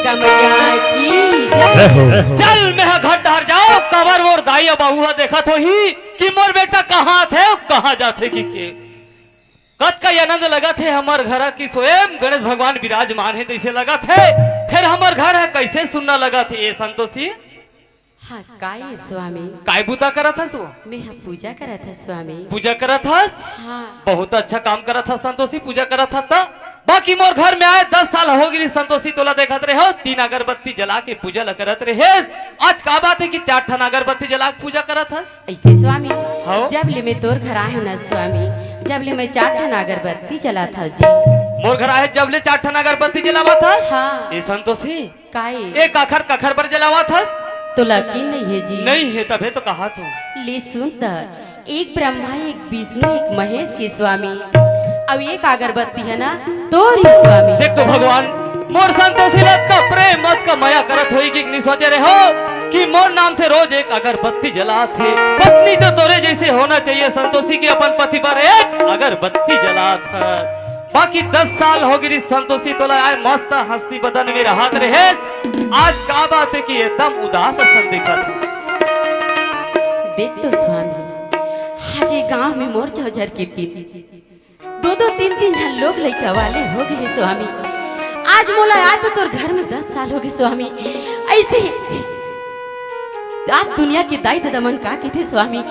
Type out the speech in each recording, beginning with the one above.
दुर्गा मैया की जय। चल मैं घर डर जाओ कवर और दाई बाबू देखा तो ही कि मोर बेटा कहाँ थे कहाँ जाते कि के कत का आनंद लगा थे हमार घर की स्वयं गणेश भगवान विराजमान है जैसे लगा थे फिर हमार घर है कैसे सुनना लगा थे ये संतोषी। हाँ काय स्वामी काय बूता करा था सो मैं पूजा करा था स्वामी। पूजा करा था। हाँ बहुत अच्छा काम करा था संतोषी पूजा करा था तो बाकी मोर घर में आए 10 साल हो गई संतोषी तोला देखत रहे हो 3 अगरबत्ती जला के पूजा ल करत रहे आज का बात है कि 4 ठन अगरबत्ती जला के पूजा करा था ऐसे स्वामी। हाँ? जब ले मैं तोर घर आया ना स्वामी जब ले मैं 4 ठन अगरबत्ती जला था जी। मोर घर आए जब ले 4 ठन अगरबत्ती जलावा था। हाँ ये संतोषी काय एक आखर कखर पर जलावा था तो यकीन नहीं है जी। नहीं है तबे तो कहा तू ले सुन त एक ब्रह्मा एक विष्णु एक महेश के स्वामी अब एक अगरबत्ती है ना तोरी स्वामी। देख तो भगवान मोर संतोषी लत का प्रेम मत का माया करत होई कि नहीं सोचे रहे हो कि मोर नाम से रोज एक अगरबत्ती जला थे पत्नी तो तोरे जैसे होना चाहिए संतोषी की अपन पति पर एक अगरबत्ती जला था। बाकी 10 साल हो गई संतोषी तो आए मस्त हंसती बदन में राहत रहे आज का बात है कि एकदम उदास सन दिखा था। देख तो स्वामी आज ये गांव में मोर झर की 2-3 जन लोग लड़का वाले हो गए स्वामी। आज मोला आज तो तोर घर में 10 साल हो गए स्वामी। ऐसे आज दुनिया की दाई दमन का कहते स्वामी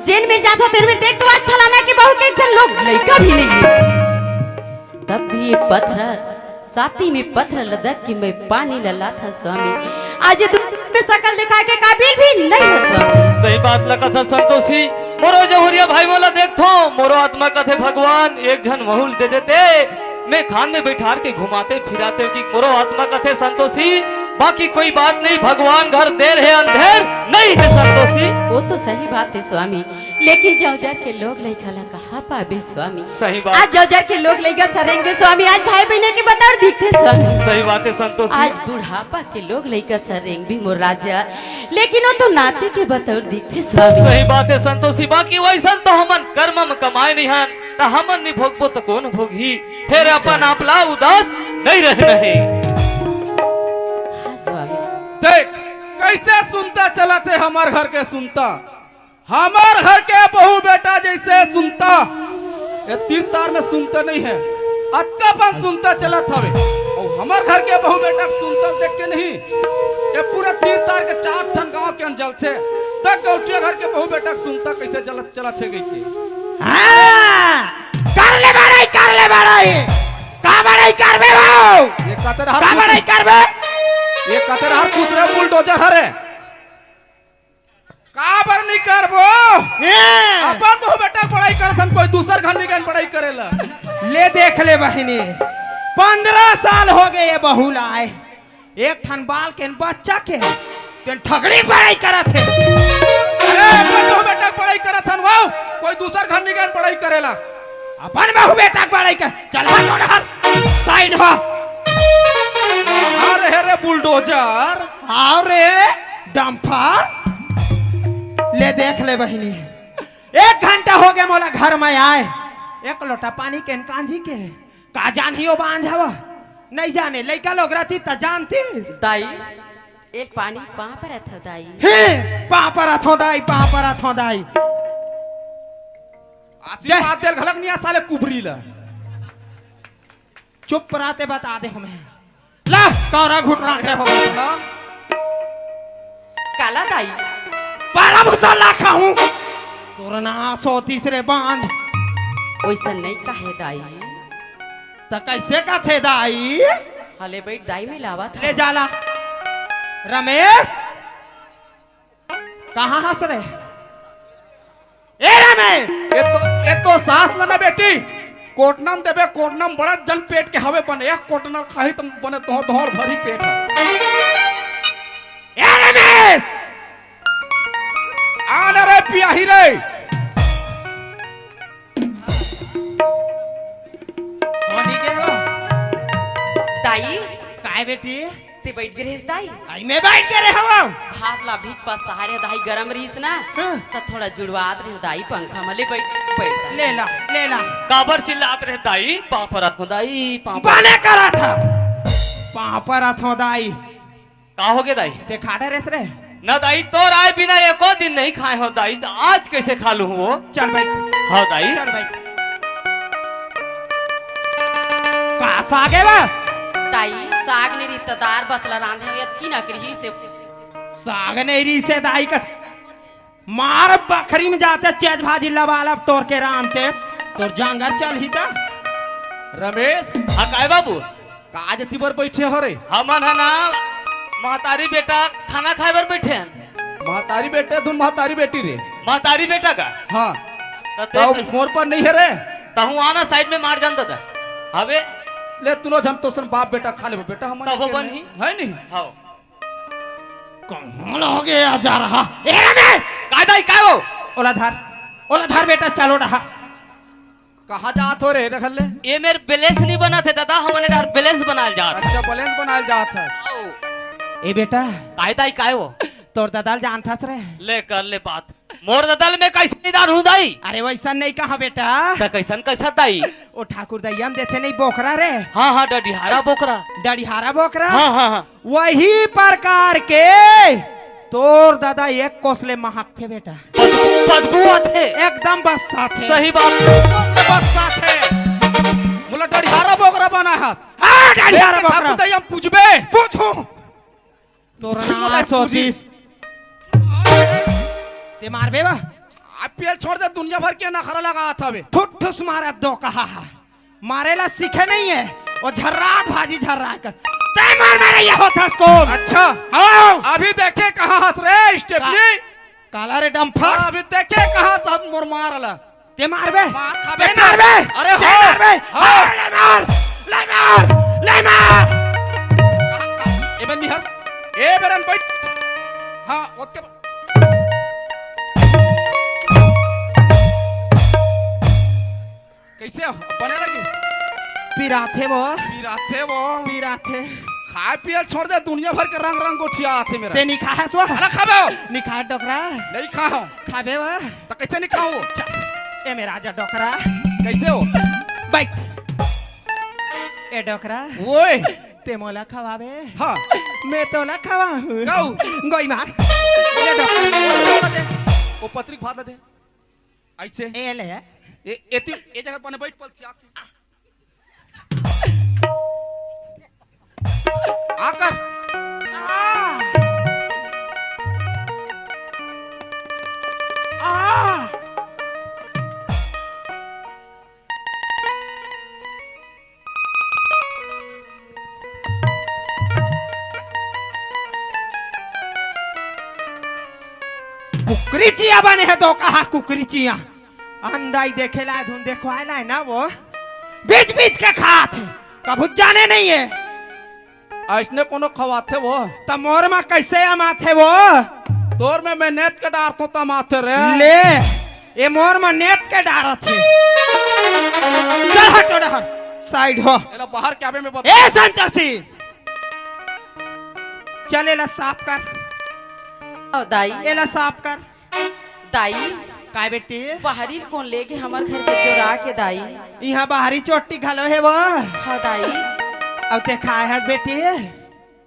जेल में जाता तेरे में देख तो आज फलाना के बहू के एक जन लोग लड़का भी नहीं है तब भी ये पत्थर साथी में पत्थर लदक के मैं पानी लला था स्वामी। आज में शकल दिखा के काबिल भी नहीं है स्वामी। सही बात लगा था संतोषी मोरो जहुरिया भाई मोला देखो मोरो आत्मा कथे भगवान एक जन महूल दे देते मैं खान में बैठार के घुमाते फिराते कि मोरो आत्मा कथे संतोषी बाकी कोई बात नहीं भगवान घर देर है अंधेर नहीं है संतोषी। वो तो सही बात है स्वामी लेकिन जौजर के लोग लइका कहा पाबे स्वामी। सही बात आज जौजर के लोग लइका सरेंगे स्वामी आज भाई बहन के बतौर दिखते स्वामी। सही बात है संतोषी आज बुढ़ापा के लोग लइका सरेंग भी मोर राजा लेकिन वो तो नाते के बतौर दिखते स्वामी। सही बात है संतोषी बाकी वैसा तो हमन कर्म कमाए नहीं हन तो हमन नहीं भोगबो तो कौन भोगी फिर अपन आपला उदास नहीं रहना है। हाँ स्वामी देख कैसे सुनता चला थे हमार घर के सुनता हमार घर के बहू बेटा जैसे सुनता ये तीर्थार में सुनते नहीं है अत्तापन सुनता चला था और हमार घर के बहू बेटा सुनता देख के नहीं ये पूरा तीर्थार के 4 ठन गांव के अंजल थे तक गौटिया घर के बहू बेटा सुनता कैसे जलत चला थे गई के कर ले बड़ाई का बड़ाई करबे बाऊ ये कतर हर का बड़ाई करबे ये कतर हर दूसरे बुलडोजर हरे काबर नहीं करबो अपन बहू बेटा पढ़ाई करथन कोई दूसर घर निकल पढ़ाई करेला ले देख ले बहिनी 15 साल हो गए ये बहू लाए एक ठन बाल के बच्चा के तेन ठगड़ी पढ़ाई करत है अरे अपन बहू बेटा पढ़ाई करथन वाओ कोई दूसर घर निकल पढ़ाई करेला अपन बहू बेटा पढ़ाई कर चल हट साइड हो अरे रे बुलडोजर आओ रे डंपर ले देख ले बहिनी 1 घंटा हो गया मोला घर में आए 1 लोटा पानी के कांजी के का जानियो बांझावा नहीं जाने लड़का लोग रहती त जानती दाई एक पानी पा पर था दाई हे पापरा थो दाई आशीर्वाद देल घलक निया साले कुबरी ला चुप रहते बता दे हमें ला तोरा घुटना दे हो काला दाई पारा मुसल्ला खाऊं तोरा ना 130 बांध वैसा नहीं कहे दाई त कैसे का थे दाई हले बैठ दाई में लावा था ले जाला रमेश कहाँ हंस रहे ए रमेश ये तो सास लना बेटी कोटनम देबे कोटनम बड़ा जन पेट के हवे बने एक कोटनम खाही तुम बने तोहर भरी पेट है ए रमेश आने रे पियाही रे होनी के हो दाई काय बेटी ते बैठ गिरे दाई आई में बैठ के रहे हो हाथ ला बीच पास सहारे दाई गरम रहीस ना तो थोड़ा जुड़वात रहे दाई पंखा में ले बैठ ले ला काबर चिल्लात रहे दाई पापरा दाई पापरा बने करा था पापड़ अथो दाई का हो गया दाई? ते खाड़े रेस रे ना दाई तो आए बिना एको दिन नहीं खाए हो दाई, तो आज कैसे खा लूं वो? चल भाई हाँ दाई। चल भाई का सागे बा दाई साग ने रिश्तेदार बसला रांधे हुए की ना करही से साग नेरी से दाई का मार बखरी में जाते चेज भाजी लबाला तोड़ के रामते तो जांगर चल ही ता रमेश हाँ काय बाबू? काज तिबर बैठे हो रे? हमन है ना महतारी बेटा खाना खाए बर बैठे हैं। महतारी बेटे तुम महतारी बेटी रे? महतारी बेटा का हाँ तो तो मोर पर नहीं है रे? तहु आना साइड में मार जानता था हवे ले तुनो हम तो सन बाप बेटा खा ले बेटा हम तब वो बनी है नहीं। हाँ कौन हो गया जा रहा ए रमेश काय दाई काय हो? ओला धार बेटा चलो रहा कहाँ जात हो रे रखल ले? ये मेरे बैलेंस नहीं बना थे दादा, हमने यार बैलेंस बनाल जात। अच्छा बैलेंस बनाल जात है। ए बेटा काय दाई काय हो? तोर दादाल जानता रे ले कर ले बात। मोर ददल में कैसे निदान हूँ दाई? अरे वैसा नहीं कहा बेटा तो कैसन कैसा दाई? ओ ठाकुर दैया हम देते नहीं बोकरा रे हाँ हाँ डडिहारा बोकरा। डड़िहारा बोकरा हाँ हाँ हाँ वही प्रकार के तोर दादा एक कोसले महक थे बेटा बदबू आते एकदम बस साथे सही बात। बस साथ है मुला डड़िहारा बोकरा बना है। हाँ डड़िहारा बोकरा ठाकुर दैया हम पूछबे पूछो तोर नाम सोतीस ते मारबे बा आईपीएल छोड़ दे दुनिया भर के नखरा लगा था बे। ठुट ठुस मारा दो कहा मारेला सीखे नहीं है और झर्राट भाजी झर्रा कर ते मार मेरे ये होता स्कूल। अच्छा आओ अभी देखे कहाँ हंस रे स्टेफनी? काला रे डम्फर अभी देखे कहाँ सब मोर मारला ते मारबे मार खा ते बेटा। मारबे अरे ते हो मारबे हाँ। ले मार ले मार ले मार एबन निहर ए बेरन बैठ हाँ ओके कैसे हो? बने लगी पिराथे वो पीराते वो पिराथे खाए पियल छोड़ दे दुनिया भर के रंग रंग गोठिया आते मेरा। ते निखा है सो अरे खाबे निखा डोकरा नहीं खाओ खाबे वो तो कैसे नहीं खाओ? ए मेरा जा डोकरा कैसे हो? बैठ ए डोकरा ओए ते मोला खवाबे हाँ मैं तो ना खवा गाऊ गोई मार ले डोकरा वो पत्रिक भात दे ऐसे ए ले ए जगह पर बैठ पल आकर कुकरी चिया बने है तो कहा कुकरी चिया अंदाई देखे लाए धुन देखो आए लाए ना वो बीच बीच के खात है कभी जाने नहीं है ऐसने कोनो खवाते वो तो मोर में कैसे आमाथे वो तोर में मैं नेत के डार तो तमाथे रे ले ये मोर में नेत के डारा थे चल हटो डहर साइड हो एला बाहर कैबे में बता ए संतोषी चल एला साफ कर ओ दाई एला साफ कर दाई काय बेटी बाहरी कौन लेके हमार घर के चोरा के दाई? यहाँ बाहरी चोटी घलो है वो हाँ दाई अब ते खाए है बेटी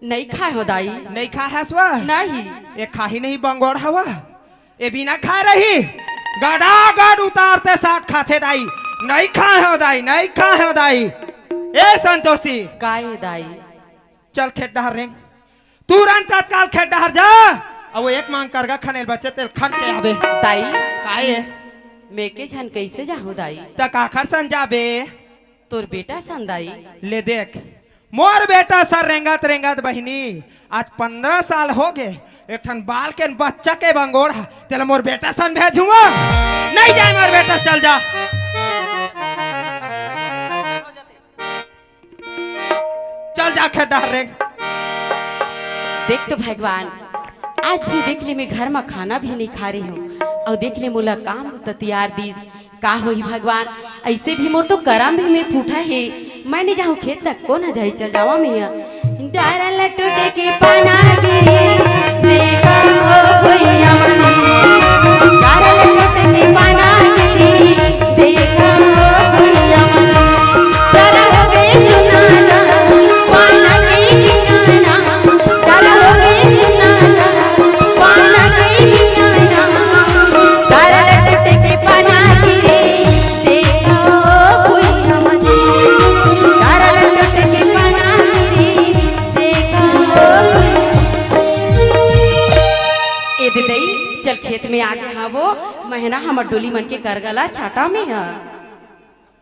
नहीं खाए हो दाई? नहीं खाए है वो नहीं ये खाही नहीं बंगोड़ हवा ये बिना खा रही गड़ा गड़ उतारते साथ खाते दाई नहीं खाए हो दाई नहीं खाए हो दाई ए संतोषी काहे दाई? चल खेत डहर रेंग तुरंत तत्काल खेत डहर जा अब वो एक मांग करगा खनेल बच्चे तेल खन के आबे दाई काहे मैं के झन कैसे जाहू दाई? तक आखर सन जाबे तोर बेटा सन दाई? ले देख मोर बेटा सर रेंगत रेंगत बहिनी आज 15 साल हो गए एक ठन बाल के बच्चा के बंगोड़ तेल मोर बेटा सन भेजूंगा नहीं जाए मोर बेटा चल जा चल जा खेत डहर रेंग देख तो भगवान आज भी देख ले मैं घर में खाना भी नहीं खा रही हूँ और देख ले मोला काम तो तैयार दीस का होई भगवान ऐसे भी मोर तो करम भी में फूटा है मैं नहीं जाऊँ खेत तक को ना जाई चल जावा मैया डारा लटूटे के पाना गिरी देखा हो भैया मुझे डारा लटूटे के पाना गिरी देखा हो भैया मुझे डारा हो गए सुनाना पाना की खेत में आगे हाँ वो महीना हमर डोली मन के करगला छाटा में है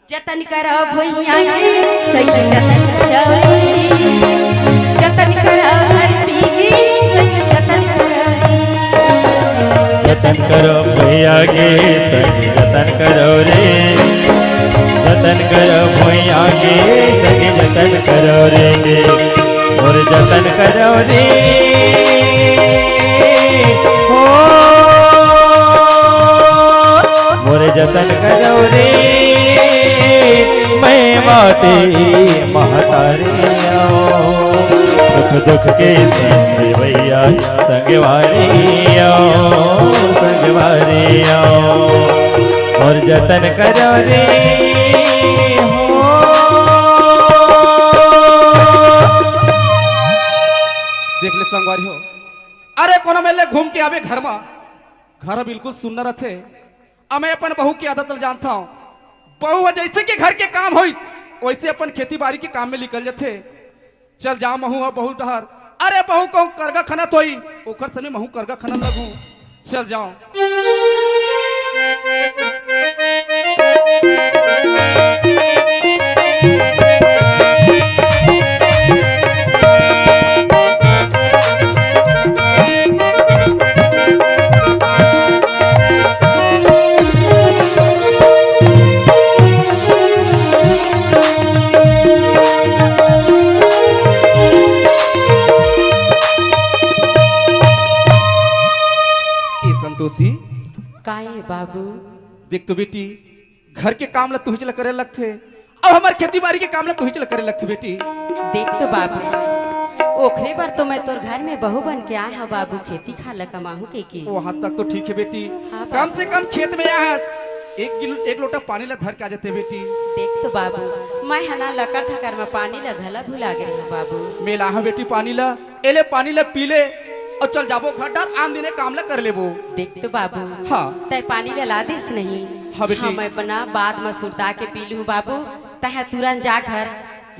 जतन करो भैया सही जतन करो जतन करो धरती की सही जतन करो जतन करो भैया के सही जतन करो रे जतन करो भैया के सही जतन करो रे और जतन करो रे हो मोर जतन करो रे मैं माते महतारिया सुख दुख के संग भैया संगवारिया संगवारिया और जतन करो रे हो देख ले संगवारी हो अरे कोनो मेले घूम के आवे घर में घर बिल्कुल सुंदर रथे मैं अपन बहू की आदत जानता हूँ बहू जैसे कि घर के काम हो वैसे अपन खेती बाड़ी के काम में निकल जाते चल जाओ महू बहू डहर अरे बहू कहूँ करगा खाना तो ओकर सने महू करगा खाना लगू चल जाओ संतोषी काहे बाबू देख तो बेटी घर के काम ला तू ही चला करे लगथे अब हमार खेती बाड़ी के काम ला तू ही चला करे लगथे बेटी देख तो बाबू ओखरे बार तो मैं तोर घर में बहू बन के आया बाबू खेती खाला कमाहू के वहां तक तो ठीक है बेटी हाँ कम से कम खेत में आया एक लोटा पानी ला धर के आ जाते बेटी देख तो बाबू मैं हना लकर थकर में पानी ला घला भुला गए हूँ बाबू मेला हाँ बेटी पानी ला एले पानी ला पी ले और चल जाबो घर डर आन दिने काम ला कर लेबो देख तो बाबू हाँ तय पानी ला ला दिस नहीं हाँ बेटी। हाँ मैं बना बाद में सुरता के पी लूँ बाबू तह तुरंत जा घर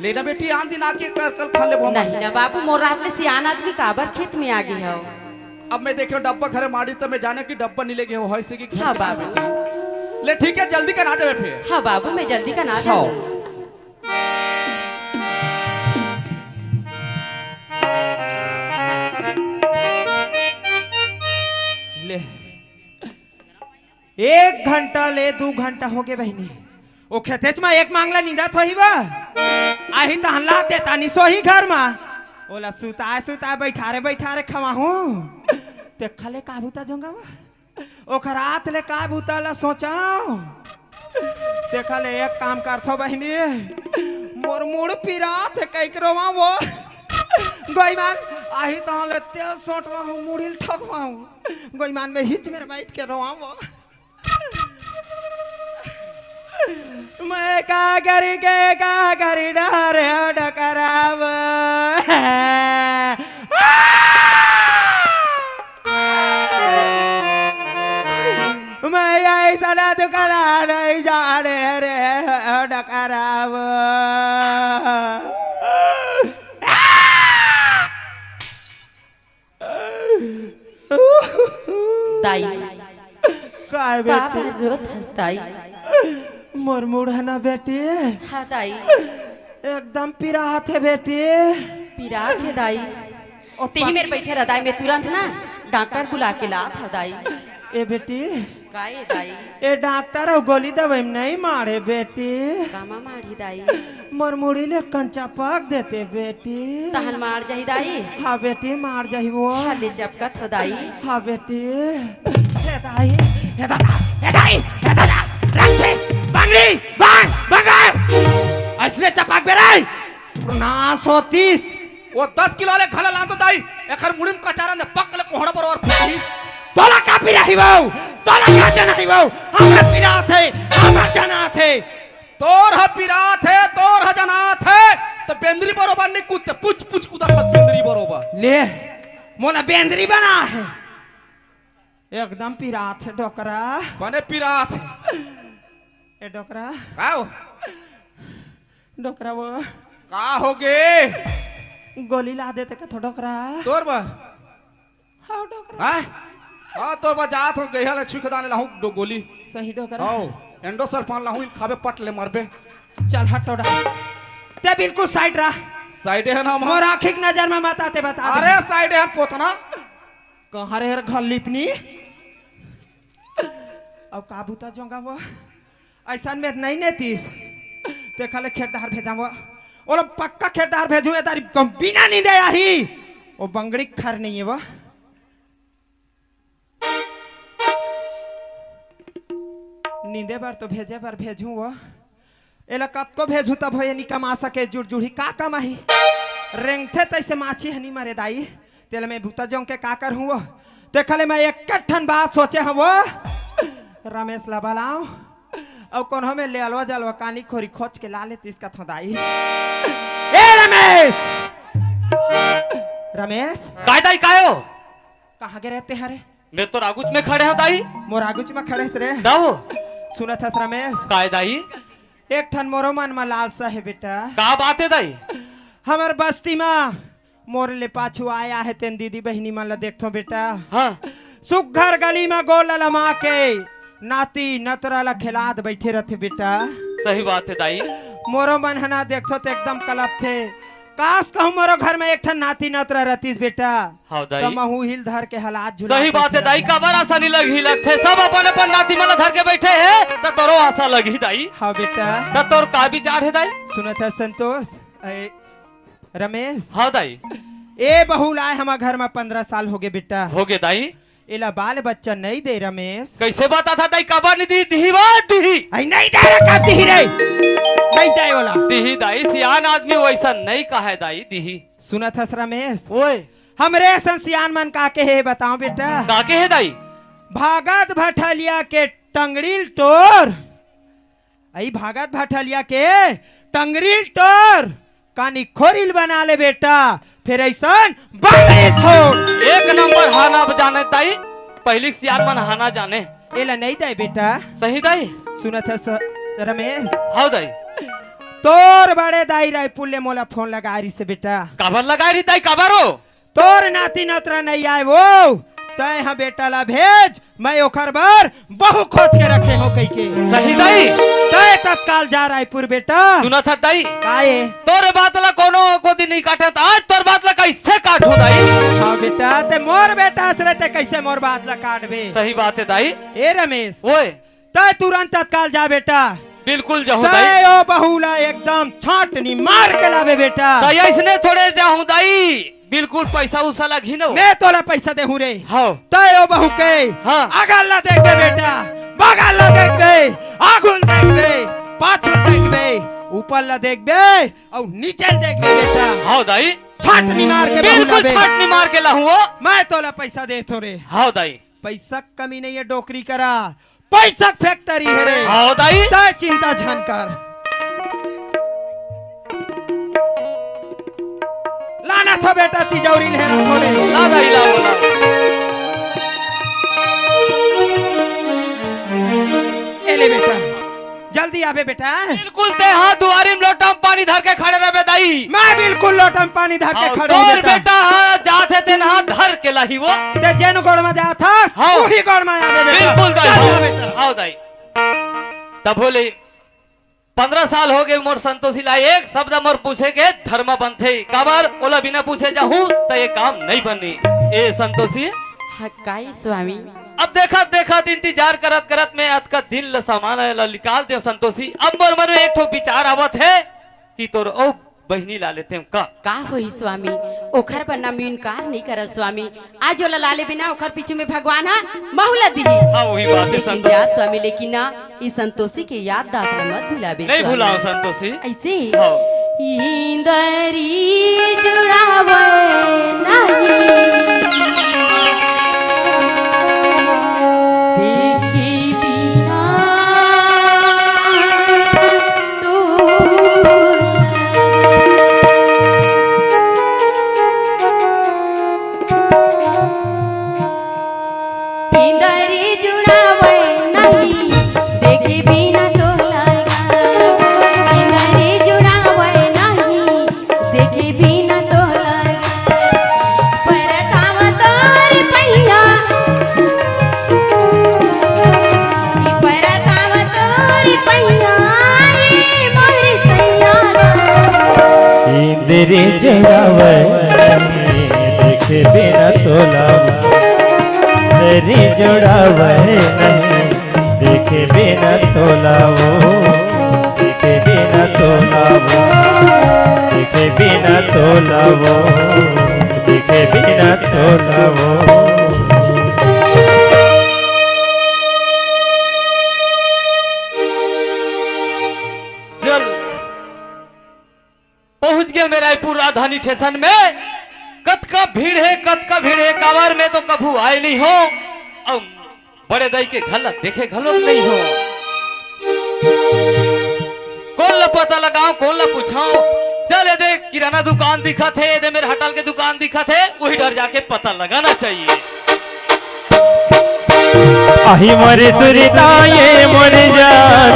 लेना बेटी आन दिन आके कर कल खा लेबो नहीं ना बाबू मोर रात में सियान आदमी काबर खेत में आ गई हो अब मैं देखियो डब्बा घरे मारी तो मैं जाने की डब्बा नहीं लेगे हो ऐसे की घर हाँ के बाबू बेटी ले ठीक है जल्दी कर आ जावे फिर हाँ बाबू मैं जल्दी का ना हाँ। जाऊँ ले 1 घंटा ले 2 घंटा हो गए बहनी ओ खेतेच में एक मांगला नींदा थोही बा आही त हल्ला देता नि सोही घर में ओला सुता बैठा रे खवा हूं ते खले काबूता जोंगा ओकर रात ले काबूता ला सोचाओ ते खले एक काम करथो बहनी मोर मुड़ पिरात है कैकरोवा वो गोईमान आही तो ले तेल सोटवा हूं मुड़िल ठकवा हूं गोईमान में हिच मेरे बैठ के रोवा वो मैं का करी डरे डकराव मैं ऐसा ना दुकाना नहीं जाने रे डकराव दाई काय बाबा बेटी रोत हंसताई मोर मुड़ना बेटी हाँ दाई एकदम पिरात है बेटी पिरा के दाई तेही मेरे बैठे रह दाई मैं तुरंत ना डॉक्टर बुला के ला था दाई ए बेटी काहे दाई ए डॉक्टर और गोली दवाई में नहीं मारे बेटी कामा मारी दाई मोर मुड़ी ले कंचा पक देते बेटी तहल मार जाही दाई हाँ बेटी मार जाही वो हले चपकत हो दाई हाँ बेटी हे दाई हे दादा हे दाई हे दादा रखते बंगली बांग बंगार ऐसले चपाक बेराई 930 वो 10 किलो ले खला लान तो दाई एखर मुड़िम कचारा ने पकले कोहड़ा पर और फुटी तोला का पिराही बाऊ तोला का जना ही बाऊ हमरा पिरा थे हमरा जना थे तोर ह पिरात है तोर ह जनात है तो बेंदरी बरोबर नहीं कूदते पुछ पुछ कूदा सब बेंदरी बरोबर ले मोला बेंदरी बना है एकदम पिरात है डोकरा बने पिरात है ए डोकरा का हो डोकरा वो का हो गे गोली ला देते का तो डोकरा तोर बर हाँ डोकरा हां हाँ तो बजात हो गया ले छिखदाने लाहू दो गोली सही डोकर आओ एंडोसल्फान लाहू खाबे पट ले मरबे चल हट टोड़ा ते बिल्कुल साइड रहा साइड है ना मोर आँखिक नजर में मत आते बता दे। अरे साइड है पोतना कहाँ रे हर घर लिपनी अब काबूता जोंगा वो ऐसा में नहीं ने तीस ते खाले खेत डार भेजा वो और पक्का खेत डार भेजू ये तारी कम बिना नहीं दे आही वो बंगड़ी खर नहीं है वो नींदे बार तो भेजे बार भेजू वो एला कत को भेजू तब हो ये निकमा सके जुड़ जुड़ी का कमाही रेंगथे तैसे माछी हनी मरे दाई तेल में भूता जों के का कर हुआ ते खाले मैं एक ठन बात सोचे हम वो रमेश ला बलाओ अब कौन हमें ले अलवा जलवा कानी खोरी खोच के ला लेती इसका थोदाई ए रमेश रमेश काय दाई काय हो कहाँ के रहते हरे मैं तो रागुच में खड़े हैं दाई मोर आगुच में खड़े रे दाओ सुनत हस रमेश काय दाई एक ठन मोरो मन में लालसा है बेटा का बात है दाई हमर बस्ती में मोर ले पाछू आया है तेन दीदी बहनी मन ला देखथो बेटा हाँ सुघर गली में गोल लमा के नाती नतरा ला खिलाद बैठे रहते बेटा सही बात है दाई मोरो मन हना देखो तो एकदम कलप थे काश कहूँ मोरो घर में एक ठन नाती नतरा रहतीस बेटा हाँ तो दाई महू हिल धर के हालात झुला सही बात है दाई काबर आशा नहीं लगी लगते सब अपन अपन नाती मला धर के बैठे हैं तो तोरो आशा लगी दाई हाँ बेटा तो तोर का विचार है दाई सुनत है संतोष ए, रमेश हाँ दाई ए बहू लाए हमारे घर में 15 साल हो गए बेटा हो गए दाई एला बाल बच्चा नहीं दे रमेश कैसे बात था दाई काबर नहीं दी दी बात दी आई नहीं दे रहा कब दी रे नहीं दे वाला दी दाई सियान आदमी वैसा नहीं कहा है दाई दी सुनत है रमेश ओए हमरे संसियान मन काके है बताओ बेटा काके है दाई भागत भटलिया के टंगड़ील टोर आई भागत भटलिया के टंगड़ील टोर कानी खोरिल बना ले बेटा फिर ऐसा बंगड़ी छोड़ एक नंबर हाना जाने दाई पहली सियान मन हाना जाने एला नहीं दे बेटा सही दाई सुनत है रमेश हाँ दाई तोर बड़े दाई रायपुर ले मोला फोन लगा रही से बेटा काबर लगाई रही दाई काबर हो तोर नाती नतरा नहीं आए वो तय हाँ बेटा ला भेज मैं ओखर बार बहु खोज के रखे हो कई के सही दाई तय तत्काल जा रायपुर बेटा सुना था दाई काए तोर बात ला कोनो को दिन नहीं काटत आज तोर बात ला कैसे काटू दाई हाँ बेटा ते मोर बेटा असरे ते कैसे मोर बात ला काटबे सही बात है दाई ए रमेश ओए तय तुरंत तत्काल जा बेटा बिल्कुल जाऊं तय दाई ओ बहुला एकदम छाटनी मार के लावे बेटा दाई इसने थोड़े जाऊं दाई बिल्कुल पैसा उसा ला घिनो मैं तोला पैसा दे हूँ रे हाँ तय ओ बहू के हाँ। अगल ला देख बे बेटा बगल ला देख बे आगुल देख बे पाछू देख बे ऊपर ला देख बे और नीचे देख बे बेटा हाँ दाई छाटनी मार के बहू बिल्कुल लावे छाटनी मार के लाऊं वो मैं तोला पैसा दे थो रे हाँ दाई पैसा कमी नहीं है डोकरी करा पैसा फैक्ट्री है रे हाँ दाई तय चिंता झन कर लाना था बेटा तिजौरी लहरा थोड़े ला दाई ला बोला एले बेटा जल्दी आवे बेटा बिल्कुल ते हाथ दुआरी में लोटा में पानी धर के खड़े रहे दाई मैं बिल्कुल लोटम पानी धर के खड़े हूं तोर बेटा हाँ जाते तेन हाथ धर के लाही वो ते जेन गोड़ में जा था हाँ। वही गोड़ में आवे बेटा बिल्कुल दाई चल हाँ। बेटा आओ दाई तब बोले 15 साल हो गए मोर संतोषी ला एक शब्द मोर पूछे के धर्म बनथे काबर ओला बिना पूछे जाहूं तो ये काम नहीं बनी ए संतोषी काई स्वामी अब देखा देखा इंतजार करत करत में अत का दिल ला सामान ला निकाल दे संतोषी अब मोर मन में एक ठो विचार आवत है कि तोर ओ बहनी ला लेते हैं का होई स्वामी ओखर पर ना इनकार नहीं कर स्वामी आज वाला लाले बिना ओखर पीछे में भगवान हा बहुला दी हाँ वही बात है लेकिन संतोषी जा स्वामी लेकिन ना इस संतोषी के याद दास मत भुलाबे नहीं स्वामी। भुलाओ संतोषी ऐसे हाँ। इंदरी जुड़ावे नहीं देखी बिना इंदरी जुड़ावे नहीं देखी बिना तो लगा इंदरी जुड़ावे नहीं देखी बिना तो लगा तोलावो तेरी जोड़ावे नहीं देखे बिना तोलावो देखे बिना तोलावो देखे बिना तोलावो देखे बिना तोलावो। चल पहुंच गया मैं रायपुर राजधानी स्टेशन में। कत का भीड़ है कावर में तो कभू आए नहीं हो। अब बड़े दाई के गलत देखे गलत नहीं हो। कौन ला पता लगाओ कौन ला पूछाओ। चल दे किराना दुकान दिखा थे दे मेरे होटल के दुकान दिखा थे वही डर जाके पता लगाना चाहिए। आही मोरे सुरता ये मोरे जान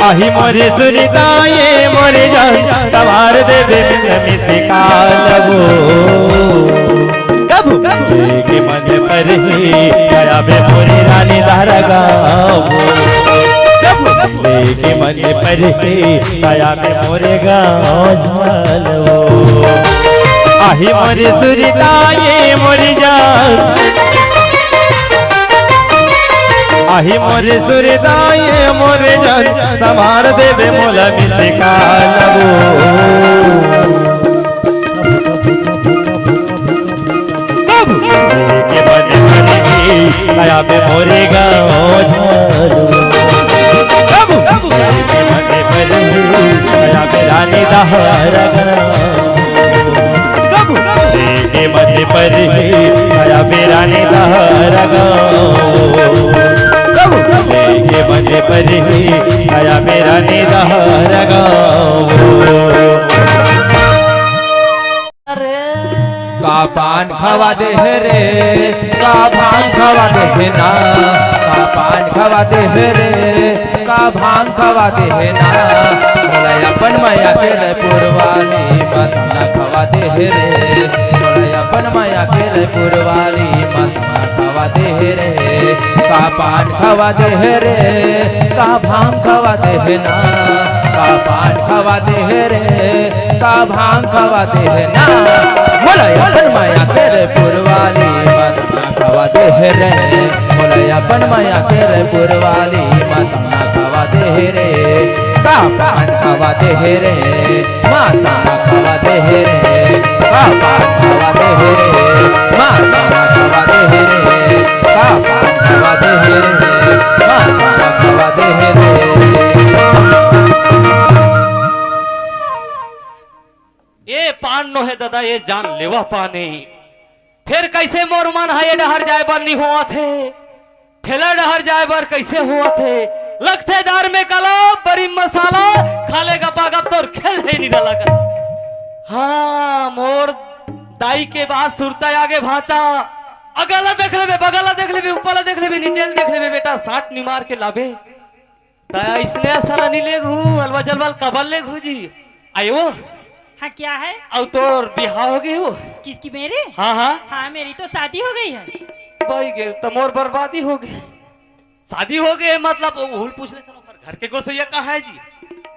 आही मोरे सुरता ये मोरे जान तवार देवे में सिकालबो कबू के मन पर ही आया बे मोरी रानी धारा गावो कबू के मन पर ही आया बे मोरे गाँव झालवो। आही मोरे सुरता ये मोरे जान आही मोरे सुरता ये मोरे जान तवार देवे मोला मिसे कालबो के बने बने आया बे मोरे गाँव झालू के बने बने आया बे रानी दहारा के बने बने आया बे रानी दहारा के बने बने आया मेरा निदहार का पान खवा दे रे का भांग खवा दे ना का पान खवा दे रे का भांग खवा दे ना बोला अपन माया के पुरवाली मतना खवा दे रे बोला अपन माया के पुरवाली मतना खवा दे रे का पान खवा दे रे का भांग खवा दे ना का पान खवा दे रे का भांग खवा दे ना बोला अपन माया के पुरवाली मतना खवा दे रे बोला अपन माया के पुरवाली मतना खवा दे रे का पान खवा दे रे माता खवा दे रे का पान खवा दे रे माता खवा दे रे का पान खवा दे रे माता खवा दे रे। ये पान नो है दादा ये जान लेवा पानी फिर कैसे मोर मन है ये डहर जाए बर नहीं हुआ थे ठेला डहर जाए बर कैसे हुआ थे लगते दार में काला बड़ी मसाला खाले का पागब तो खेल है नहीं डाला कर। हाँ मोर दाई के बाद सुरता आगे भाचा अगला देख ले बगला देख ले ऊपर देख ले नीचे देख ले बेटा साठ निमार के लाभे ताया इसने साला नहीं ले घू अलवा जलवाल कबल ले घू जी आयो। हाँ क्या है? अब तो बिहार हो गई हो किसकी मेरी? हाँ हाँ हाँ मेरी तो शादी हो गई है। भाई गे तमोर बर्बादी हो गई शादी हो गई मतलब भूल पूछ लेता घर के गोसैया कहाँ है जी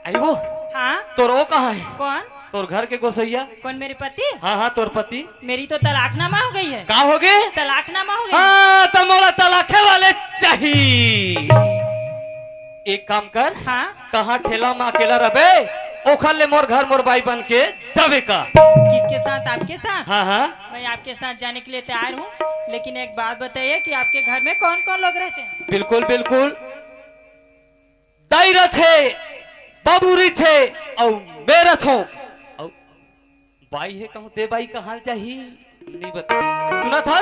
आई वो। हाँ तोर वो कहाँ है? कौन? तोर घर के गोसैया कौन मेरे पति? हाँ हाँ तोर पति। मेरी तो तलाकनामा हो गई है। कहा हो गए? तलाकनामा हो गई। हाँ तमोरा तलाखे वाले चाहिए। एक काम कर हाँ कहाँ ठेला में अकेला रहे ओखल ले मोर घर मोर बाई बन के जावे का। किसके साथ? आपके साथ? हाँ हाँ मैं आपके साथ जाने के लिए तैयार हूँ लेकिन एक बात बताइए कि आपके घर में कौन कौन लोग रहते हैं? बिल्कुल बिल्कुल दायरा थे बाबूरी थे और मेरा थो और बाई है कहूँ दे बाई का हाल चाहिए नहीं बता सुना था।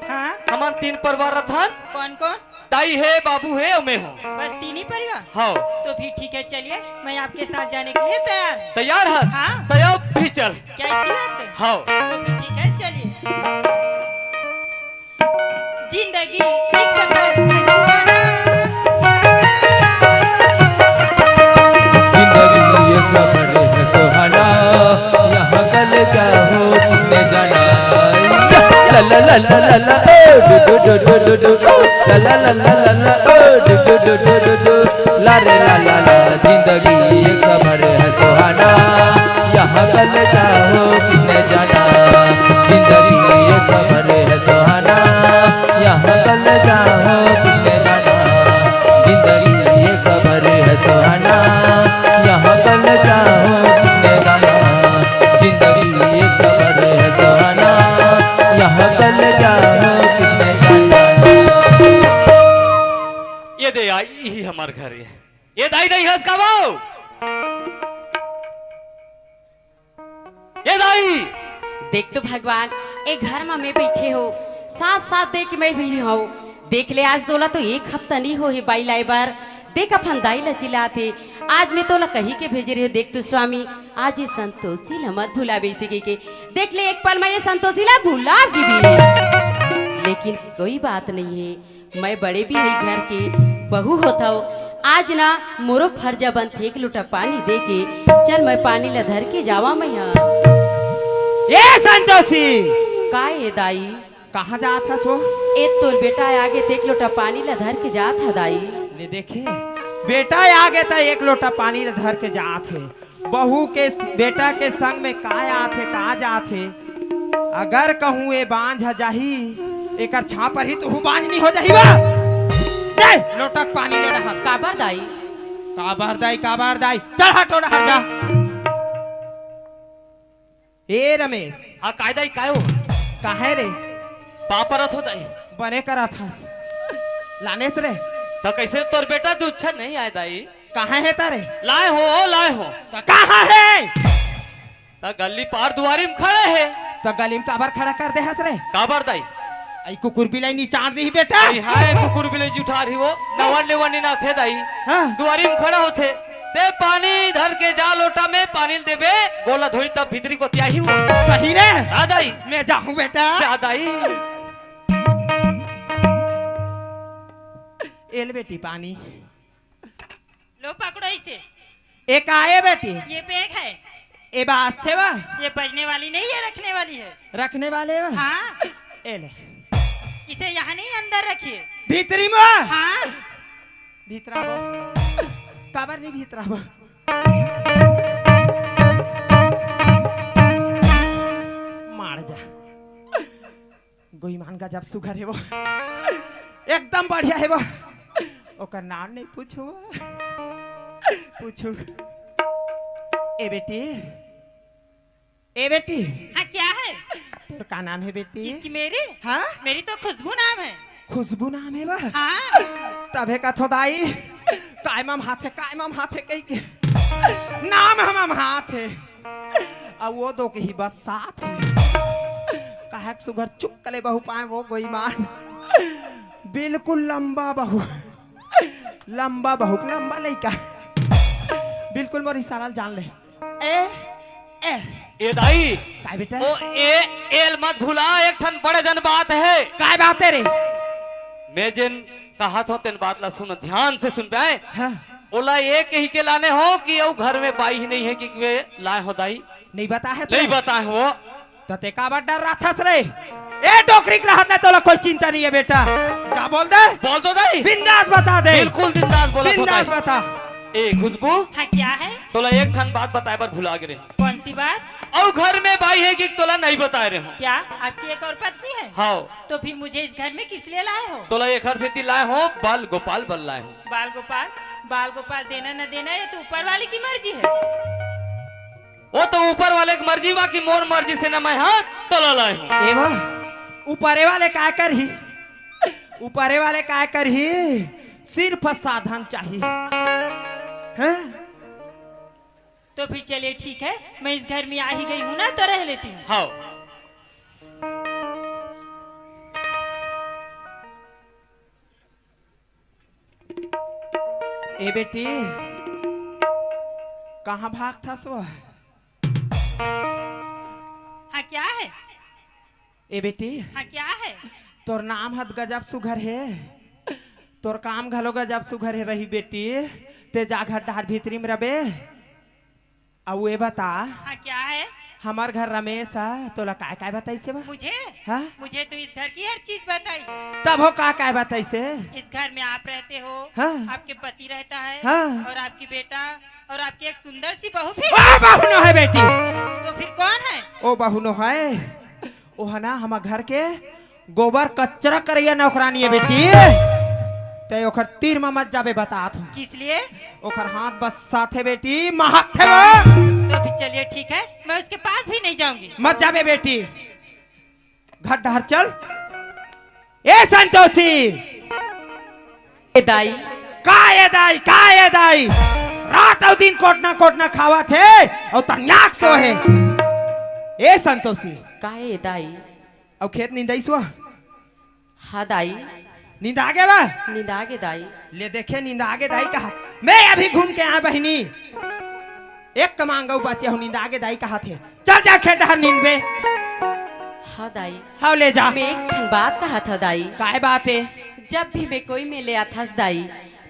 हाँ हमार 3 परिवार था। कौन कौन? दाई है बाबू है और मैं हूँ बस 3 ही परिवार। हाँ तो फिर ठीक है चलिए मैं आपके साथ जाने के लिए तैयार हूँ। तैयार है? हाँ। तैयार भी चल। क्या इसी बात है? हाँ तो फिर ठीक है चलिए। जिंदगी एक सफर जिंदगी ये सफर है सुहाना यहाँ कल क्या हो तुमने जाना ला ला ला ला ला ला ओ डू डू डू डू डू ला ला ला ला ला ला ओ डू डू डू डू डू डू ला रे ला ला ला जिंदगी ये सफर है सुहाना यहाँ कल जाओ कितने जाना जिंदगी ये सफर है सुहाना यहाँ कल जाओ कितने जाना जिंदगी ये सफर है सुहाना यहाँ कल जाओ कितने जाना जिंदगी ये सफर है सुहाना यहाँ कल जाओ कितने जाना। ये दे आई ही हमार घर ये दाई नहीं हंस का वो ये दाई देख तो भगवान एक घर में मैं बैठे हो साथ साथ देख मैं भी हो देख ले आज तोला तो एक हफ्ता नहीं हो ही बाई लाई बार देख अपन दाई ला चिल्लाते आज मैं तोला कहीं के भेजे रहे हो देख तू स्वामी आज ये संतोषी ला मत भुला बेसी के देख ले एक पल में ये संतोषी ला भुला भी लेकिन कोई बात नहीं है मैं बड़े भी है घर के बहू होता हो आज ना मोरो फर्जा बन थे एक लोटा पानी दे के चल मैं पानी ला धर के जावा मैं यहाँ ये संतोषी का ये दाई कहाँ जा था सो ए तोर बेटा आगे ते एक लोटा पानी ला धर के जा था दाई ले देखे बेटा आगे था एक लोटा पानी ला धर के जा थे बहू के बेटा के संग में का आथे का जाथे अगर कहूँ ये बांझ जाही एकर छापर ही तो बांझ नहीं हो जाही बा दे लोटक पानी ले रहा काबर दाई काबर दाई चल हटो रहा जा ए रमेश हाँ कायदा ही काय हो काहे रे पापरत हो दाई बने करा था लाने रे तो कैसे तोर बेटा दूध नहीं आए दाई कहाँ है तारे लाए हो तो कहाँ है तो गली पार दुआरी में खड़े है तो गली में काबर खड़ा कर दे हाथ रे काबर दाई आई कुकुर बिलाई नीचार दी बेटा हाय कुकुर बिले जुठा रही वो नवन लेवन ना थे दाई हाँ दुआरी में खड़ा होते ते पानी धर के जा लोटा में पानी देवे गोला धोई तब भीतरी को त्याही हो सही रे दाई मैं जाऊं बेटा जा दाई एल बेटी पानी लो पकड़ो इसे। एक आए बेटी ये बैग है। ए बास थे वा ये बजने वाली नहीं है, रखने वाली है। रखने वाले वा हाँ ए ले इसे यहाँ नहीं अंदर रखिए। भीतरी में हाँ भीतरा वो काबर नहीं भीतरा वो मार जा गोईमान का जब सुगर है वो एकदम बढ़िया है वो ओकर नाम नहीं पूछो पूछो ए बेटी हाँ क्या है? तो का नाम है बेटी किसकी? मेरी? हाँ मेरी तो खुशबू नाम है। खुशबू नाम है बा हाँ तबे का थोदाई कायमम हाथे कही के नाम हम हाथ है अब वो दो के ही बस साथ है कहा सुगर चुप कले बहु पाए वो गोईमान बिल्कुल लंबा बहु लंबा लड़का बिल्कुल मोर इशारा जान ले ए दाई काय बेटा ओ एल मत भूला एक ठन बड़े जन बात है। काय बात है रे मैं जिन कहा था तेन बात ला सुन ध्यान से सुन पाए। हाँ बोला एक ही के लाने हो कि वो घर में बाई ही नहीं है कि वे लाए हो दाई नहीं बता है नहीं बताए हो तते का बड़ डर रहा था रे ए डोकरी रहा था तो कोई चिंता नहीं है बेटा क्या बोल दे बोल दो दाई बिंदास बता दे बिल्कुल बिंदास बोला बिंदास बता ए खुशबू हाँ क्या है? तोला एक ठन बात बताए पर भुला गिरे कौन सी बात? और घर में बाई है कि तोला नहीं बताए रहे हो क्या आपकी एक और पत्नी है? हाँ तो फिर मुझे इस घर में किस लिए लाए हो? तोला एक घर से लाए हो बाल गोपाल बल लाए हो। बाल गोपाल देना न देना ये तो ऊपर वाले की मर्जी है। वो तो ऊपर वाले की मर्जी बा की मोर मर्जी से न मैं हाथ तोला लाए हूँ। एवा ऊपरे वाले काय करही ऊपरे वाले काय करही सिर्फ साधन चाहिए हैं? तो फिर चलिए ठीक है, मैं इस घर में आ ही गई हूँ ना तो रह लेती हूँ। हाँ ए बेटी कहाँ भाग था सो हाँ क्या है? ए बेटी हाँ क्या है? तोर नाम हद गजब सुघर है तोर काम घलो गजब सुघर है रही बेटी ते जाघर डार भीतरी में रबे अब ये बता हाँ क्या है? हमार घर रमेश है तोला काय काय बताई से बा मुझे हाँ? मुझे तो इस घर की हर चीज बताई। तब हो का काय बताई से इस घर में आप रहते हो, हाँ? आपके पति रहता है, हाँ? और आपकी बेटा और आपकी एक सुंदर सी बहू भी। ओ बहुनो है बेटी तो फिर कौन है? ओ बहुनो है ओ है ना हमार घर के गोबर कचरा करैया नौकरानी है बेटी ते ओखर तीर में मत जाबे बतात हूँ किस लिए? ओखर हाथ बस साथे बेटी महक थे वो तो फिर चलिए ठीक है, मैं उसके पास भी नहीं जाऊंगी। मत जाबे बेटी घर डहर चल ए संतोषी ए दाई का ये दाई रात और दिन कोटना खावा थे और तन्याक सो है ए संतोषी काहे ए दाई और खेत नींदाई सुआ हाँ दाई नींद आगे बा नींद आगे दाई ले देखे नींद आगे दाई कहा मैं अभी घूम के आया बहनी एक कमांगऊ बचे हो नींद आगे दाई कहा थे चल जा खेत हर नींद में हाँ दाई हाँ ले जा मैं एक ठन बात कहा था दाई काय बात है जब भी मैं कोई में ले आथस दाई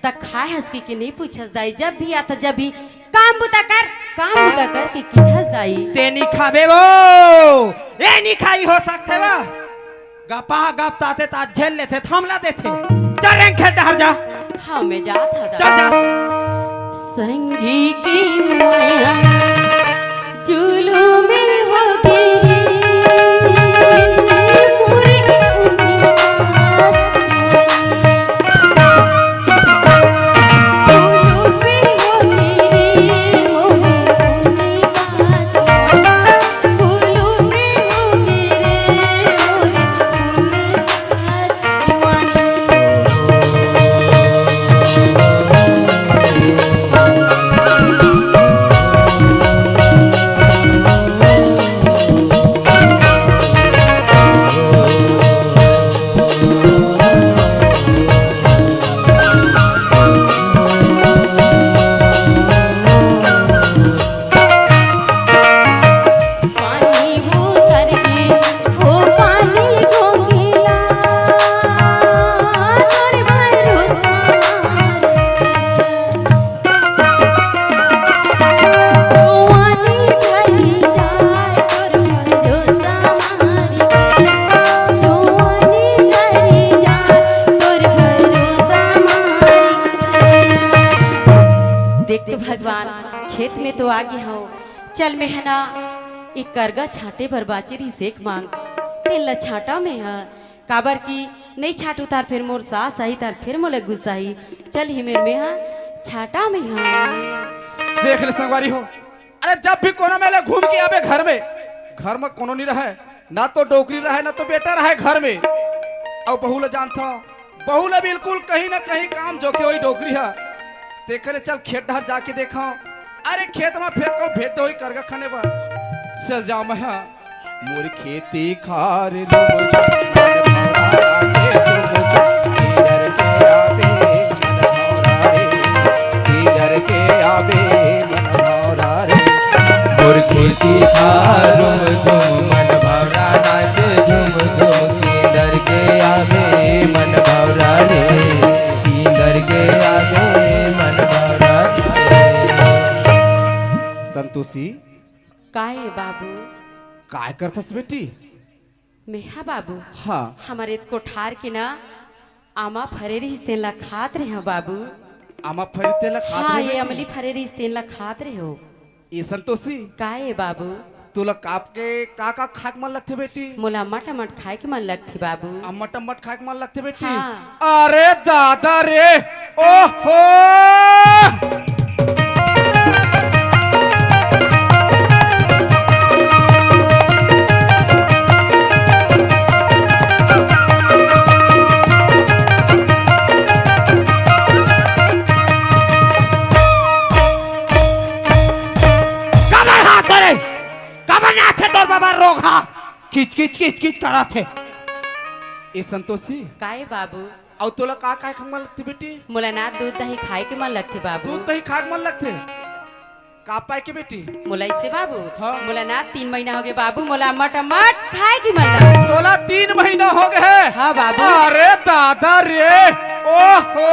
तक खाए हंस की नहीं पूछस दाई जब भी आता जब भी काम बुता कर के किधस दाई ते नहीं खाबे वो ये नहीं खाई हो सकते वा गपा गप ताते ता झेल लेते थमला देते चल रेंग खेत हर जा हाँ मैं जात था चल दाई जा संगी की माया जुलूम में हो गिरी भगवान खेत में तो आगे हो चल मेहना एक करगा छाटे भर बाचेरी सेक मांग तेल छाटा में है काबर की नहीं छाट उतार फिर मोर सास आई तार फिर मोले गुस्सा ही चल ही मेरे में है छाटा में है देख ले संगवारी हो अरे जब भी कोनो मेले घूम के आवे घर में कोनो नहीं रहे ना तो डोकरी रहे ना तो बेटा रहे घर में और बहू ले जानता बहू ले बिल्कुल कहीं ना कहीं काम जो के वही डोकरी है देखे ले चल खेत डहर जाके देखा अरे खेत में फेर को भेद होई करगा खाने पर चल जाओ मैं मोर खेती खार मोर खेती खारुम झुम मन भवरा नाच झुम झुम किंदर के आवे मन भवरा रे किंदर के आवे मन भवरा संतोषी काहे बाबू काय करथस बेटी मेहा बाबू हाँ हमारे कोठार के ना आमा फरेरी तेला खात रहे हो बाबू आमा फरी तेला खात हाँ रहे ये बेटी? अमली फरेरी तेला खात रहे हो ये संतोषी काहे बाबू तुला काप के का खाक मन लगते बेटी मोला मट मट खाए के मन लगती बाबू अम्मट अम्मट खाक मन लगते बेटी हाँ। अरे दादा रे ओहो किच किच किच किच करा थे ये संतोषी काहे बाबू और तोला का खाक मन लगते बेटी मोला ना दूध दही खाए के मन लगते बाबू दूध दही खाक मन लगते का पाए के बेटी मोला इससे बाबू हाँ। मोला ना 3 महीना हो गए बाबू मोला मट मट खाए के मन लगते तोला 3 महीना हो गए हाँ बाबू अरे दादा रे ओहो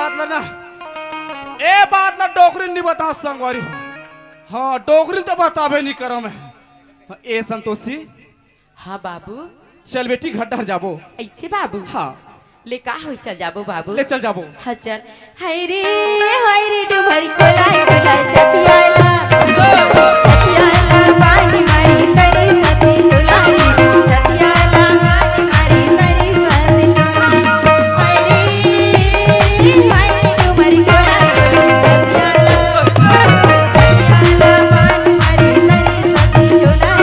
बात ला ना ए बात ला डोगरी नहीं बता संगवारी हो हाँ डोगरी तो बतावे नहीं करो मैं हाँ, ए संतोषी हाँ बाबू चल बेटी घर डर जाबो ऐसे बाबू हाँ ले का हो चल जाबो बाबू ले चल जाबो हाँ चल हाय रे डुमरी कोलाई कोलाई चतियाला बाई मारी तरी सती झुलाई चतियाला बाई मारी तरी सती झुलाई हाय रे डुमरी कोलाई चतियाला बाई मारी तरी सती झुलाई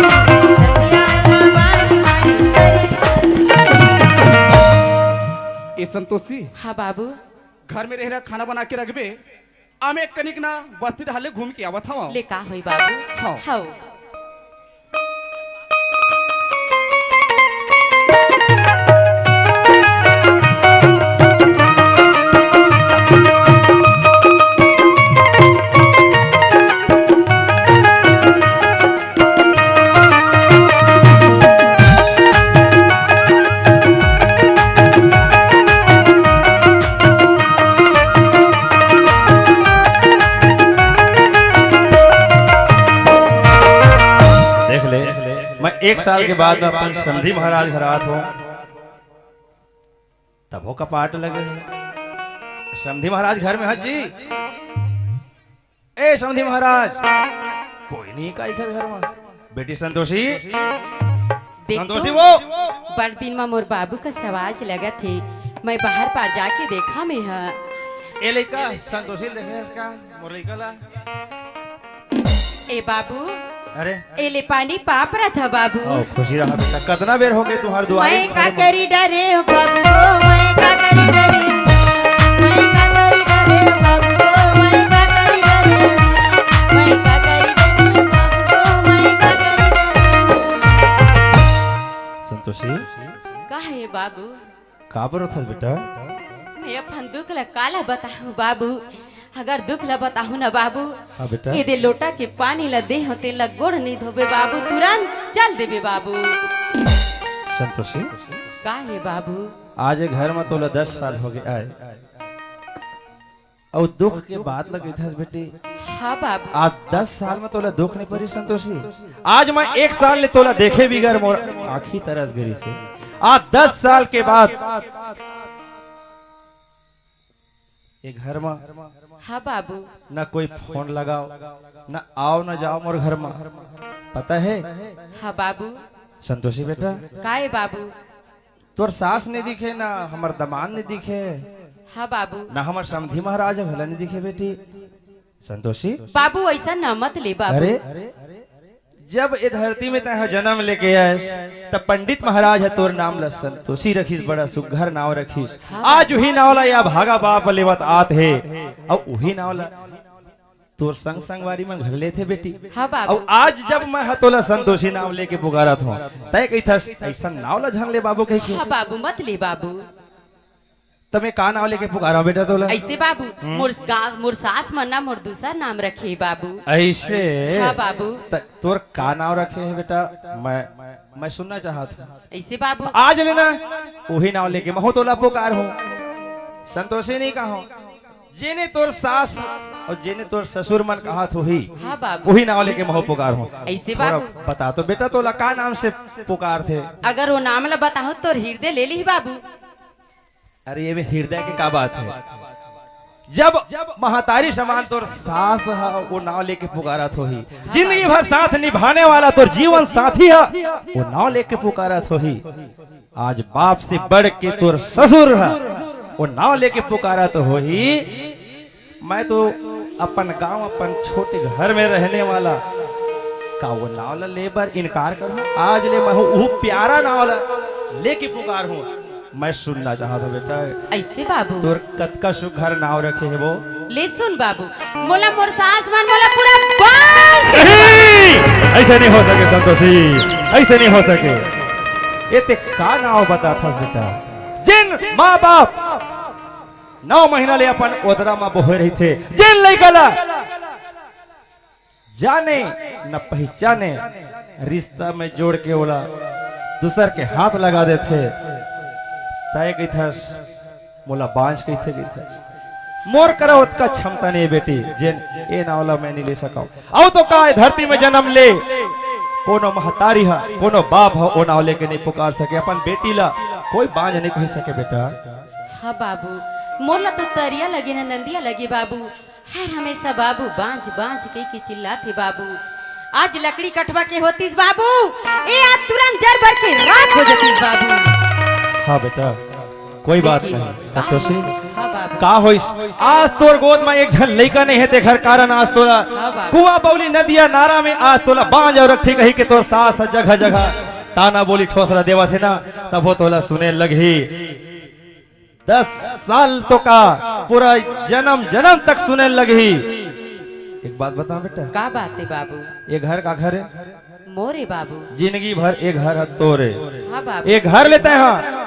चतियाला बाई मारी तरी ए संतोषी हाँ बाबू घर में रह रहा खाना बना के रखबे आमे कनिक ना बस्ती हाले घूम के आवत हवा ले का होई बाबू हाँ। हाँ देख ले मैं 1 साल के बाद में अपन समधी महाराज घर आत हूँ तब हो कपाट लगे हैं। समधी महाराज घर में है जी ए समधी महाराज कोई नहीं का इधर घर में बेटी संतोषी संतोषी वो बड़ दिन में मोर बाबू का सवाज लगा थे मैं बाहर पार जाके देखा में है ए लड़का संतोषी देखे इसका मोर लड़का ला ए बाबू अरे ए ले पानी पाप रहा था बाबू ओ खुशी रहा बेटा कितना बेर हो गए तुम्हारे दुआरे मैं का करी डरे हो बाबू मैं का करी डरे मैं का करी डरे हो बाबू मैं का करी डरे मैं का करी डरे बाबू मैं का करी डरे संतोषी का है बाबू का पर था बेटा मैं अपन दुख ला काला बताहूँ बाबू अगर दुख ला बताहूँ ना बाबू हाँ बेटा ये दे लोटा के पानी ला दे होते ला गोड़ नहीं धोबे बाबू तुरंत चल देबे बाबू संतोषी का है बाबू आज ये घर में तोला 10 साल हो गए आए और दुख के बाद लगे था बेटी हाँ बाबू आज 10 साल में तोला दुख नहीं पड़ी संतोषी आज मैं 1 साल ले तोला देखे बिगर मोर आखी तरस गरी से आज 10 साल के बाद ये घर में हाँ बाबू न कोई फोन लगाओ न आओ न जाओ मोर घर में पता है हाँ बाबू संतोषी बेटा का है बाबू तोर सास नहीं दिखे ना हमार दमाद नहीं दिखे हाँ बाबू ना हमार समधी महाराज भला नहीं दिखे बेटी संतोषी बाबू ऐसा न मत ले बाबू अरे जब ये धरती में तय जन्म लेके आए तब पंडित महाराज है तोर नाम ला संतोषी रखीस बड़ा सुघर नाव रखीस आज वही नावला या भागा बाप लेवत आत है और वही नावला तोर संग संगवारी में घर ले थे बेटी हाँ बाबू और आज जब मैं हतोला संतोषी नाव लेके पुकारा था तय कही था ऐसा नावला झंग ले बाबू कही के हाँ बाबू मत ले बाबू तमे का नाव लेके पुकारा बेटा तोला ऐसे बाबू मोर सास मन्ना मोर दूसरा नाम रखे बाबू ऐसे हाँ बाबू तोर का नाव रखे है बेटा मैं सुनना चाहता था ऐसे बाबू आज लेना वही नाव लेके मैं तोला पुकार हूँ संतोषी नहीं कहा जेने तोर सास और जेने तोर ससुर मन कहा तो ही हाँ बाबू वही नाव लेके मैं पुकार हूँ ऐसे थोड़ा बाबू बता तो बेटा तोला का नाम से पुकार थे अगर वो नाम ला बताओ तो हृदय ले ली बाबू अरे ये भी हृदय की का बात है जब महतारी समान तोर सास है वो नाव लेके पुकारा तो ही जिंदगी भर साथ निभाने वाला तोर जीवन साथी है वो नाव लेके पुकारा तो ही आज बाप से बढ़ के तोर ससुर है वो नाव लेके पुकारा तो हो ही मैं तो अपन गांव अपन छोटे घर में रहने वाला का वो नाव ला लेबर इनकार करूं आज ले मैं वो प्यारा नाव ला लेके पुकार हूं मैं सुनना चाहता बेटा ऐसे बाबू तोर कतका सुघर नाव रखे है वो ले सुन बाबू मोला मोर सास मन मोला पूरा बांध ऐसे नहीं हो सके संतोषी ऐसे नहीं हो सके ये ते का नाव बता था बेटा जिन माँ बाप 9 महीना ले अपन ओदरा में बोह रही थे जिन लइकला जाने न पहचाने रिश्ता में जोड़ के बोला दूसर के हाथ लगा देते तय गई था मोला बांझ कही थे गई था मोर करो उसका क्षमता नहीं बेटी जेन ए नावला मैं नहीं ले सका औ तो का धरती में जन्म ले कोनो महतारी है कोनो बाप है ओ नावले के नहीं पुकार सके अपन बेटी ला कोई बांझ नहीं कह सके बेटा। हाँ बाबू, मोरला तो तरिया लगे ना नंदिया लगे बाबू, हर हमेशा बाबू बांझ बांझ के चिल्लाते बाबू। आज लकड़ी कटवा के होतीस बाबू, ए आज तुरंत जर भर के राख हो जातीस बाबू। हाँ बेटा कोई बात लेकिन नहीं संतोषी हाँ बाबू, का होइस आज तोर गोद में एक झन लइका नहीं है तेखर कारण आज तोला हाँ बाबू। कुआं बौली नदिया नारा में आज तोला बांझ और रखी कही के तोर सास जगह जगह ताना बोली ठोसरा देवा थे ना तब वो तोला सुने लगी 10 साल तो का पूरा जन्म जन्म तक सुने लगी। एक बात बता बेटा का बात है बाबू? ये घर का घर है मोरे बाबू। जिंदगी भर एक घर है तोरे हाँ बाबू, एक घर लेते हैं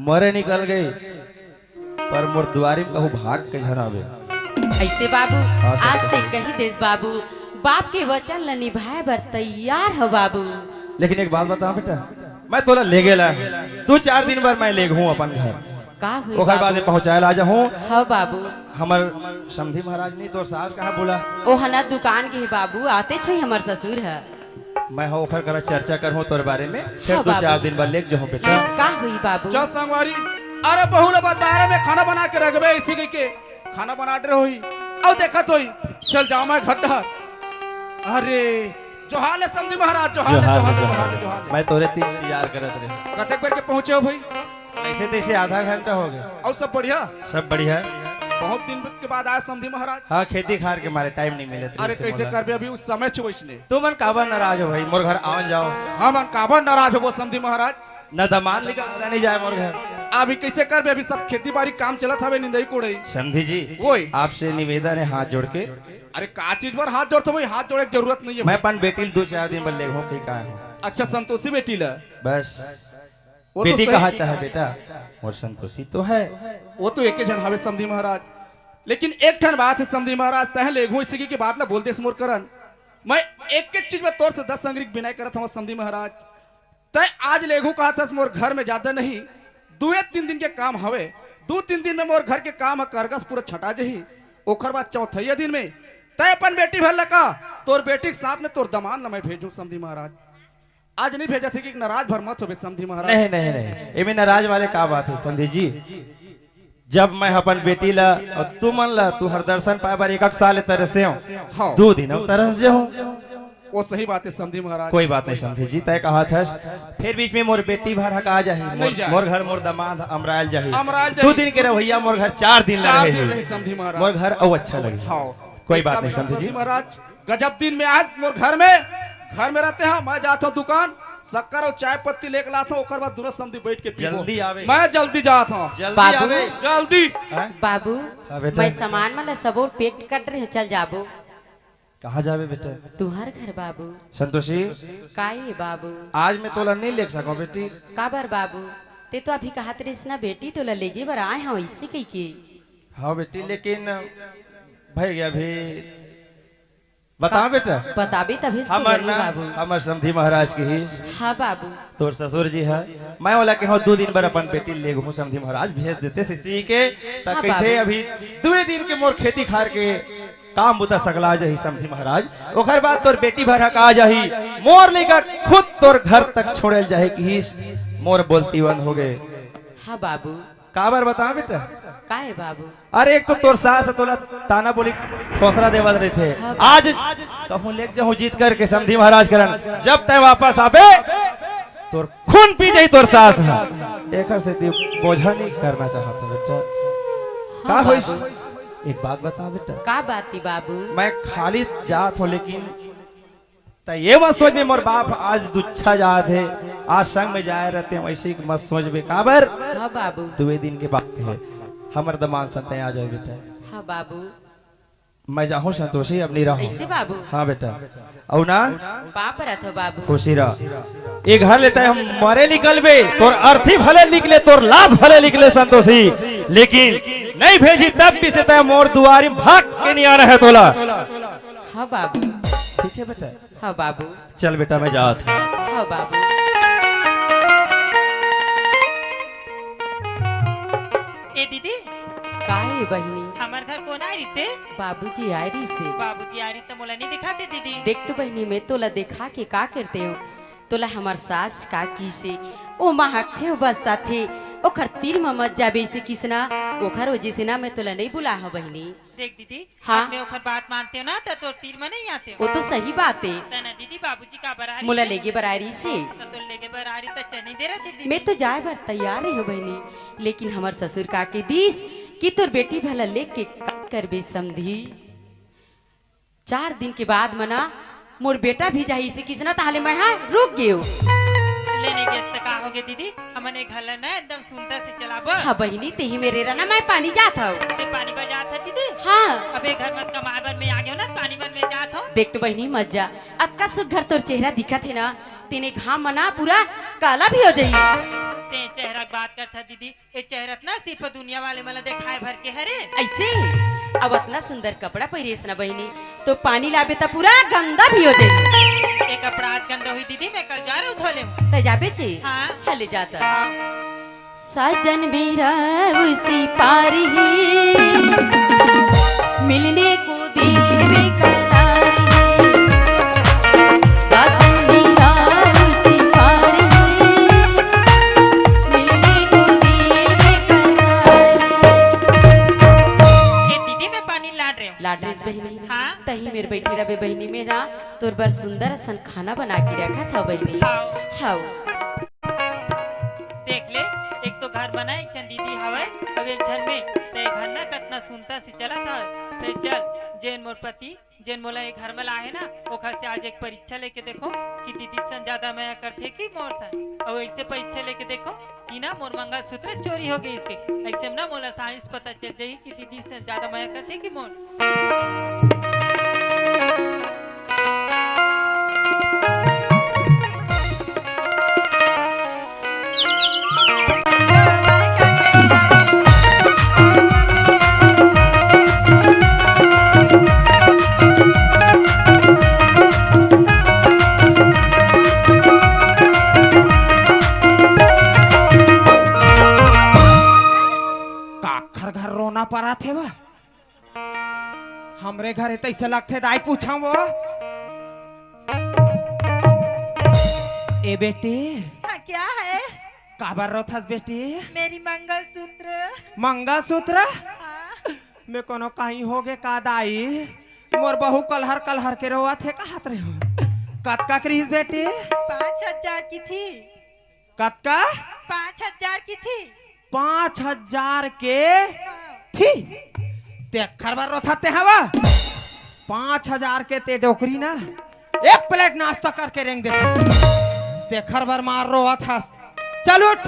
मरे निकल गई पर मोर दुआरी में कहूँ भाग के झनावे। ऐसे बाबू हाँ, सच आज तक कही देस बाबू, बाप के वचन ल निभाए बर तैयार हो बाबू। लेकिन एक बात बता बेटा मैं तोला ले गेला 2-4 दिन बाद मैं ले हूँ अपन घर का हुई ओकर बाद बाबू? पहुँचाए ला जाऊँ हाँ बाबू, हमर समधी महाराज नहीं तोर सास कहाँ बोला ओ हना दुकान के बाबू आते छे हमर ससुर है। मैं हो ओकर कर चर्चा करहूँ तोर बारे में फिर हाँ, 2-4 बाबू। दिन बाद ले जाऊँ बेटा। का हुई बाबू? चल संगवारी, अरे बहुल बतारे में खाना बना के रखबे इसी के खाना बना रहे होई और देखा तो ही चल जाओ मैं घर डहर। अरे जोहार ले समझी महाराज, जोहार ले, जोहार जोहार ले, ले, जोहार जोहार ले। ले, जोहार ले। मैं तोरे 3 इंतजार करत रहे कतेक बेर के पहुंचे हो भाई? ऐसे तैसे आधा घंटा हो गया और सब बढ़िया? सब बढ़िया है। बहुत दिन के बाद आए समझी महाराज। हाँ खेती खार के मारे टाइम नहीं मिले अरे कैसे करबे अभी उस समय छे वैसने। तू मन काबर नाराज हो भाई मोर घर आवन जाओ हम काबर नाराज हो वो समझी महाराज। न दमाद लेकर नहीं जाए मोर घर। अभी कैसे करबे, अभी सब खेती बाड़ी काम चलत हवे निंदई कोड़ई। समझी जी ओए आपसे निवेदन है हाथ जोड़ के अरे का चीज पर हाथ जोड़ते भाई? हाथ जोड़े की जरूरत नहीं है मैं भाई। अपन बेटी 2-4 दिन बाद ले हूँ कहीं कहा हूँ अच्छा संतोषी बेटी ला बस वो तो बेटी सही- कहा चाहे बेटा और संतोषी तो है। वो तो एक जन हवे समधी महाराज, लेकिन एक ठन बात है समधी महाराज तह लेघू इसी की बात ला बोलते मोर करन। मैं एक एक चीज में तौर से 10 संग्रिक बिनाई करत हूँ समधी महाराज। तय आज लेघू कहा था मोर घर में ज्यादा नहीं 2-3 दिन के काम हवे, 2-3 दिन में मोर घर के काम है करगस पूरा छटा जही। ओखर बाद चौथैया दिन में तय अपन बेटी भर लका तोर बेटी के साथ में तोर दमान ला मैं भेजू समधी महाराज। आज नहीं भेजा थे कि नाराज भर मत हो समधी महाराज। नहीं नहीं नहीं इमे नाराज वाले का बात है समझी जी। जब मैं अपन बेटी ला और तू मन ला तू हर दर्शन पाए बार 1 साल तरसे हो हाँ 2 दिन तरस जाऊं वो सही बात है समधी महाराज। कोई बात नहीं समझी जी तय कहा था फिर बीच में मोर बेटी भर हका जाही नहीं जाए। मोर घर मोर दमाद अमरायल जाही अमरायल 2 जाही। दिन के रवैया मोर घर 4 दिन चार लगे दिन रही है समधी महाराज। मोर घर और अच्छा लगे हाँ कोई बात नहीं समझी जी। महाराज गजब दिन में आज मोर घर में रहते हैं। मैं जाता हूँ दुकान शक्कर और चाय पत्ती लेके लाता हूँ ओकर बाद दूर समझी बैठ के पीबो। जल्दी आवे। मैं जल्दी जाता हूँ जल्दी बाबू। आवे जल्दी। हैं? बाबू हाँ, बेटा। मैं सामान वाला सबोर पैक कर रहे चल जाबो कहाँ जावे बेटा तुहर घर बाबू। संतोषी काहे बाबू? आज मैं तोला नहीं ले सका बेटी काबर बाबू? ते तो अभी कहा तेरे ना बेटी तो लेगे बर आए हाँ इससे कही के। हाँ बेटी लेकिन भाई गया भी बता बेटा बताबे तभी से हमर बोली ना बाबू। हमर समधी महाराज की ही हाँ बाबू, तोर ससुर जी है मैं वाला के हो 2 दिन पर अपन बेटी ले घूम समधी महाराज भेज देते सिसी के हाँ, तक बाबू। थे अभी 2 दिन के मोर खेती खार के काम बुता सकला जही समधी महाराज ओकर बाद तोर बेटी भर हका जही मोर लेकर खुद तोर घर तक छोड़ल जाहे कि मोर बोलती बंद हो गए। हाँ बाबू। काबर बता बेटा काहे बाबू? अरे एक तो तोर सास तोला ताना बोली ठोसरा देवल रहे थे हाँ। आज कहूँ ले जाऊँ जीत करके समधी महाराज करन जब तय वापस आबे तोर खून पी जाई तोर सास है एकर से तू बोझा नहीं करना चाहता बेटा का हाँ, होइस बाबू। एक बात बता बेटा का बात थी बाबू? मैं खाली जात हो लेकिन त ये मत सोच में मोर बाप आज दुच्छा जात है आज संग में जाए रहते हैं वैसे ही मत सोच बे काबर हाँ बाबू। 2 दिन के बात है हमर दमान संते आ जाए बेटा हाँ बाबू। मैं जाऊँ संतोषी अब नहीं रहूँ ऐसे बाबू? हाँ बेटा औ ना पाप रथ बाबू। खुशी रह एक घर लेते हम मरे निकलबे तोर अर्थी भले निकले तोर लाश भले निकले संतोषी लेकिन नहीं भेजी तब भी से तय मोर दुआरी भाग के नहीं आ रहा है तोला। हाँ बाबू। ठीक है बेटा हाँ बाबू। चल बेटा मैं जात हूँ। हाँ बाबू। ए दीदी काहे बहिनी? किसे? बाबूजी आयरी से। बाबूजी आ रही तो मोला नहीं दिखाते दीदी। देख तो बहनी मैं तोला देखा के का करते हो, तोला हमार सास का की से ओ महकथे हो बस साथे ओखर तीर में मत जाबे से किसना ओखर वजह से ना मैं तोला नहीं बुला हो बहनी। देख दीदी, हाँ? मैं ओखर बात मानते हो ना तो तीर में नहीं आते हो। वो तो सही बात है। तना दीदी बाबूजी का बरारी मोला लेगे बरारी से तो लेके बरारी तो चने दे रहे दीदी। मैं तो जाए बर तैयार हो बहनी, लेकिन हमार ससुर का के दिस कि तोर बेटी भला लेके का करबे समधी। 4 दिन के बाद मना मोर बेटा भी जाही से किसना ताले मैं हाँ रुक गयो। लेने के का होगे दीदी, हमने घर ना एकदम सुंदर से चलाबो। हाँ बहनी ते ही मेरे रना मैं पानी जाता हूँ। ते पानी पर जात है दीदी। हाँ अबे घर मत कमाए बर में आ गयो ना, पानी बर में जात हो। देख तो बहनी मत जा, अतका सुघर तोर चेहरा दिखत है ना, तेने घाम मना पूरा काला भी हो जाई। ते चेहरा की बात करता दीदी, ये चेहरा ना सिर्फ दुनिया वाले मला दिखाए भर के हरे। ऐसे अब इतना सुंदर कपड़ा पहिरेस ना बहनी तो पानी लाबे तो पूरा गंदा भी हो जाई। ये कपड़ा आज गंदा हुई दीदी, मैं कल जा रहा हूँ धोले। तो जाबे चे हाँ। चले जाता। सजन मेरा उसी पार ही मिलने को दिल बेकरार है। सजन मेरा उसी पार ही मिलने को दिल बेकरार है। ये दीदी मैं पानी लाड रही हूँ। लाडरेस बहनी हाँ? तही मेरे बैठी रहे बहनी में ना तोर बर सुंदर असन खाना बना के रखा था बहनी। हाँ। हाँ देख ले, एक तो घर बना एक जन दीदी हवे, अब एक जन में ते घर ना कितना सुंदर से चला था। फिर चल जैन मोर पति जैन मोला एक घर में लाए ना, ओखर से आज एक परीक्षा लेके देखो कि दीदी सन ज्यादा मैं करते कि मोर था। और ऐसे परीक्षा लेके देखो कि ना मोर मंगलसूत्र चोरी हो गई इसके, ऐसे में ना मोला साइंस पता चल जाई कि दीदी से ज्यादा मैं करते कि मोर। काखर घर रोना पड़ा थे वह हमरे घर तैसे लगते दाई पूछा वो ए बेटी हाँ, क्या है? काबर रो थस बेटी मेरी मंगलसूत्र। मंगलसूत्र हाँ। में कोनो कहीं होगे का दाई मोर बहू कलहर कलहर के रोआ थे कहत रहे हो कतका क्रीज बेटी 5,000 की थी। कतका 5,000 की थी। 5,000 के थी ते खरबर रोथाते हवा 5,000 के ते डोकरी ना एक प्लेट नाश्ता करके रेंग देते ते खरबर मार रोआ था। चल उठ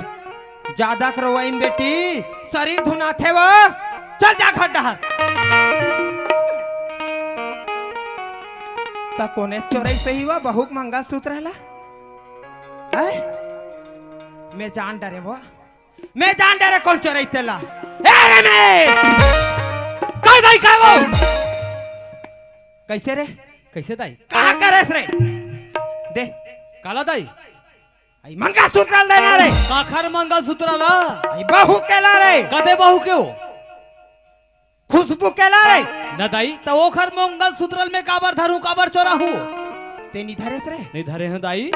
ज्यादा करवाइन बेटी शरीर धुना थे वो चल जा घर डहर ता कोने चोरई से ही हुआ बहु मंगा सूत्र हला मैं जान डरे वो मैं जान डरे कौन चोरई तेला ए रे मैं कह दाई का वो कैसे रे कैसे दाई कहा करेस रे दे काला दाई आई मंगा सूत्र देना रे काखर मंगलसूत्र ला आई बहू केला रे कदे बहू क्यों खुशबू केला रे न दाई तो ओखर मंगलसूत्र में काबर धरू काबर चोरा हूँ ते नहीं धरेस रे नहीं धरे हैं दाई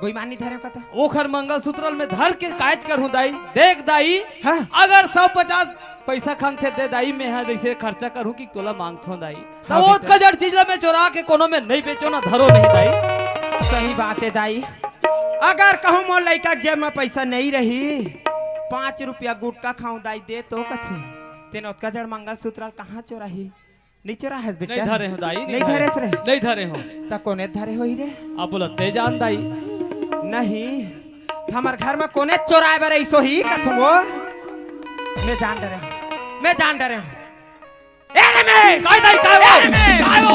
बेईमानी धरे का तो ओखर मंगलसूत्र में धर के काज कर हूँ दाई देख दाई हाँ? अगर 150 पैसा खंग थे दे दाई में है जैसे खर्चा करूँ कि तोला मांगथो दाई तो हाँ वो बेटा। कजर चीज ला में चोरा के कोनो में नहीं बेचो ना धरो नहीं दाई सही बात है दाई अगर कहूँ मोर लड़का जेब में पैसा नहीं रही 5 रुपया गुटका खाऊं दाई दे तो कथे तेन उतका जड़ मंगलसूत्र कहाँ चोराही नहीं चोरा है बेटा नहीं धरे हो दाई नहीं धरे रे नहीं धरे हो ता कोने धरे होई रे अब बोलते जान दाई नहीं हमार घर में कोने चोराए बर ऐसो ही कथू वो मैं जान डरे हूं मैं जान डरे हूं ए रे मैं काय दाई काय वो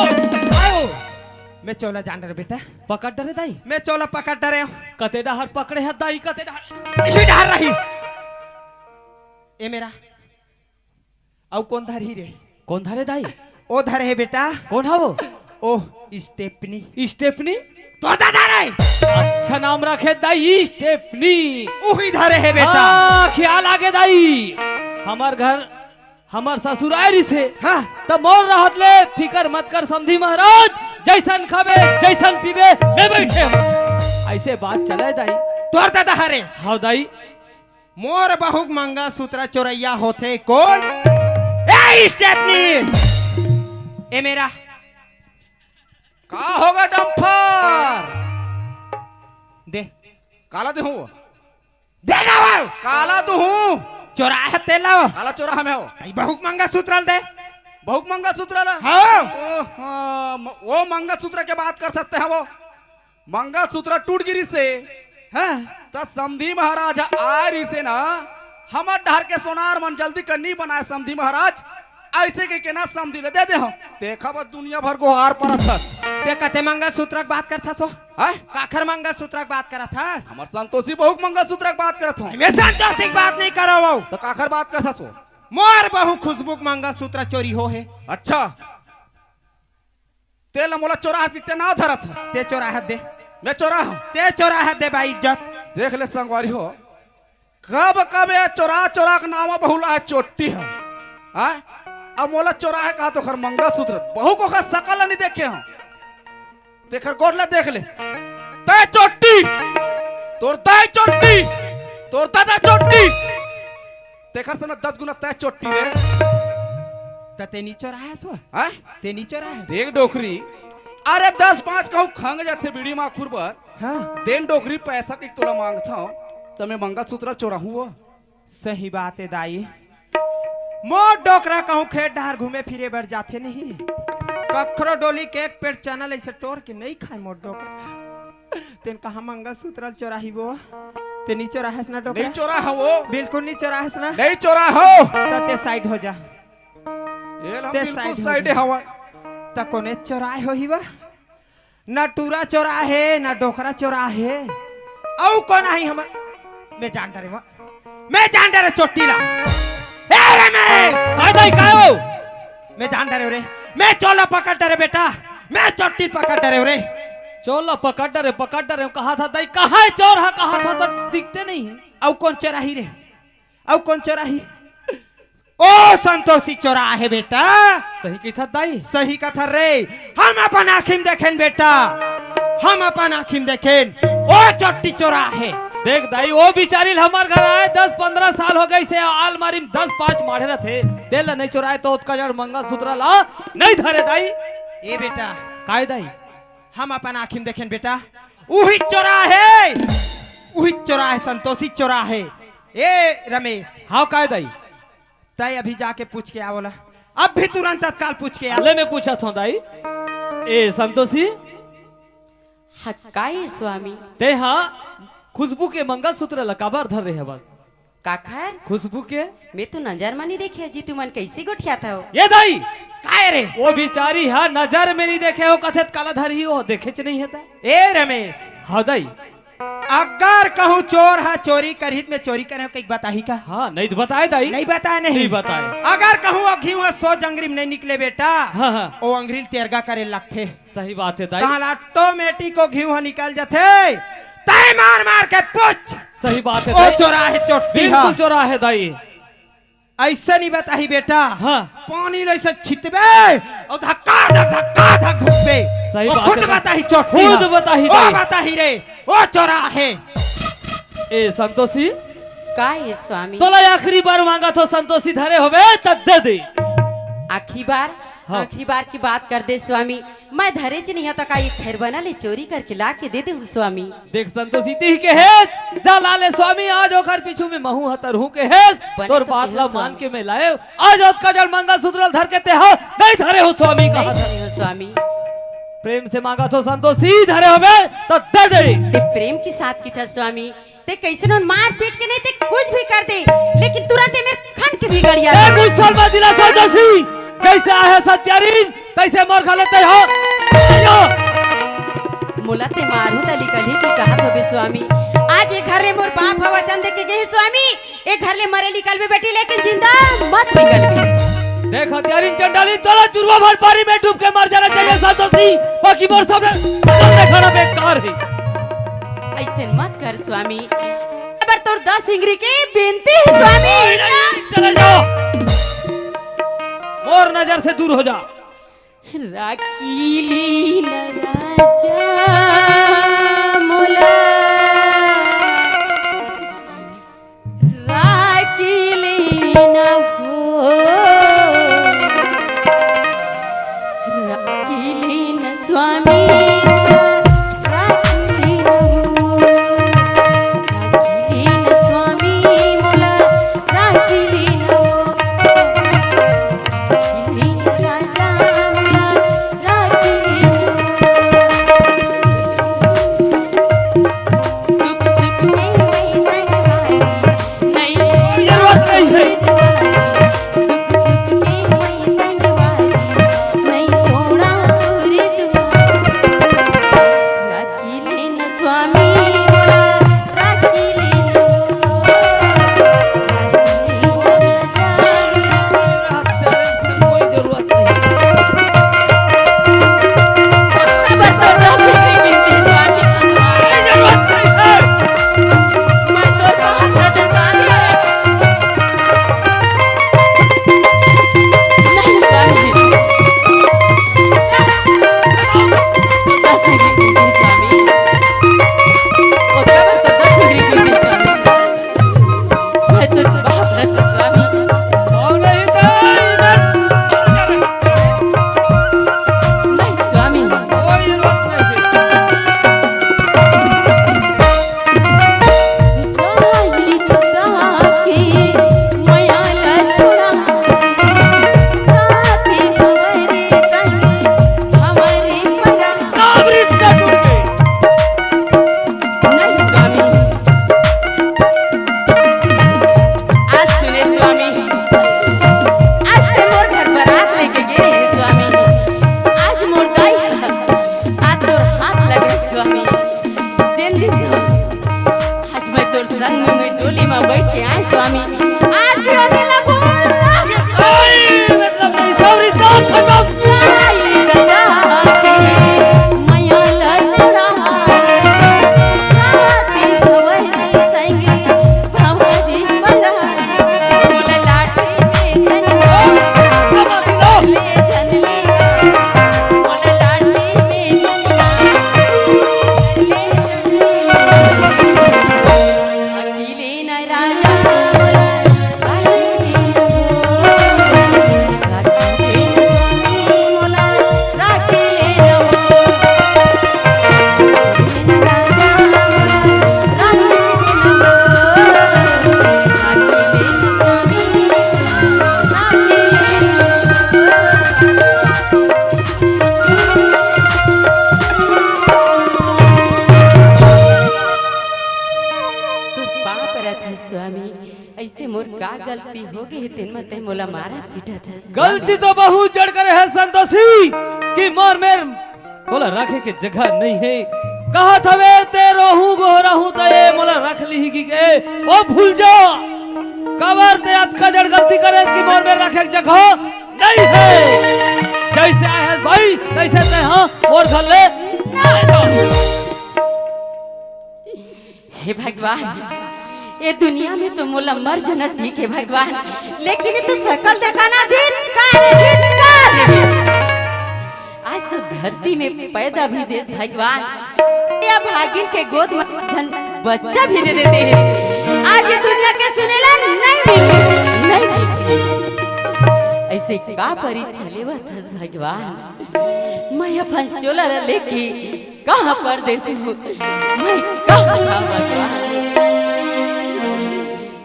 मैं चोला जान डरे बेटा पकड़ डरे दाई मैं चोला पकड़ डरे हूं कते डहर पकड़े है दाई कते डहर इसी डर रही ए मेरा औ कौन धरी रे कौन धरे दाई ओ धरे है बेटा कौन है वो ओ स्टेपनी स्टेपनी तो दादा रे अच्छा नाम रखे दाई स्टेपनी उही धरे है बेटा हाँ, ख्याल आगे दाई हमार घर हमार ससुरारी से हाँ तब मोर रहत ले फिकर मत कर समझी महाराज, जैसन खाबे जैसन पीबे मैं बैठे हम। ऐसे बात चले दाई। तोर दादा हरे हाँ दाई। मोर बहु मंगा सूत्रा चोरैया होते कौन? ए स्टेपनी, ए मेरा का होगा डम्फर? दे काला दे हूँ, दे ना वो काला तो हूँ, चोराया तेला काला चोरा में हो। बहु मंगा सूत्र दे। बहुत मंगलसूत्र ला। हाँ वो मंगलसूत्र के बात कर सकते हैं। वो मंगलसूत्र टूट गिरी से हाँ तो समधी महाराज आरी से ना हमर ढार के सोनार मन जल्दी करनी बनाए समधी महाराज। ऐसे के ना समधी ले दे दे हम देखा बस दुनिया भर को हार पर था। ते कहते मंगलसूत्र की बात करता सो हैं काखर मंगलसूत्र की बात करा था। हमर संतोषी बहु मंगलसूत्र की बात करत हूं। मैं संतोषी की बात नहीं करो वो तो काखर बात करता सो। मोर बहु खुशबू मंगलसूत्र चोरी हो है। अच्छा तेल मोला चोरा कितने ना धरत है। ते चोराह दे, मैं चोरा हूं। ते चोराह दे भाई इज्जत। देख ले संगवारी हो कब कब ये चोरा चोरा का नाम बहुला है चोटी है। हैं अब मोला चोरा है कहा तो खर मंगलसूत्र बहु को खर सकल नहीं देखे हम। देखर गोडला देख ले तय चोटी तोर तय चोटी तोर दादा चोटी देखर से 10 गुना तय चोटी रे। ते नी चोराह सो हैं ते नी चोराह देख डोकरी अरे 10-5 कहूं खंग जाते बीड़ी मां खुरबर। हाँ देन डोकरी पैसा की तोला मांगता हूं तो मैं मंगलसूत्र चोरा हुआ। सही बात है दाई। मोर डोकरा कहूँ खेत डहार घूमे फिरे बर जाते नहीं। कखरो डोली के एक पेट चनल ऐसे तोड़ के नहीं खाए मोर डोकरा। तेन कहा मंगलसूत्र चोराही वो ते नी चोराहस ना डोकरा। नहीं चोरा है वो बिल्कुल नहीं चोराहस ना। नहीं चोरा हो तो ते साइड हो जा। ये हम ते बिल्कुल साइड हो साइड जा। हवा। त कोने चोराए हो ही वा ना टूरा चोरा है ना डोकरा चोरा है। औ कौन आई हमर मैं जानता रे मैं जानता रे चोटी ला। ए रमेश काय दाई काय हो? मैं जानता रे मैं चोला पकड़ता रे बेटा मैं चोटी पकड़ता रे। चोला पकड़ रहे कहा था दाई कहा है चोर है कहा था तक दिखते नहीं है। औ कौन चोराही रे औ कौन चोराही? ओ संतोषी चोरा है बेटा। सही की था दाई। सही कथा रे हम अपन आँखिम देखें बेटा हम अपन आँखिम देखें ओ चोटी चोरा है। देख दाई वो बिचारी हमार घर आए 10-15 साल हो गए से आलमारी में 10-5 माढ़े रहे तेल नहीं चुराए तो उसका जड़ मंगलसूत्र ला नहीं धरे दाई। ए बेटा काय दाई हम अपन आँखिम देखें बेटा उही चोरा है उही चोरा है संतोषी चोरा है। ए रमेश हाँ काय दाई तय अभी जाके पूछ के आवला अब भी तुरंत तत्काल पूछ के आ। ले मैं पूछा था दाई ए संतोषी हक्काई स्वामी ते हाँ खुशबू के मंगलसूत्र लकाबार धर रहे है बस काखर खुशबू के मैं तो नजर में नहीं देखी जी तुमन कैसे गोठिया था। ये दाई काय रे वो बिचारी हाँ नजर में नहीं देखे हो कथित कालाधर ही हो देखे च नहीं है ता। ए रमेश हाँ दाई अगर कहूँ चोर है चोरी करहित में चोरी करे कई बताही का। हाँ नहीं तो बताए दाई नहीं बताया नहीं बताए। अगर कहूँ अघी हुआ 100 जंगरी में नहीं निकले बेटा हाँ हाँ ओ अंग्रील तेरगा करे लगते सही बात है दाई। कहाँ ऑटोमेटिक को घी निकल जाते तय मार मार के पूछ। सही बात है ओ दाई। चोरा है चोटी बिल्कुल चोरा है दाई। ऐसा नहीं बताही बेटा हाँ पानी लैसे छितबे और धक्का धक घुसबे सही ओ बात खुद है। बताही चोटी खुद बताही ओ दाई। बताही रे ओ चोरा है। ए संतोषी का है स्वामी तोला आखिरी बार मांगा तो संतोषी धरे होवे तब दे दे। हाँ। आखिरी बार की बात कर दे स्वामी मैं धरे च नहीं तो का ये खैर बना ले चोरी करके ला के दे दे स्वामी। देख संतोषी ती के है जा लाले स्वामी आज ओखर पीछू में महू हतर हूं के है बने तोर तो बात के ला है मान स्वामी। के मैं लाए आज का जड़ मंगलसूत्र धर के ते हो नहीं धरे हो स्वामी नहीं कहा धरे हो स्वामी प्रेम से मांगा तो संतोषी धरे होवे तो दे दे। ते प्रेम के साथ की था स्वामी ते कैसे न मार पीट के नहीं ते कुछ भी कर दे लेकिन तुरंत मेरे खन के बिगड़िया ए गुस्सा मत दिला संतोषी कैसे आया सत्यारीन तैसे मोर खा लेते हो। मुला ते मारू तली कली की कहा तो बे स्वामी आज एक घर ले मोर बाप हवा चंद के गए स्वामी एक घर ले मरे निकल बे बेटी लेकिन जिंदा मत निकल बे। देख हत्यारीन चंडाली तोला चुरवा भर पानी में डूब के मर जाना चाहिए संतोषी बाकी मोर सामने खड़ा बेकार है। ऐसे मत कर स्वामी अबर तोर 10 इंगरी के बेनती है स्वामी। चले जाओ मोर नजर से दूर हो जा। राखीली न राजा मोला, राखीली न हो, राखीली न स्वामी, राखीली न हो, राखीली न स्वामी मोला, राखीली न हो, राखीली न राजा मोला, राखीली न हो। सुख सुख नहीं संसारी, नहीं ये बात नहीं है। सुख सुख नहीं संसारी, नहीं थोड़ा सूर्य राखीली न स्वामी मोला, राखीली न हो, कोई जरूरत नहीं। और नहीं तो स्वामी कोई जरूरत नहीं। गाई तो साखी माया ललुड़ा, साथी हमारे संग हमारे परा। अमृत का टूटे। नहीं स्वामी, आज सुने स्वामी, आज से मोर घर बारात लेके गए हैं स्वामी, आज मोर दाई हाथ तोर हाथ लगे स्वामी, जिन दिन तो आज मैं तोर संग में डोली में बैठ के आए स्वामी, आज भी वो दिन न भूलना। आई मतलब नहीं, सब रिश्ता खत्म। गाई गदा के माया ललुड़ा, साथी हमारे संग हमारे परा। बोला लाठी में झनका, ले झनली, बोला लाठी में झनका, ले झनली। अकेले न राजा बोला, अकेले न हो, अकेले न स्वामी बोला, अकेले न हो, अकेले न राजा बोला, अकेले न हो, अकेले न स्वामी, अकेले न हो। तोर पाप रथ है स्वामी, ऐसे मोर का गलती हो गई तेन मत मोला मारा पीटा था स्वामी। गलती तो बहुत जड़ करे है संतोषी कि मोर मेर बोला रखे के जगह नहीं है। कहा था वे ते रोहू गो रहू तो ये मोला रख ली की के ओ भूल जा कबर ते अतका जड़ गलती करे कि मोर मेर रखे के जगह नहीं है। जैसे आए हैं भाई तैसे ते हां मोर घर ले आ जाओ। हे भगवान, ये दुनिया में तो मोला मर जाना ठीक है भगवान, लेकिन ये तो सकल दिखाना धिक्कार आज तो धरती में पैदा भी देश भगवान, या भागिन के गोद में जन बच्चा भी दे देते हैं। आज ये दुनिया के सुनेला नहीं मिलती। ऐसे का परीक्षा लेवत हस भगवान, मैं अपन चोला लेके कहाँ परदेश हूँ, मैं कहाँ जाऊँ भगवान।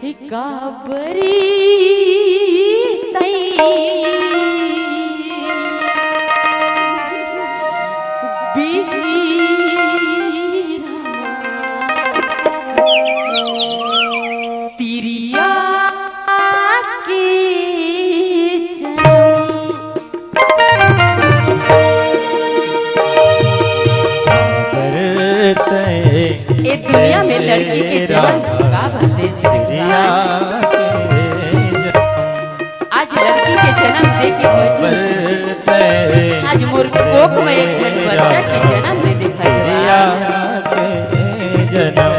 हे काबरी तिरिया के ये दुनिया में लड़की के जन्म का आज लड़की के जन्म दे के आज मोर कोख में एक जन बच्चा के जन्म दे देखा जन्म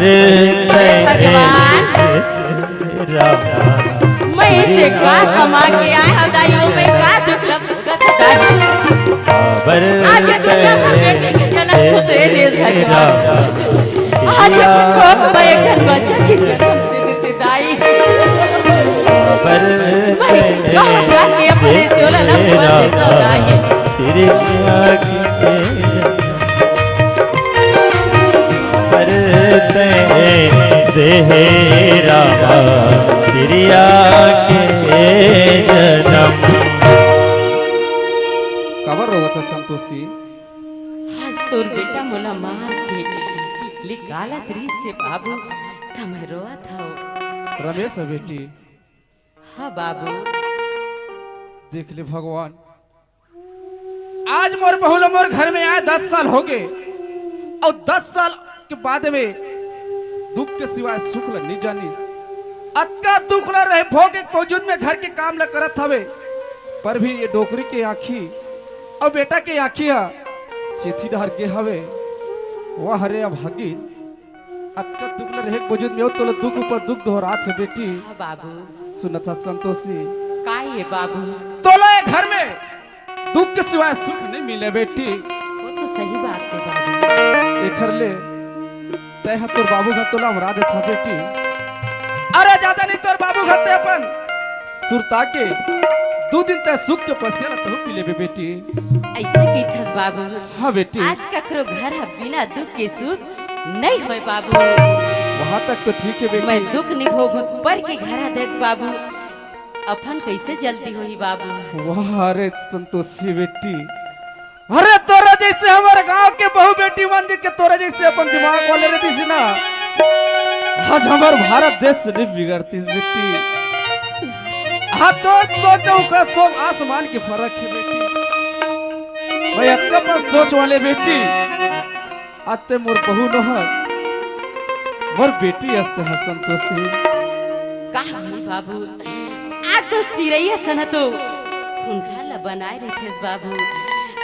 भगवान मैं से का कमा के आए हो दाइयों में का दुख भुगत कर आज दुनिया में बेटे के जन्म को दे दे भगवान आज को एक जन्म बच्चा की जन्म दे देते दाई मैं अपने चोला लंबा से दाई तेरी आँखों रामा चिड़िया के जन्म। कवर रोवत है संतोषी। आज तोर बेटा मोला मार के निकाला त्रिस से बाबू तम रोआ था रमेश है बेटी। हाँ बाबू देख ले भगवान, आज मोर बहुला मोर घर में आए 10 साल हो गए और 10 साल के बाद में दुख के सिवाय सुख ल नहीं जानिस। अतका दुख ल रहे भोग एक मौजूद में घर के काम ल करत हवे, पर भी ये डोकरी के आँखी और बेटा के आँखी है चेथी डहर के हवे वह हरे अभागी। अतका दुख ल रहे मौजूद में तो दुख ऊपर दुख दोहरात है बेटी। हाँ बाबू सुनत है संतोषी, का ये बाबू तोला घर में दुख के सिवाय सुख नहीं मिले बेटी। वो तो सही बात है बाबू। एखर ले तय तोर बाबू घर तोला हमरा दे था बेटी। अरे ज्यादा नहीं तोर बाबू घर ते अपन सुरता के 2 दिन तक सुख के पसिया तो पी लेबे बेटी। ऐसे की थस बाबू। हाँ बेटी आज ककरो घर है बिना दुख के सुख नहीं होय बाबू। वहाँ तक तो ठीक है बेटी। मैं दुख नहीं भोगू पर के घर देख बाबू अपन कैसे जल्दी होई बाबू। वाह अरे संतोषी बेटी, अरे तोरा जैसे हमारे गांव के बहु बेटी मंदिर के तोरा जैसे अपन दिमाग वाले रहती सी ना, आज हमारे भारत देश से नहीं बिगड़ती बेटी। हाँ तो सोचो का सोच आसमान के फर्क है बेटी। मैं अत्ता पर सोच वाले बेटी आते मोर बहु न मोर बेटी अस्ते है संतोषी। का होई बाबू आज तो चिड़ैया सन तो खुंखा ला बनाए रखे बाबू।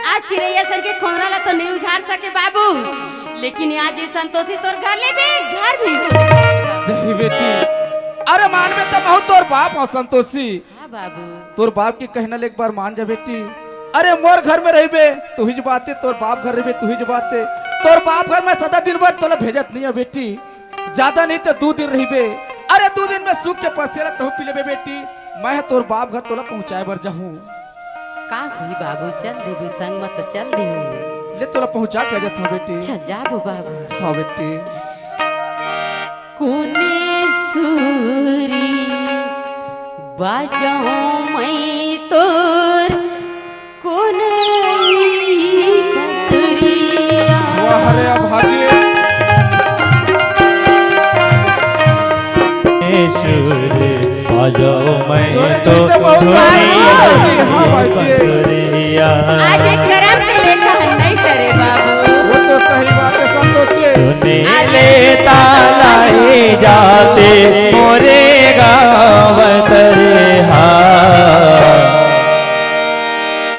आज चिड़ैया सन के खोरा ला तो नहीं उजाड़ सके बाबू, लेकिन आज ये संतोषी तोर घर ले भी घर भी नहीं बेटी। अरे मान में तो बहुत तोर बाप हो संतोषी। हाँ बाबू तोर बाप की कहना ले एक बार मान जा बेटी। अरे मोर घर में रहिबे तू ही बाते, तोर बाप घर रहिबे तू ही बाते। तोर बाप घर में सदा दिन भर तोला भेजत नहीं है बेटी, ज्यादा नहीं तो 2 दिन रहिबे। अरे 2 दिन में सुख के पसेरा तो पी लेबे बेटी। मैं तोर बाप घर तोला पहुंचाए बर जाहूं। का हुई बाबू चल देबू संग मत चल देहू ले तोला पहुंचा के जाता बेटी। अच्छा जाबू बाबू। हाँ बेटी कोने सूरी बाजाऊं मैं तोर कोने कसूरिया। वाह रे अभागे आ जाओ मैं तो बंसुरिया। आज एक गरम के लेकर नहीं करे बाबू। वो तो सही बात है संतोषी। सुने लेता लाई जाते मोरे गाँव तरेहा।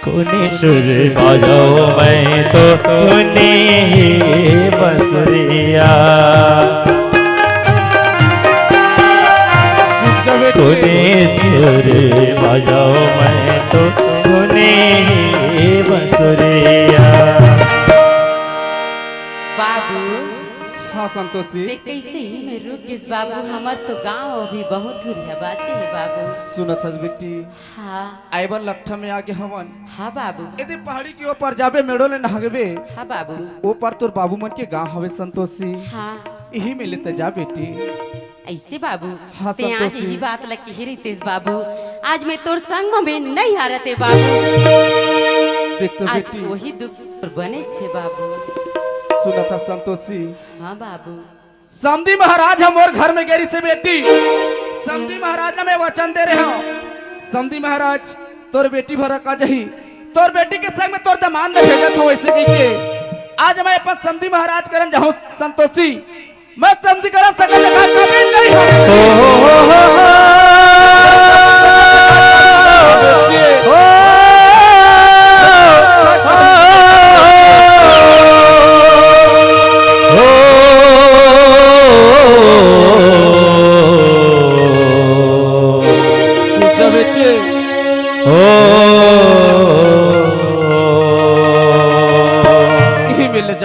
कोने सुर बजाओ मैं तो सुने ही बंसुरिया। कोने सुर बजाओ मैं तो सुने ही बंसुरिया। बाबू हाँ संतोषी ते कैसे ही में रुक गिस बाबू। हमार तो गांव अभी बहुत दूर है बाचे है बाबू। सुनत हस बेटी। हाँ आइबन लट्ठा में आगे हवन हाँ बाबू। यदि पहाड़ी की ऊपर जाबे मेड़ो ले नहगबे हाँ बाबू। वो पर तोर बाबू मन के गांव हवे संतोषी। हाँ यही में लेते जा बेटी। ऐसे बाबू हाँ, ते आज संतोषी। यही बात लग ही रितेश बाबू। आज मैं तोर संग में नहीं हारते बाबू। देख तो आज बेटी वही दुख बने छे बाबू। सुनत हस संतोषी। हाँ बाबू। समधी महाराज हम और घर में गेरी से बेटी। समधी महाराज हमें वचन दे रहे हो। समधी महाराज तोर बेटी भर का जही तोर बेटी के संग में तोर दमान दे भेजत हो वैसे कही के। आज मैं अपन समधी महाराज करन जाऊं संतोषी। मैं समधी करा सकल कभी नहीं हो।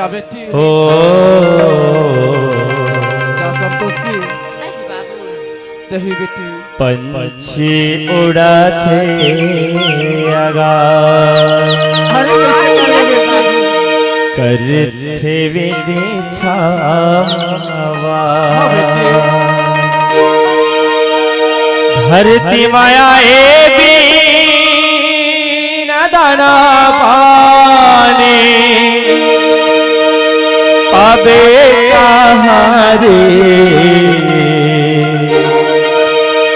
जा बेटी हो जा संतोषी नहीं बाबू दही बेटी पंछी उड़ाते आगाज करते विधि छावा धरती माया ए बीन दाना पानी पाबे कहाँ रे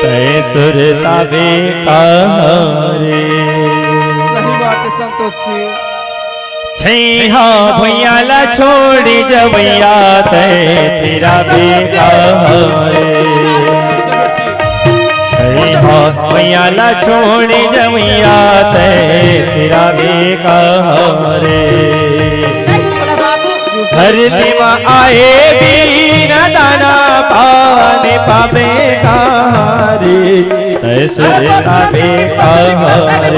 तय सुर ताबे कहाँ रे सही बात है संतोषी छैहा भैया ला छोड़ी जवैया तय तेरा बेकार छैहा भैया ला छोड़ी जवैया तय तेरा बेकार धरती में आए बीन दाना पाने पावे कारी तय सुरता बेकार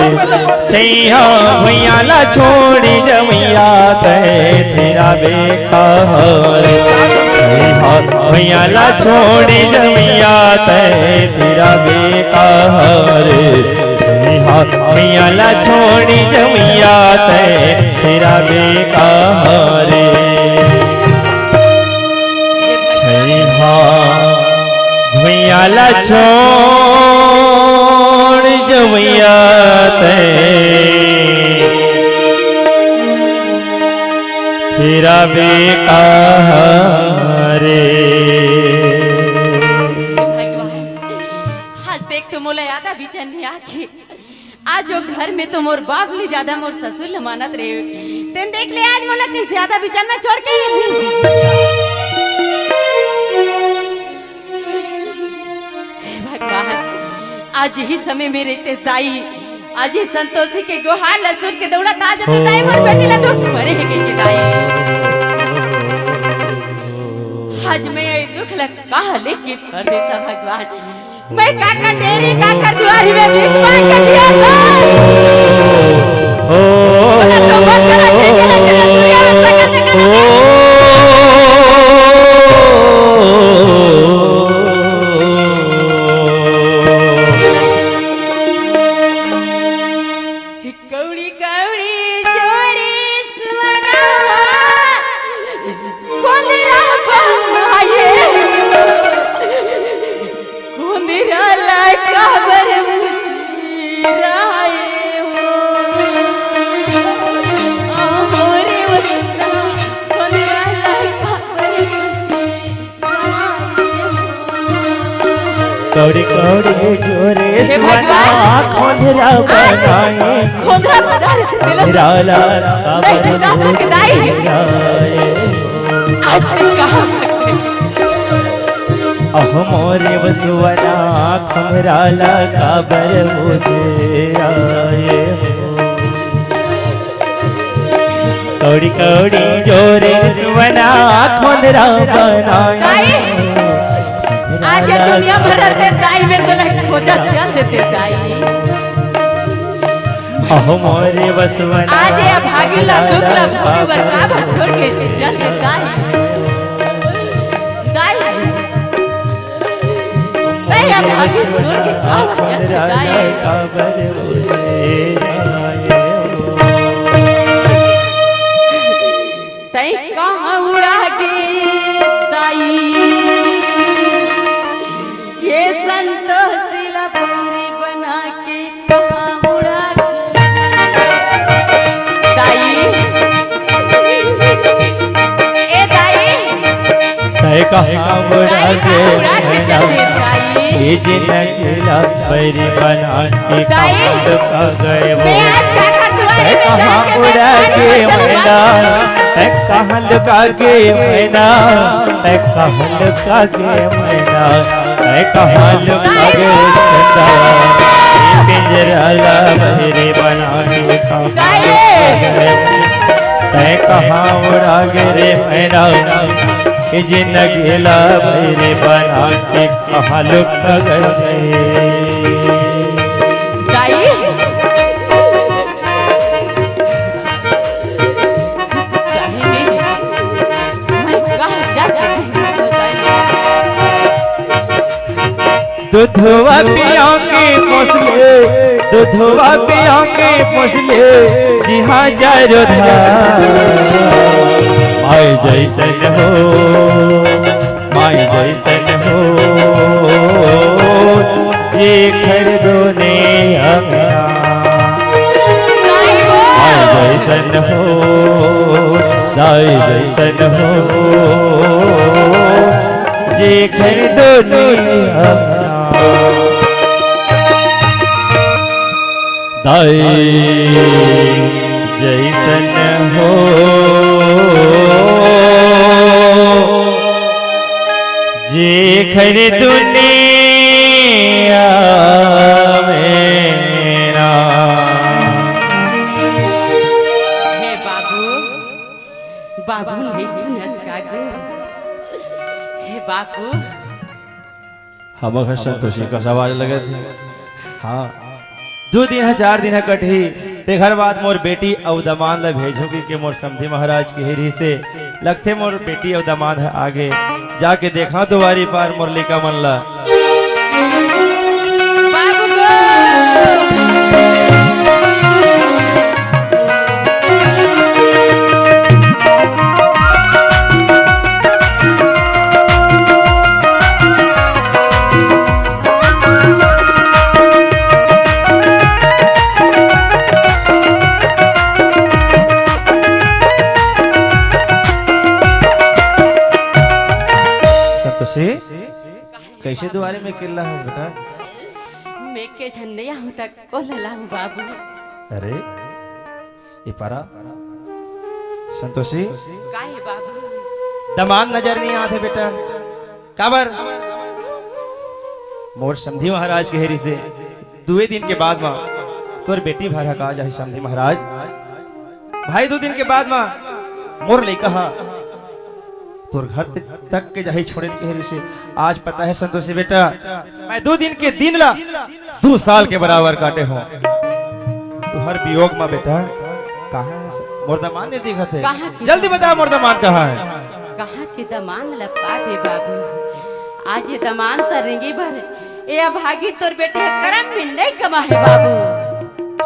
छैया भैया ला छोड़ी जवैया तय तेरा बेकार भैया ला छोड़ी जवैया तय तेरा बेकार भैया ला छोड़ी जवैया तय तेरा बेकार भैया ला छोड़ जवैया तेरा बेकार भगवान आज देख तो मोला यादा बिचन में आके आज जो घर में तो मोर बाप ले ज्यादा मोर ससुर ले मानत रहे तेन देख ले आज मोला कैसे ज्यादा बिचन में छोड़ के भगवान आज ही समय में रहते दाई आज ही संतोषी के गोहार लसुर के दौड़ा ताज तो दाई मोर बेटी ला दुख भरे है के दाई आज मैं ये दुख लग कहा लेके कर दे सा भगवान मैं काका डेरे काका दुआरी में भीख मांग के दिया था बोला तो बस करा के दुनिया में सकत कौड़ी कौड़ी जोरी सुना कोंदरा बहाये कोंदरा लड़का बर मुराए हो मोरे वसना कोंदरा लड़का बर कौड़ी कौड़ी जोरे हे भगवान खोंधरा बनाए खोंदरा बाजार दिल राला नहीं तो जा सके दाई आज तक कहा अह मोरे वसुवना खमराला काबर मुझे आए कौड़ी कौड़ी जोरे सुवना खोंधरा बनाए दाई आज ये दुनिया भर रहते दाई में तो लग खोजा चल देते दाई अह मोरे वसुवना आज ये भागीला दुखला भूमि बरकाब छोड़ के चल दे दाई दाई दाई अब भागी छोड़ के आवा चल दे दाई काबर मुझे आए तई कहाँ उड़ा के दाई ये संतोषीला पूरी बना के कहाँ उड़ा दाई ए दाई तय कहाँ बुरा के उड़ा के चल दे दाई ये जिंदगी ला बरी बना के दाई कहाँ का गए वो मैं आज काका दुआरे में कहाँ जाके उड़ा के मैना कहाँ लुका के मैना कहाँ लुका के मैना कहाँ लुका के चंदा पिंजरा ला मेरे बनाने कहाँ उड़ा गिरे मैना जिंदगी ला मेरे बना के कहाँ लुका गए दाई दुधवा पियांगे पोसले दुधवा पियांगे पोसले जी हाँ चारो धार माय जैसन हो माय जैसन हो ये खरीदो ने अंगना माय जैसन हो दाई जैसन हो जे खरीदो ने अंगना दाई जैसन हो जे खरीदो दुनिया मेरा हे बाबू बाबू नहीं सुनस कागू हे बाबू हम संतोषी का सवाल लगे थे हाँ 2 दिन है 4 दिन है कटही ते घर बाद मोर बेटी अवदमान ला भेजोगी के मोर समधी महाराज के हिरी से लगते मोर बेटी अवदमान है आगे जाके देखा दुआरी पार मुरली का मन ला बाबू कैसे दुआरे में किल्ला है बेटा मैं के झन्नैया हूं तक को ललाहू बाबू अरे ये पारा संतोषी काहे बाबू दमान नजर नहीं आते बेटा काबर मोर समधी महाराज के हेरी से 2 दिन के बाद मां तोर बेटी भर हका जाहि समधी महाराज भाई 2 दिन के बाद मां मोर ले कहा तोर घर तक के जाही छोड़े के हेरी से आज पता है संतोषी बेटा मैं 2 दिन के दिन ला 2 साल के बराबर काटे हो तू हर वियोग में बेटा कहाँ है मुर्दमान ने दिखा थे कहाँ की जल्दी बता मुर्दमान कहाँ है कहाँ के दमान लपका बे बाबू आज ये दमान सरेंगे भर ए अभागी तोर बेटे के करम में नहीं कमा है बाबू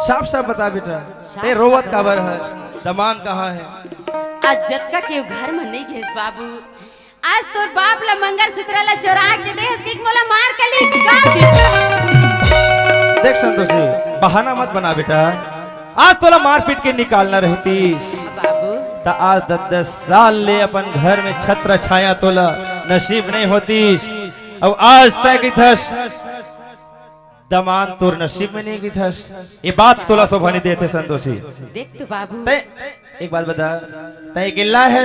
साफ साफ बता बेटा ते रोवत काबर है दमान कहाँ है आज जतका के घर में नहीं घेस बाबू आज तोर बाप ला मंगल सूत्र ला चोरा के दे की मोला मार के ली देख संतोषी बहाना मत बना बेटा आज तोला मार पीट के निकालना रहती बाबू ता आज 10 साल ले अपन घर में छत्र छाया तोला नसीब नहीं होती और आज तय की थस दमान तोर नसीब में नहीं की थस ये बात तोला शोभा नहीं देते संतोषी देख तो बाबू तय एक बात बता तय किल्ला है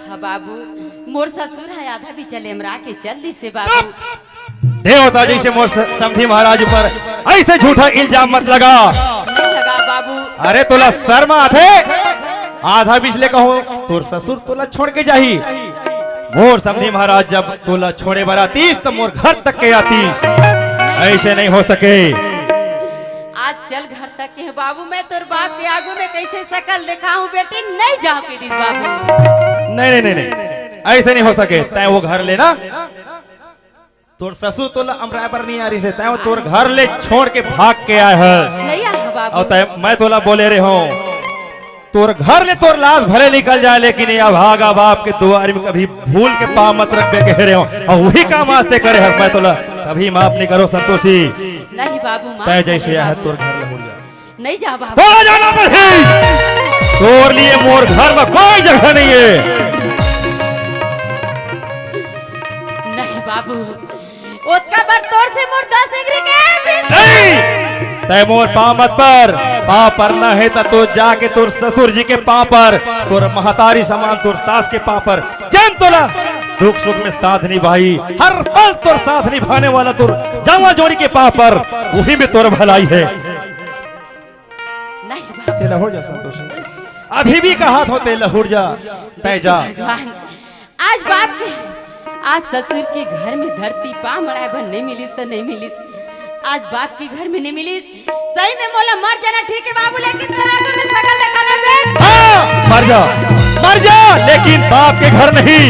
हाँ बाबू मोर ससुर है आधा भी चले हमरा के जल्दी से बाबू देवता जी से मोर समधी महाराज पर ऐसे झूठा इल्जाम मत लगा नहीं लगा बाबू अरे तोला शर्मा आथे आधा बिजले कहो तोर ससुर तोला छोड़ के जाही मोर समधी महाराज जब तोला छोड़े बरातीस तो मोर घर तक के आतीस ऐसे नहीं हो सके आज चल घर तक के बाबू मैं तोर बाप के आगू में कैसे शकल देखा हूँ बेटी नहीं जाओ के दिन बाबू नहीं नहीं नहीं नहीं ऐसे नहीं हो सके तय वो घर लेना तोर ससुर तोला अमराय पर नहीं आ रही से तय वो तोर घर ले छोड़ के भाग के आया है नहीं आ बाबू और तय मैं तोला बोले रहे हूँ तोर घर ले तोर लाश भले निकल जाए लेकिन ये भागा बाप के दुआरी में कभी भूल के पाँव मत रख के कह रहे हो और वही काम आस्ते करे है मैं तोला कभी माफ नहीं करो संतोषी नहीं बाबू माफ तय जैसे करे है बाबू। तोर घर ले हो जा नहीं जा बाबू बोला जाना नहीं तोर लिए मोर घर में कोई जगह नहीं है नहीं बाबू उसका बर तोर से मोर 10 एगरी के नहीं तय मोर पाँव मत पर ना है तो जाके तोर ससुर जी के पाँव पर तोर महतारी समान तोर सास के पाँव पर जन तोला दुख सुख में साथ निभाई हर पल तोर साथ निभाने वाला तोर जावा जोड़ी के पाँव पर वही में तोर भलाई है नहीं बाबू तेला हो जा संतोष अभी भी का हाथ होते लहुर जा तय जा भगवान आज बाप के आज ससुर के घर में धरती पा मड़ाए भर नहीं मिलीस तो नहीं मिलीस आज बाप के घर में नहीं मिलीस सही में मोला मर जाना ठीक है बाबू लेकिन तोरा आगू में शकल दिखाना बेट हाँ, मर जा लेकिन बाप के घर नहीं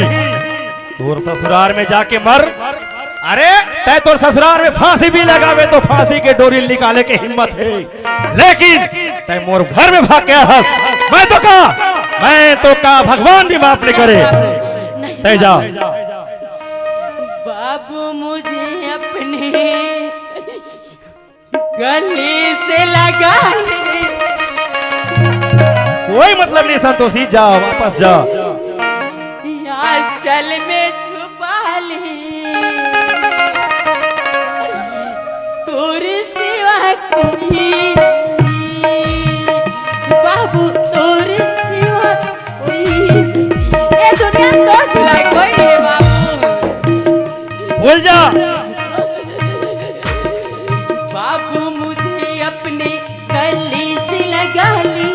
तोर ससुराल में जाके मर अरे तय तो ससुराल में फांसी भी लगावे तो फांसी के डोरी निकाले के हिम्मत है, लेकिन तय मोर घर में भाग गया हस। मैं तो का भगवान भी माफ नहीं करे। तय जा बाबू, मुझे अपने गले से लगा ले। कोई मतलब नहीं संतोषी, जा वापस जा। यहाँ चल में छुपा ले, तोरे सिवा कोई, बाबू तोरे सिवा कोई, ये दुनिया तो सिवा कोई नहीं बाबू। भूल जा। बाबू मुझे अपने गले से लगा ली,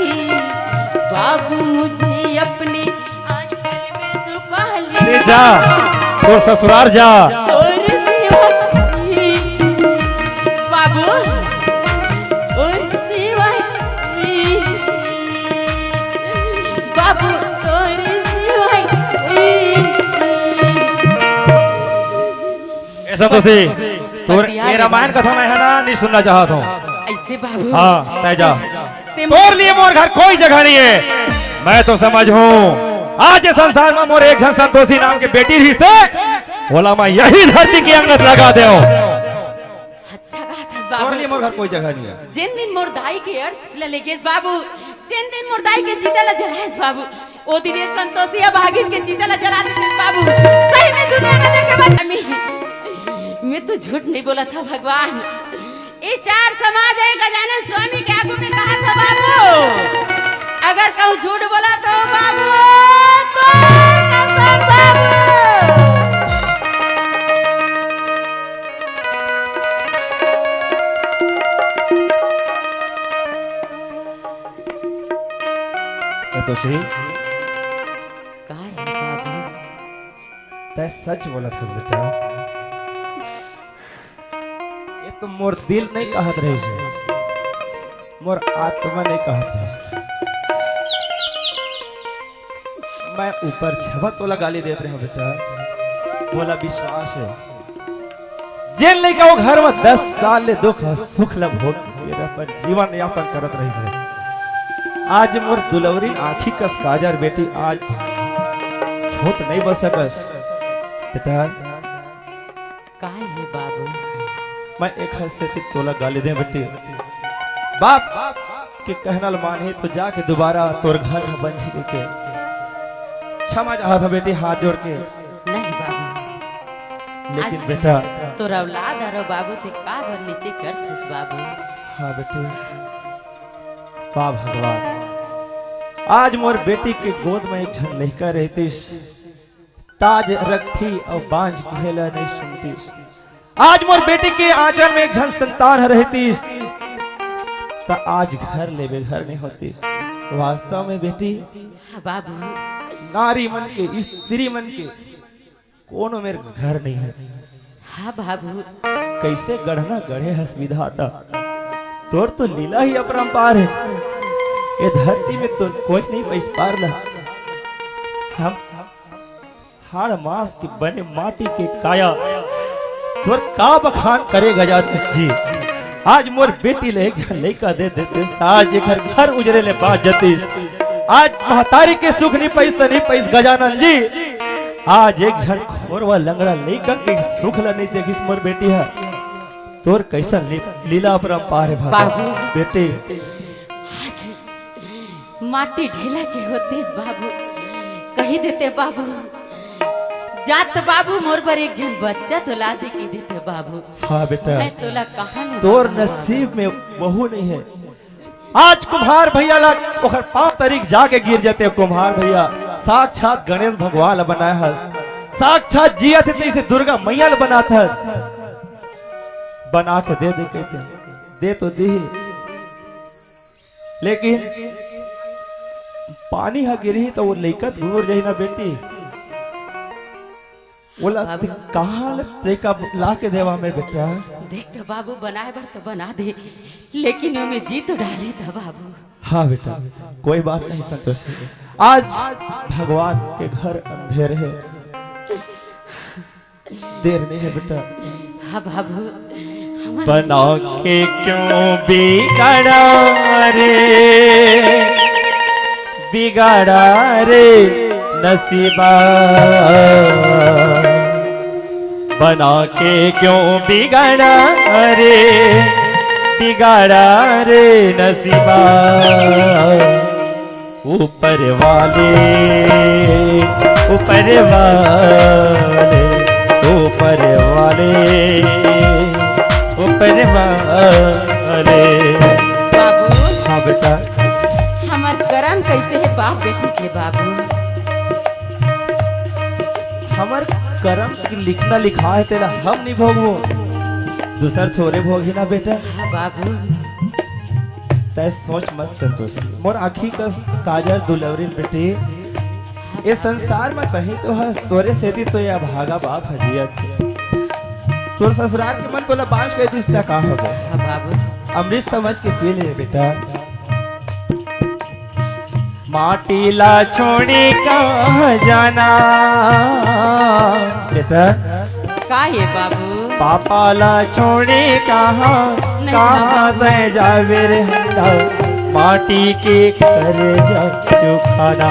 बाबू मुझे अपने आंचल में छुपा ली। ले जा तो ससुराल जा। और सिवा कोई, बाबू और सिवा कोई, बाबू और सिवा कोई। संतोषी तो ये रामायण कथा मैं है ना नहीं सुनना चाहता हूँ। ऐसे बाबू, हाँ तय जा। ते तोर लिए मोर घर कोई जगह नहीं है। मैं तो समझ हूँ आज ये संसार में मोर एक जन संतोषी नाम के बेटी ही से बोला मैं यही धरती की अंगत लगा दे। अच्छा कहा तोर लिए बाबू, मोर घर कोई जगह नहीं है। जिन दिन मोर दाई के अर्थ ललेगेस बाबू, जिन दिन मोर दाई के जीता ला जलाएस बाबू, ओ दिन ये संतोषी अब भागिन के जीता ला जला देते बाबू। सही में दुनिया में देखे बात मैं तो झूठ नहीं बोला था भगवान। ये चार समाज है गजानन स्वामी के आगू में कहा था बाबू, अगर कहूँ झूठ बोला तो बाबू तो कसम बाबू। संतोषी कहा है बाबू? तय सच बोला था बेटा, ये तो मोर दिल नहीं कहत रहे से, मोर आत्मा नहीं कहत रहे। मैं ऊपर छबा तोला गाली देते रहे बेटा, बोला विश्वास है जेल नहीं कहो घर में 10 साल ले दुख सुख लब हो पर जीवन यापन करत रही से। आज मोर दुलवरी आँखी कस काजर बेटी आज छोट नहीं बस सकस बेटा। कहा है बाबू? मैं एक हद से तोला गाली दे बेटी, बाप के कहना माने तो जाके दोबारा तोर घर बन के क्षमा चाहा था बेटी हाथ जोड़ के। नहीं बाबू, लेकिन आज बेटा तो औलाद आरो बाबू ते का भर नीचे करथिस बाबू। हाँ बेटी, वाह भगवान, आज मोर बेटी के गोद में एक झन लड़का रहतीस, ताज रखती और बांझ खेला नहीं सुनतीस। आज मोर बेटी के आंचल में एक झन संतान रहतीस, तो आज घर ले बेघर नहीं होती। वास्तव में बेटी हाँ बाबू, नारी मन के स्त्री मन के कोनो मेरे घर नहीं है। हाँ बाबू, कैसे गढ़ना गढ़े हस विधाता, तोर तो लीला ही अपरंपार है। ये धरती में तो कोई नहीं पैस पार ला। हम हाड़ मास के बने माटी के काया तोर का बखान करे गजात जी। आज मोर बेटी ले एक झन लइका दे देते, आज एक घर उजरे ले बात जतीस। आज महतारी के सुख नहीं पैस तो नहीं पैस गजानन जी। आज एक झन खोरवा लंगड़ा लइका के सुख ला नहीं देखिस मोर बेटी है। तोर कैसा लीला अपरंपार है बाबू। बेटी। आज माटी ढेला के होतीस बाबू, कही देते बाबू, जात बाबू मोर पर एक झन बच्चा तो ला दे की देते बाबू। हाँ बेटा, मैं तोला कहा नहीं तोर नसीब में बहू नहीं है। आज कुम्हार भैया ला ओखर 5 तारीख जाके गिर जाते। कुम्हार भैया साक्षात गणेश भगवान ला बनाया हस, साक्षात जिया थे इसे दुर्गा मैया ला बनाता हस। बना के दे कहते दे तो दी, लेकिन पानी हा गिरी तो वो लइकत घूर जाही ना बेटी। बोला कहाँ लइका ला के देवा में बेटा। देख तो बाबू, बनाए बर तो बना दे, लेकिन में जी तो डाली था बाबू। हाँ बेटा, कोई बात नहीं संतोषी, आज भगवान के घर अंधेर है। देर नहीं है बेटा। हाँ बाबू हमार बना के क्यों बिगाड़ा रे, बिगाड़ा रे नसीबा, बना के क्यों बिगाड़ा रे, बिगाड़ा रे नसीबा। ऊपर वाले, ऊपर वाले, ऊपर वाले, ऊपर वाले। बाबू हाँ बेटा। हमार करम कैसे है बाप बेटी के बाबू। हमार करम की लिखना लिखा है तेरा, हम नहीं भोगो, दूसर थोड़े भोगी ना बेटा। हाँ बाबू तय सोच मत संतोष, मोर आखी का काजल दुलवरिन बेटी, ये संसार में कहीं तो है तोरे सेती तो या भागा बाप हजियत। तोर ससुराल के मन तोला बांच के दिसता का हो गए। हाँ बाबू अमृत समझ के पी ले बेटा। माटी ला छोड़ी कहाँ जाना बेटा, का है बाबू। पापा ला छोड़ी कहाँ कहाँ बह जावे रे हंडा, माटी के कर जा चुकाना,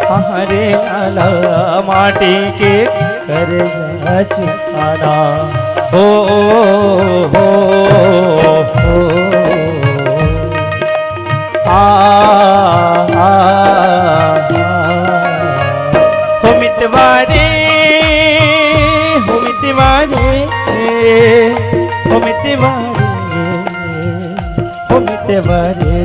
हरे लाला माटी के कर जा चुकाना। हो हो हो हो मितवारे, हो मितवारे, हो मितवारे, हो मितवारे।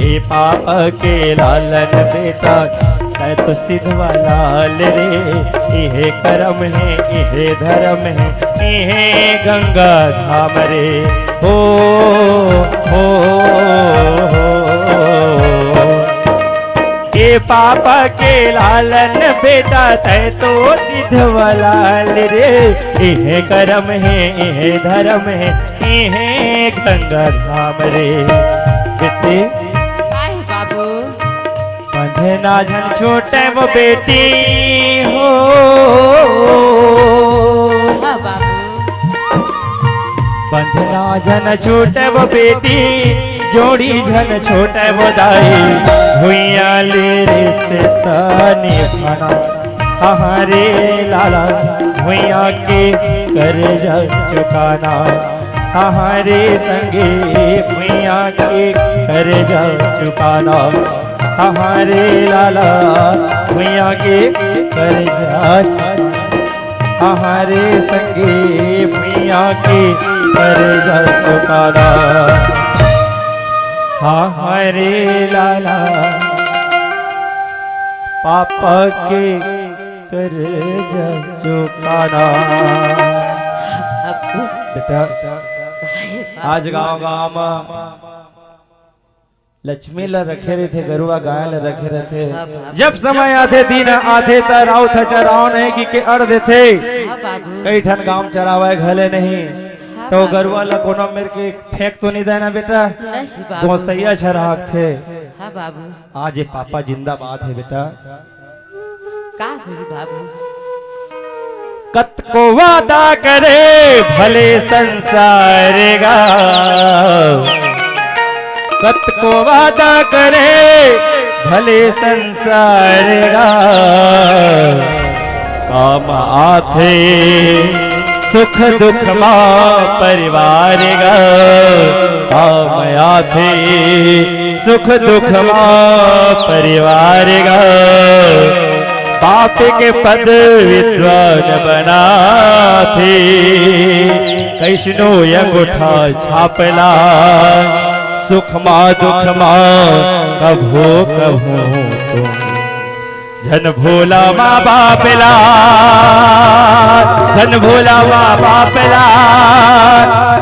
ए पाप के लालन बेटा तै तो सिद्धवा लाल रे, इहे करम है, इहे धर्म है, इहे गंगा धाम रे। हो हो हो ए पापा के लालन बेटा तै तो सिद्धवा लाल रे, इहे करम है, इहे धर्म है, इहे गंगा धाम रे। बेटे का है बाबू। बंधना जन छोटे वो बेटी हो, हाँ बाबू बंधना जन छोटे वो बेटी, जोड़ी जन छोटे वो दाई, भुइया ले रे से ताने खाना, हमारे लाला भुइया के कर जा चुकाना, हमारे संगे भुइया के कर जा चुकाना, हमारे लाला भुइया के कर जा चुकाना, हमारे संगे भुइया के कर जा चुकाना, हमारे लाला पापा के कर जा चुकाना। अब्बू बेटा का है बाबू। आज गांव गांव में लक्ष्मी ला रखे रहे थे, गरुआ गाय ला रखे रहे थे। जब समय आते दिन आते त राव था चराव नहीं की के अड़ देते। हाँ बाबू कई ठन गांव चरावे घले नहीं हाँ तो बाबू। गरुआ ला कोनो मेरे के फेंक तो नहीं देना बेटा। नहीं बाबू गोसैया चराग थे। हाँ बाबू आज ये पापा जिंदाबाद है बेटा। का हुई बाबू। कत को वादा करे भले संसार गा, कत को वादा करे भले संसार गा, काम आथे सुख दुख मा परिवार गा, काम आथे सुख दुख मा परिवार गा, पाप के पद विद्वान बना थे, कैसनो अंगूठा छापला, सुख मा दुख मा कभो कभो तुम, जन भोला माँ बापला, जन भोला माँ बापला,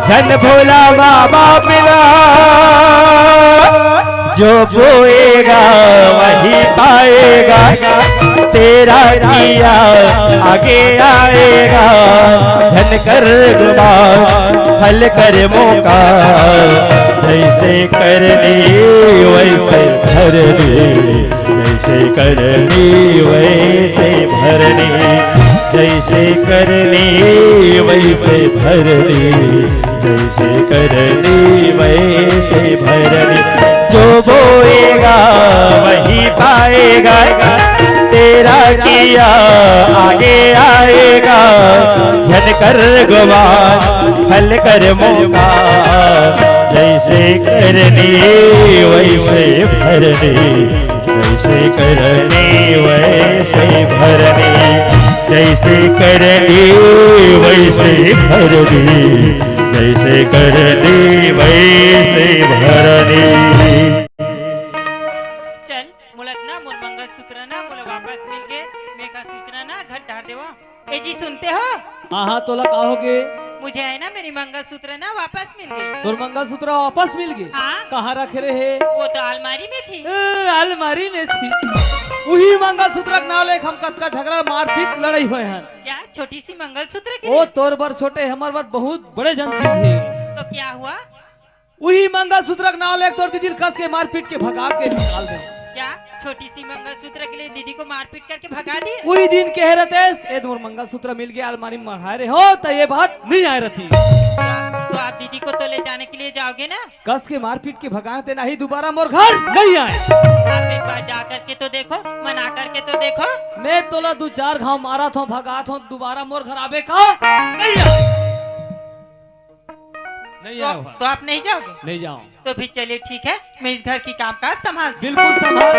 जन भोला माँ बापला, जो बोएगा वही पाएगा, तेरा किया आगे आएगा, धन कर गुमान फल कर मौका, जैसे करनी वैसे भरनी, जैसे करनी वैसे भरनी, जैसे करनी वैसे भरनी, जैसे करनी वैसे भरनी। जो बोएगा वही पाएगा, तेरा किया आगे आएगा। झन कर गुमान फल कर मौका, जैसे करनी वैसे भरनी, जैसे करनी वैसे भरनी, जैसे करनी वैसे भरनी, जैसे करनी वैसे भरनी। चल मुलत ना मोर मंगल सूत्र ना मोला वापस मिल गए, मैं का सूचना ना घर डाल देवा। ए जी सुनते हो? हाँ तोला कहोगे मुझे है ना मेरी मंगल सूत्र ना वापस मिल गई। तोर मंगलसूत्र वापस मिल गए? हाँ। कहाँ रखे रहे? वो तो अलमारी में थी। अलमारी में थी। वही मंगलसूत्र के नाम लेके हम कतका झगड़ा मारपीट लड़ाई हुए हैं। क्या छोटी सी मंगल सूत्र के ओ लिए? तोर बर छोटे हमार बर बहुत बड़े जन थे। तो क्या हुआ? वही मंगलसूत्र के नाम लेके तोर दीदी कस के मारपीट के भगा के निकाल दे। क्या छोटी सी मंगल सूत्र के लिए दीदी को मारपीट करके भगा दिए? वही दिन कह रहे थे तोर मंगलसूत्र मिल गया अलमारी में मढ़ाए रहे हो, तो ये बात नहीं आ रही थी। तो आप दीदी को तो ले जाने के लिए जाओगे ना? कस के मारपीट के भगा देना ही दोबारा मोर घर नहीं आए। आप एक बार जा करके तो देखो, मना करके तो देखो। मैं तोला 2-4 घाव मारा था भगा था, दोबारा मोर घर आवे का नहीं आए। नहीं आओ। तो आप नहीं जाओगे? नहीं जाओ। तो फिर चलिए ठीक है, मैं इस घर की कामकाज संभाल। बिल्कुल संभाल।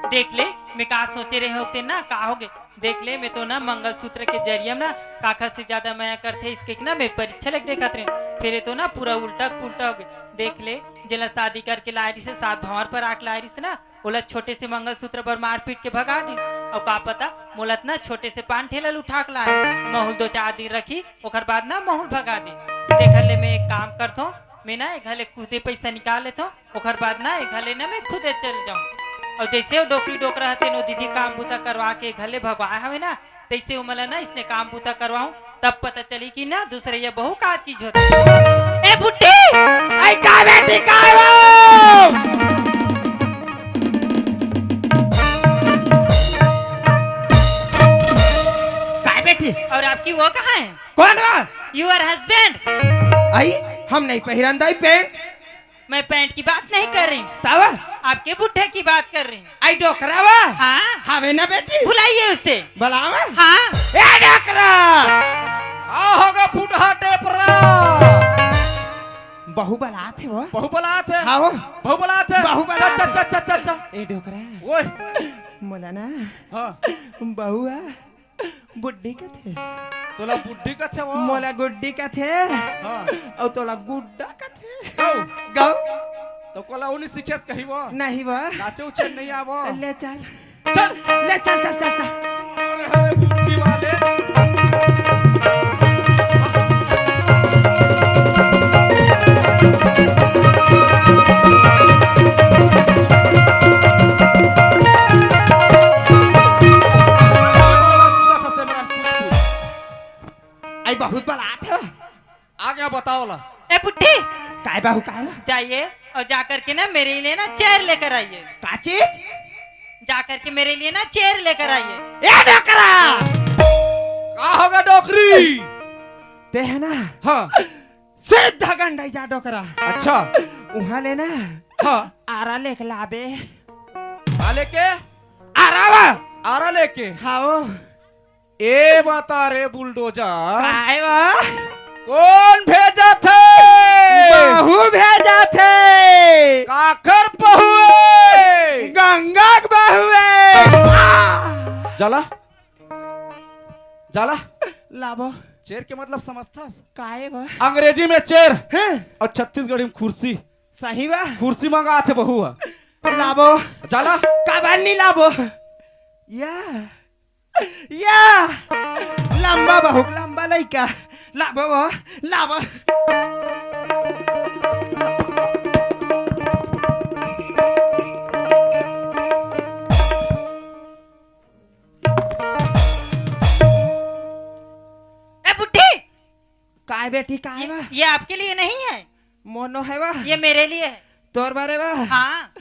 देख ले मैं कहा सोचे रहे होते ना कहोगे। देख ले मैं तो ना मंगलसूत्र के जरिए ना काखर से ज्यादा माया करते इसके ना मैं परीक्षा लग देखा थे, फिर तो ना पूरा उल्टा पुल्टा हो गया। देख ले जिला शादी करके लायरी से 7 भंवर पर आके लायरी से ना बोला छोटे से मंगलसूत्र पर मार पीट के भगा दी। और का पता मोलत ना छोटे से पान ठेला उठा के लाए, महूल 2-4 दिन रखी, ओकर बाद ना महूल भगा दी। देख ले मैं एक काम करता हूँ, मैं ना एक घले खुदे पैसा निकाल लेता हूँ, ओकर बाद ना एक घले ना मैं खुदे चल जाऊँ। और जैसे वो डोकरी डोकरा हते नो दीदी काम बूता करवा के घले भगवाए हवे ना, तैसे वो मला ना इसने काम बूता करवाऊं, तब पता चली कि ना दूसरे ये बहु का चीज होता है। ए बुट्टी आई का बेटी का वो का बेटी और आपकी वो कहाँ है? कौन बा? Your husband. आई हम नहीं पहिरन दाई पैंट। मैं पैंट की बात नहीं कर रही हूँ, तब आपके बुढ़े की बात कर रही हूँ। आई डोकरा बा? हाँ हमें ना बेटी बुलाइए उसे। बुलावा? हाँ ए डोकरा आ होगा फुटहा टेपरा। बहु बलात है वो? बहु बलात है। हाँ वो बहु बलात है। बहु बलात है। चल चल चल चल चल। ए डोकरा ओए मोला ना हाँ बहुआ बुड्ढी का थे, तोला बुड्ढी का थे वो। मोला गुड्डी का थे हाँ और तोला गुड्डा का थे। गौ गौ तो कोला उन्हीं सीखेस कही वो नहीं बा नाचे उचे नहीं आवो। ले चल चल ले चल चल चल चल। अरे बुड्ढी वाले आई बहुत बलात है। आगे बताओ ला। ए बुट्टी काय बाहु काय बा? जाइए और जाकर के ना मेरे लिए ना चेयर लेकर आइए। का चीज? जाकर के मेरे लिए ना चेयर लेकर आइए। ए डोकरा का होगा डोकरी? ते है ना हाँ सीधा गंडाई जा डोकरा। अच्छा उहाँ लेना हाँ आरा लेके लाबे। आ लेके आरा बा? आरा लेके। हाओ ए बता रे बुलडोजर काय बा? कौन भेजा थे? बहु भेजा थे। काकर बहुए गंगा के बहुए। जाला जाला लाबो चेयर के मतलब समझता? काय बा? अंग्रेजी में चेयर हैं? और छत्तीसगढ़ी में कुर्सी। सही बा? कुर्सी मंगा थे बहु। लाबो जाला काबर नहीं लाबो? या लंबा बहु लंबा लइका लाबो वो लाबो। ए बुट्टी काय बेटी काय बा? ये आपके लिए नहीं है, मोनो है बा? ये मेरे लिए है। तोर बारे बा? हाँ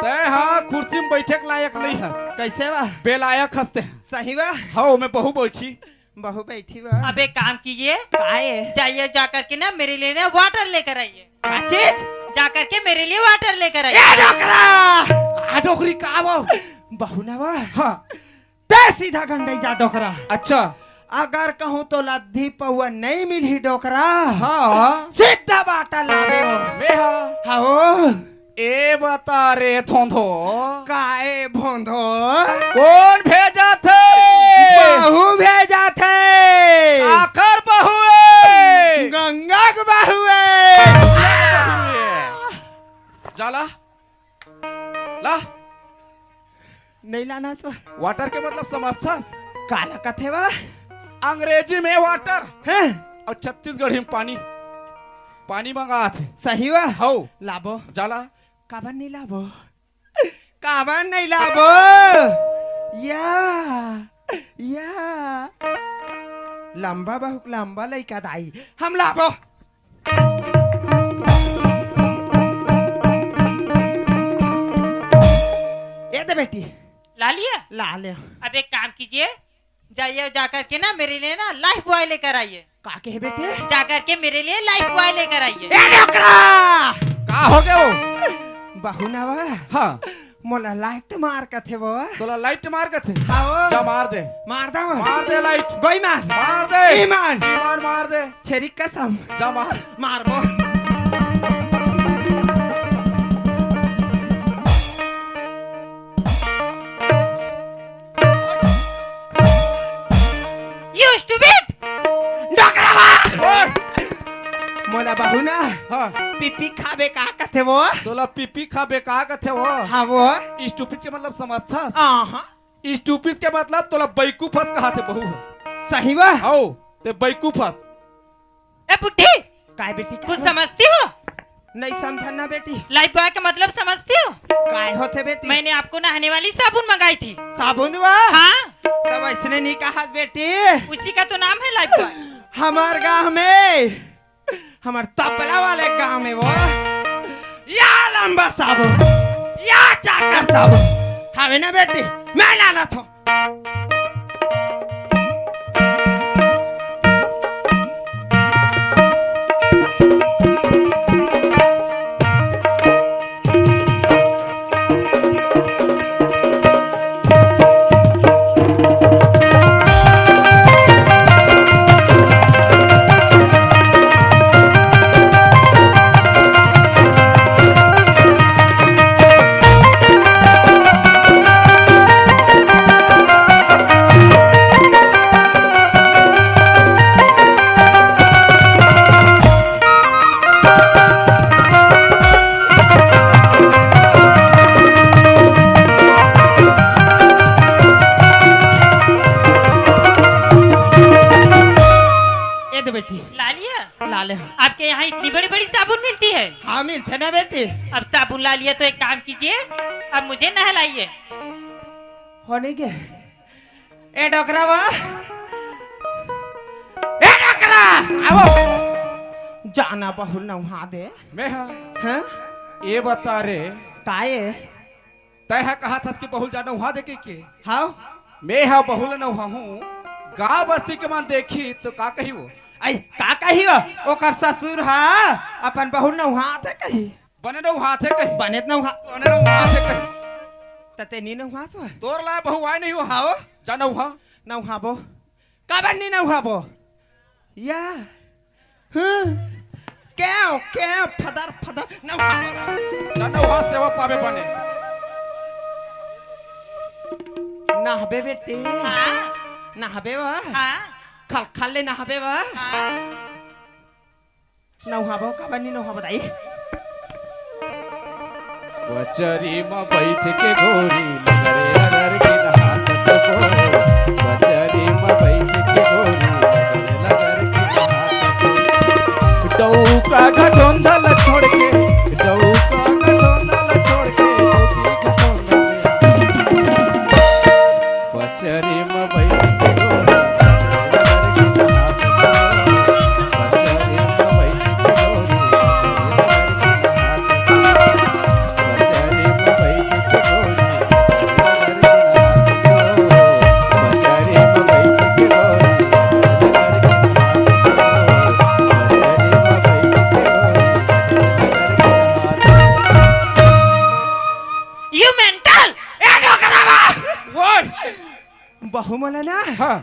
तय हाँ कुर्सी में बैठे के लायक नहीं हंस, कैसे बा? बेलायक हंसते हैं। सही बा? हाँ मैं बहू बैठी। बहू बैठी बा? अब एक काम कीजिए, काहे? जाइए जाकर के ना मेरे लिए ना वाटर लेकर आइए। का चीज? जाकर के मेरे लिए वाटर लेकर ए आइए। डोकरा! आ डोकरी का वो? बहू ना बा? हाँ ते सीधा गंडई जा डोकरा। अच्छा अगर कहूँ तो लद्दी पौआ नहीं मिली डोकरा। हाँ सीधा बाटा लावे हो। मैं हाँ हाँ ए बता रे थोंधो काहे भोंधो? कौन भेजा थे? बहू भेजा थे। आखिर बहू है। गंगा के बहू है। जाला ला नहीं लाना सो। वाटर के मतलब समझता? काला कथे बा? अंग्रेजी में वाटर हैं? और छत्तीसगढ़ी में पानी। पानी मंगा थे। सही बा? हो लाबो। जाला काबन नहीं लाबो? काबन नहीं लाबो? या लंबा बहुत लंबा लइका दाई हम लाबो। ये दे बेटी ला लिया? ला ले। अब एक काम कीजिए, जाइए जाकर के ना मेरे लिए ना लाइफ बॉय लेकर आइए। का के बेटे? जाकर के मेरे लिए लाइफ बॉय लेकर आइए। ए डोकरा! का हो गया वो? बहू ना बा? हाँ मोला लाइट मार का थे वो। तोला लाइट मार के थे। आओ जा मार दे। मार दा मार दे लाइट। गोई मार मार दे। ईमान ईमान मार दे। छेरी कसम जा मार। मार बो। You stupid! डोकरा बा! ओए! मोला बहू ना हाँ पीपी खाबे का कथे वो। तोला पीपी खा बेकार का थे वो। हाँ वो स्टूपिड के मतलब समझता? आहा स्टूपिड के मतलब तोला बैकूफस कहा थे बहू। सही बा? आओ ते बैकूफस। ए बुड्ढी, काय बेटी कुछ समझती हो? नहीं समझा ना बेटी। लाइफ बॉय का मतलब समझती हो? काय होते बेटी? मैंने आपको नहाने वाली साबुन मंगाई थी। साबुन बा? हाँ, तब ऐसने नहीं कहा बेटी। उसी का तो नाम है लाइफ बॉय। हमार गांव में हमार तबला वाले गांव में वो या लंबा साबुन या चाकर साबुन हमें ना बेटी मैं लाना था। ला लिया? ला ले। आपके यहाँ इतनी बड़ी बड़ी साबुन मिलती है? हाँ मिलते ना बेटी। अब साबुन ला लिया तो एक काम कीजिए, अब मुझे नहलाइए। होने के ए डोकरा बा? ए डोकरा आओ जाना बहुल ना वहां दे। मैं हाँ हैं? ये बता रे काये? तय है कहा था कि बहुल जाना वहां देखे के। हाँ मैं हाँ बहुल न हुआ हूँ गाँव बस्ती के मान देखी तो का कही वो आई का कही वो? ओकर ससुर हा अपन बहुल ना वहां थे कही बने न वहां थे कही बनेत ना वहां बने न वहां थे कही तते नी ना वहां सो तोर ला बहु आए नहीं हो हाओ जाना वहां ना वहां बो का बन नी ना वहां बो या हाँ क्या क्या फदर फदर ना वहां जाना वहां सेवा पावे बने ना हबे बेटे हाँ, ना हबे वा हाँ, खल खल ले ना हबे वा हाँ। ना वहां बो का बन नी ना वहां बताई बचरी में बैठ के गोरी लगरे अगर के नहात को बचरी में बैठ के गोरी लगरे के नहात डौका का झोंधल छोड़ के डौका का झोंधल छोड़ के बचरी में बैठ के गोरी बहू मोला ना हाँ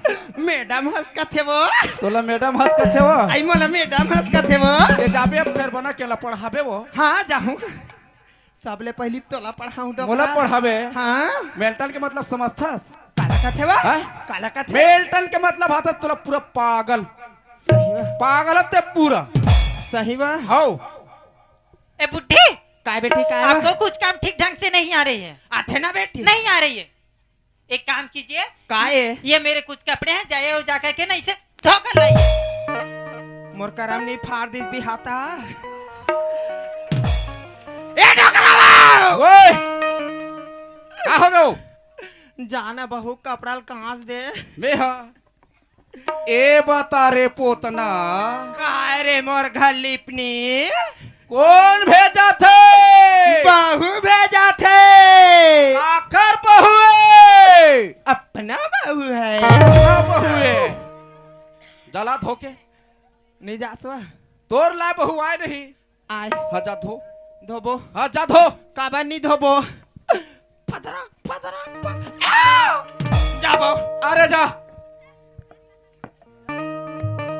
मैडम हंस का थे वो तोला मैडम हंस करते हो आई मोला मैडम हंस का थे वो ये जाबे फिर बना केला पढ़ाबे वो हाँ जाऊँ सबले पहली तोला पढ़ाऊँ मोला पढ़ाबे हाँ मेल्टन के मतलब समझथस काला का थे वो हाँ? काला का थे मेल्टन के मतलब आता तोला पूरा पागल सही बा पागल ते पूरा सही बा हो ए बुढ़ी, काय बेटी काय आपको कुछ काम ठीक ढंग से नहीं आ रही है। आथे ना बेटी नहीं आ रही है। एक काम कीजिए, काय ये मेरे कुछ कपड़े हैं, जाइए और जाकर के ना इसे धोकर लाइए। मोर करम नहीं फाड़ दिस भी हाथा ए डोकरावा ओए का हो गयो जाना बहू कपड़ा कहाँ से दे मैं हाँ ए बता रे पोतना काय रे मोर घर लिपनी कौन भेजा थे बहू भेजा थे आखिर बहू है अपना बहू है क्या बहू है जला धोके नहीं जा सो तोर ला बहू आए नहीं आय हजा धो धोबो हाँ जा धो काबर नहीं धोबो फदरा फदरा आओ! जाबो अरे जा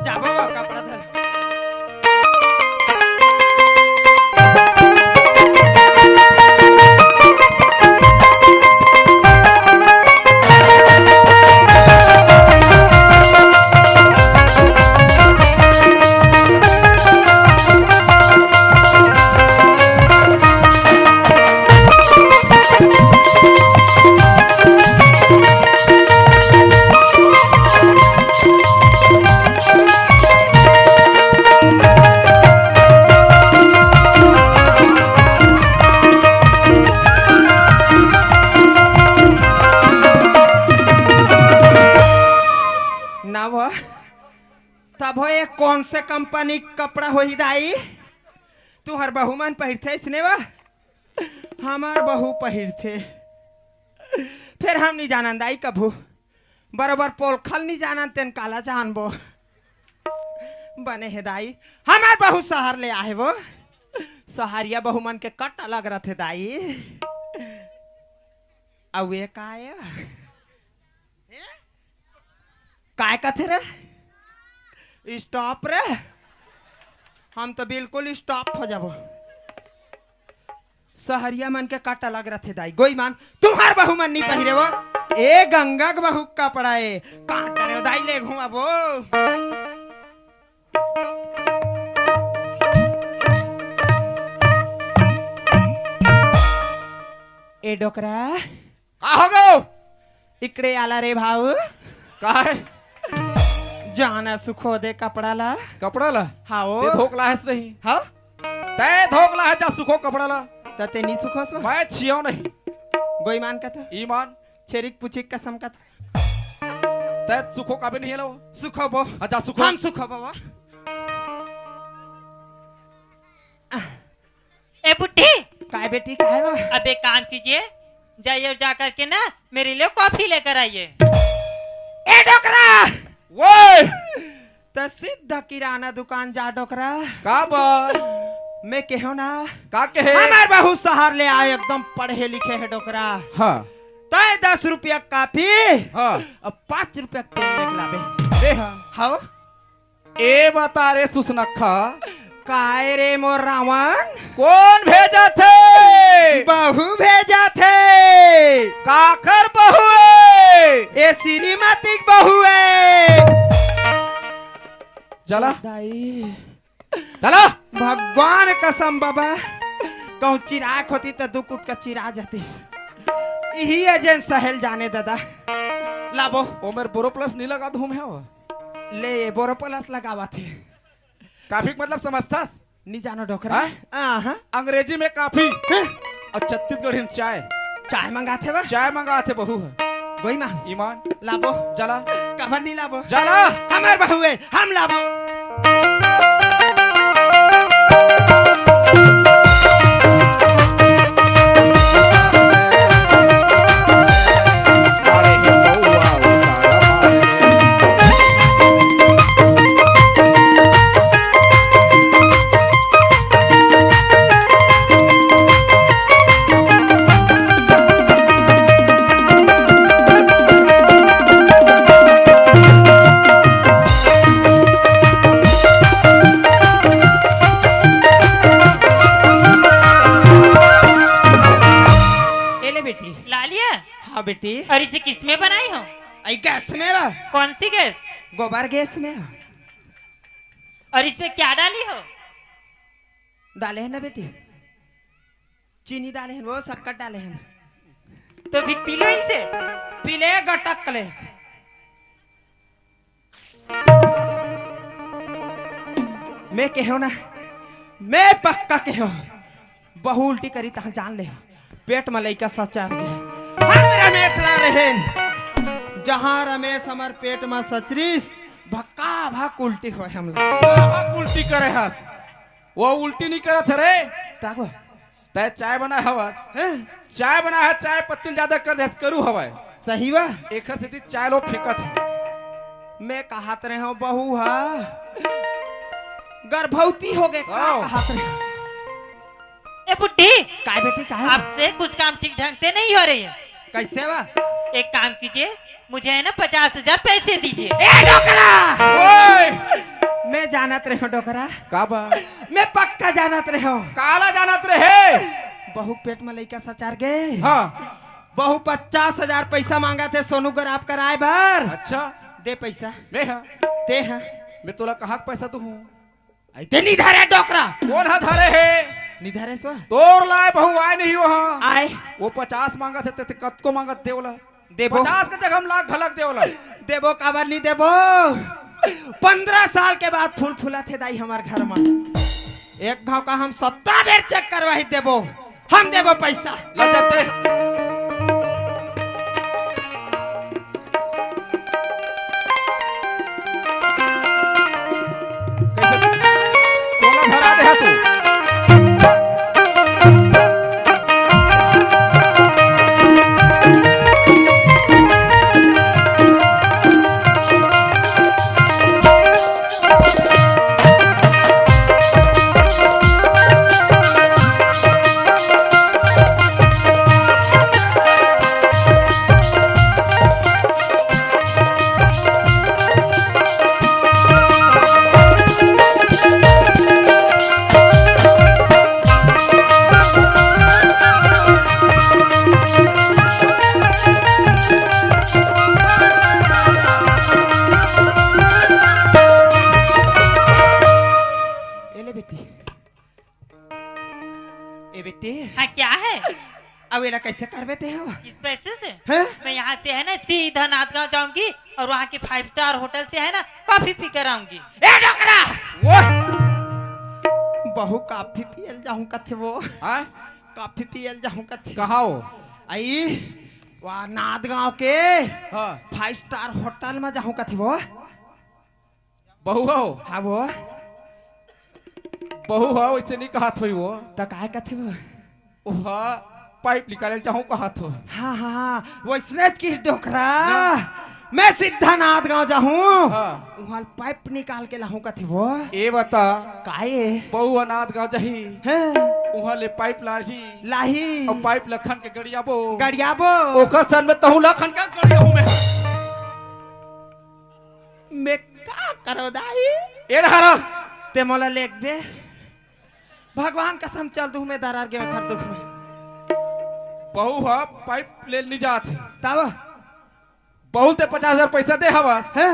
जाबो कपड़ा धर तब हो ये कौन से कंपनी कपड़ा हो ही दाई तू हर बहू मन पहिरथे इसने वा हमार बहू पहिरथे फिर हम नहीं जानन दाई कभू बराबर पोलखल नहीं जानन तेन काला जानबो बने है दाई हमार बहू शहर ले आए वो सहारिया बहू मन के कट अलग रहे दाई अब ये काय कथे रे स्टॉप रे हम तो बिल्कुल स्टॉप हो जाबो सहरिया मन के काटा लग रहे थे दाई गोई मान तुम्हार बहू मन नहीं पहिरे वो ए गंगा के बहू कपड़ा है काट रे दाई ले घुमाबो ए डोकरा का हो गयो इकडे आला रे भाऊ का है जाना सुखो दे कपड़ा ला कपड़ा ला हाओ ते धोकला है नहीं हाँ ते धोकला है जा सुखो कपड़ा ला तते नहीं सुखो सो मैं छियो नहीं गोई मान का था ईमान छेरिक पुचिक कसम का था ते सुखो का भी नहीं है लो सुखो बो अच्छा सुखो हम सुखो बाबा ए बुढ़ी, काय बेटी काय बा अब एक काम कीजिए, जाइए और जाकर के ना मेरे लिए कॉफी लेकर आइए। ए डोकरा वो त सीधा किराना दुकान जा डोकरा का बार मैं कहो ना का के है हमार बहू शहर ले आए एकदम पढ़े लिखे है डोकरा हाँ तय 10 रुपया काफी हाँ अब 5 रुपया पेन लेके लाबे दे हाँ हाओ ए बता रे सुसनखा काय रे मोर रावण कौन भेजा थे बहू भेजा थे काकर बहू है ए श्रीमती बहू है चला दाई चला भगवान कसम बाबा कहूँ चिराग होती तो 2 कुट का चिरा जाती यही एजेंट सहल जाने दादा लाबो ओमेर बोरो प्लस नहीं लगा धूम है वो ले बोरो प्लस लगावा थे काफी मतलब समझतास नहीं जानो डोकरा हाँ? हाँ अंग्रेजी में काफी और छत्तीसगढ़ी में चाय चाय मंगाते बा चाय मंगा थे बहू है गोई मान ईमान लाबो चला कबर नहीं लाबो चला हमार बहू है हम लाबो हाँ बेटी। और इसे किसमें बनाई हो? आई गैस में बा। कौन सी गैस? गोबर गैस में। और इसमें क्या डाली हो? डाले हैं ना बेटी, चीनी डाले हैं, वो शक्कर डाले हैं। तो फिर पी लो इसे। पीले गटक ले। मैं कहो ना, मैं पक्का कहो, बहु उल्टी करी तहाँ जान ले, पेट में लइका सचार गए। हम रमेश ला रहे, जहाँ रमेश हमार पेट में सचरीस भक्का भक उल्टी हो हम लोग। उल्टी करे हस, वो उल्टी नहीं करत रे। ताको तय चाय बना हवस, हैं? चाय बना है, चाय पत्ती ज्यादा कर दे करू हवाए। सही बा। एक से चाय लो फेंकत है। मैं कहात रहे हो बहू हा, गर्भवती हो गए का आओ। कहात रहे हो? ए बुड्ढी, काय बेटी काय? आपसे कुछ काम ठीक ढंग से नहीं हो रही है। कैसे बा? एक काम कीजिए, मुझे है ना 50,000 पैसे दीजिए। ए डोकरा! ओए मैं जानत रहे हो डोकरा, का बा मैं पक्का जानत रहे हो। काला जानत रहे। बहू पेट में लइका सचार गए। हाँ बहू 50,000 पैसा मांगा थे सोनूगर आप कराए भर। अच्छा दे पैसा। मैं हाँ ते हाँ मैं तोला कहा पैसा तू हूँ ते निधारे डोकरा। कौन हा धरे है निधारे सो तोर लाए बहू आए नहीं वहाँ आए वो 50 मांगा थे ते कत को मांगा देवला देबो 50 के जगह हम लाख घलक देवला देबो काबर नहीं देबो। 15 साल के बाद फूल फूला थे दाई हमार घर में। एक घाव का हम 17 बेर चेक करवाही देबो, हम देबो पैसा। लजते कैसे तोला भरा दे तू हाँ क्या है? अब ये कैसे करबे ते हो? किस पैसे से? हैं? मैं यहाँ से है ना सीधा नाथगांव जाऊंगी और वहाँ के 5 स्टार होटल से है ना कॉफी पी कर आऊंगी। ए डोकरा! वो बहु काफी पियल जाऊं कथे वो। हाँ काफी पियल जाऊं कथे। कहा हो आई वहाँ नादगांव के हाँ 5 स्टार होटल में जाऊं कथे वो। बहू हो हाँ वो बहू हो वैसे नहीं कहा थोई वो तो काय कथे वो। वहाँ पाइप निकाले चाहूँ कहा थो हाँ हाँ हाँ वो इसने की डोकरा। मैं सीधा नादगांव जाऊं हाँ। वहाँ पाइप निकाल के लाऊं कथे वो। ए बता काये बहू अनाथ गाँव जही हैं? वहाँ ले पाइप लाही लाही और पाइप लखन के गड़िया बो गड़ियाबो ओकर सन में तहु लखन का गड़िया हूँ मैं का करो दाई। ए रहा ते मोला लेक बे भगवान कसम चल दू मैं दरार के खर दुख में बहू हा पाइप ले नहीं जात तब बहू ते 50,000 पैसा दे हवस है।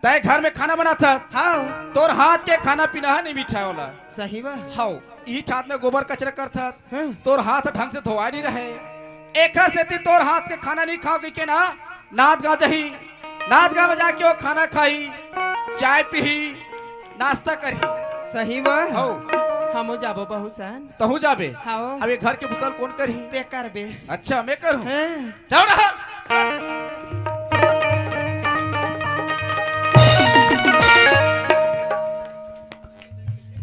तय घर में खाना बना था हाँ तोर हाथ के खाना पीना है नहीं मीठा वाला सही बा। हाउ ई छात में गोबर कचरा कर था हैं? तोर हाथ ढंग से धोआ नहीं रहे एक से ती तोर हाथ के खाना नहीं खाओगी के ना नाथ गाँव जही नाथ गाँव में जाके वो खाना खाई चाय पी नाश्ता करी सही बा। हाउ हम जाबो बहुसन तहु जाबे हाँ अब ये घर के बुतल कौन करी ते कर बे अच्छा मैं करूं हैं? चलो रहा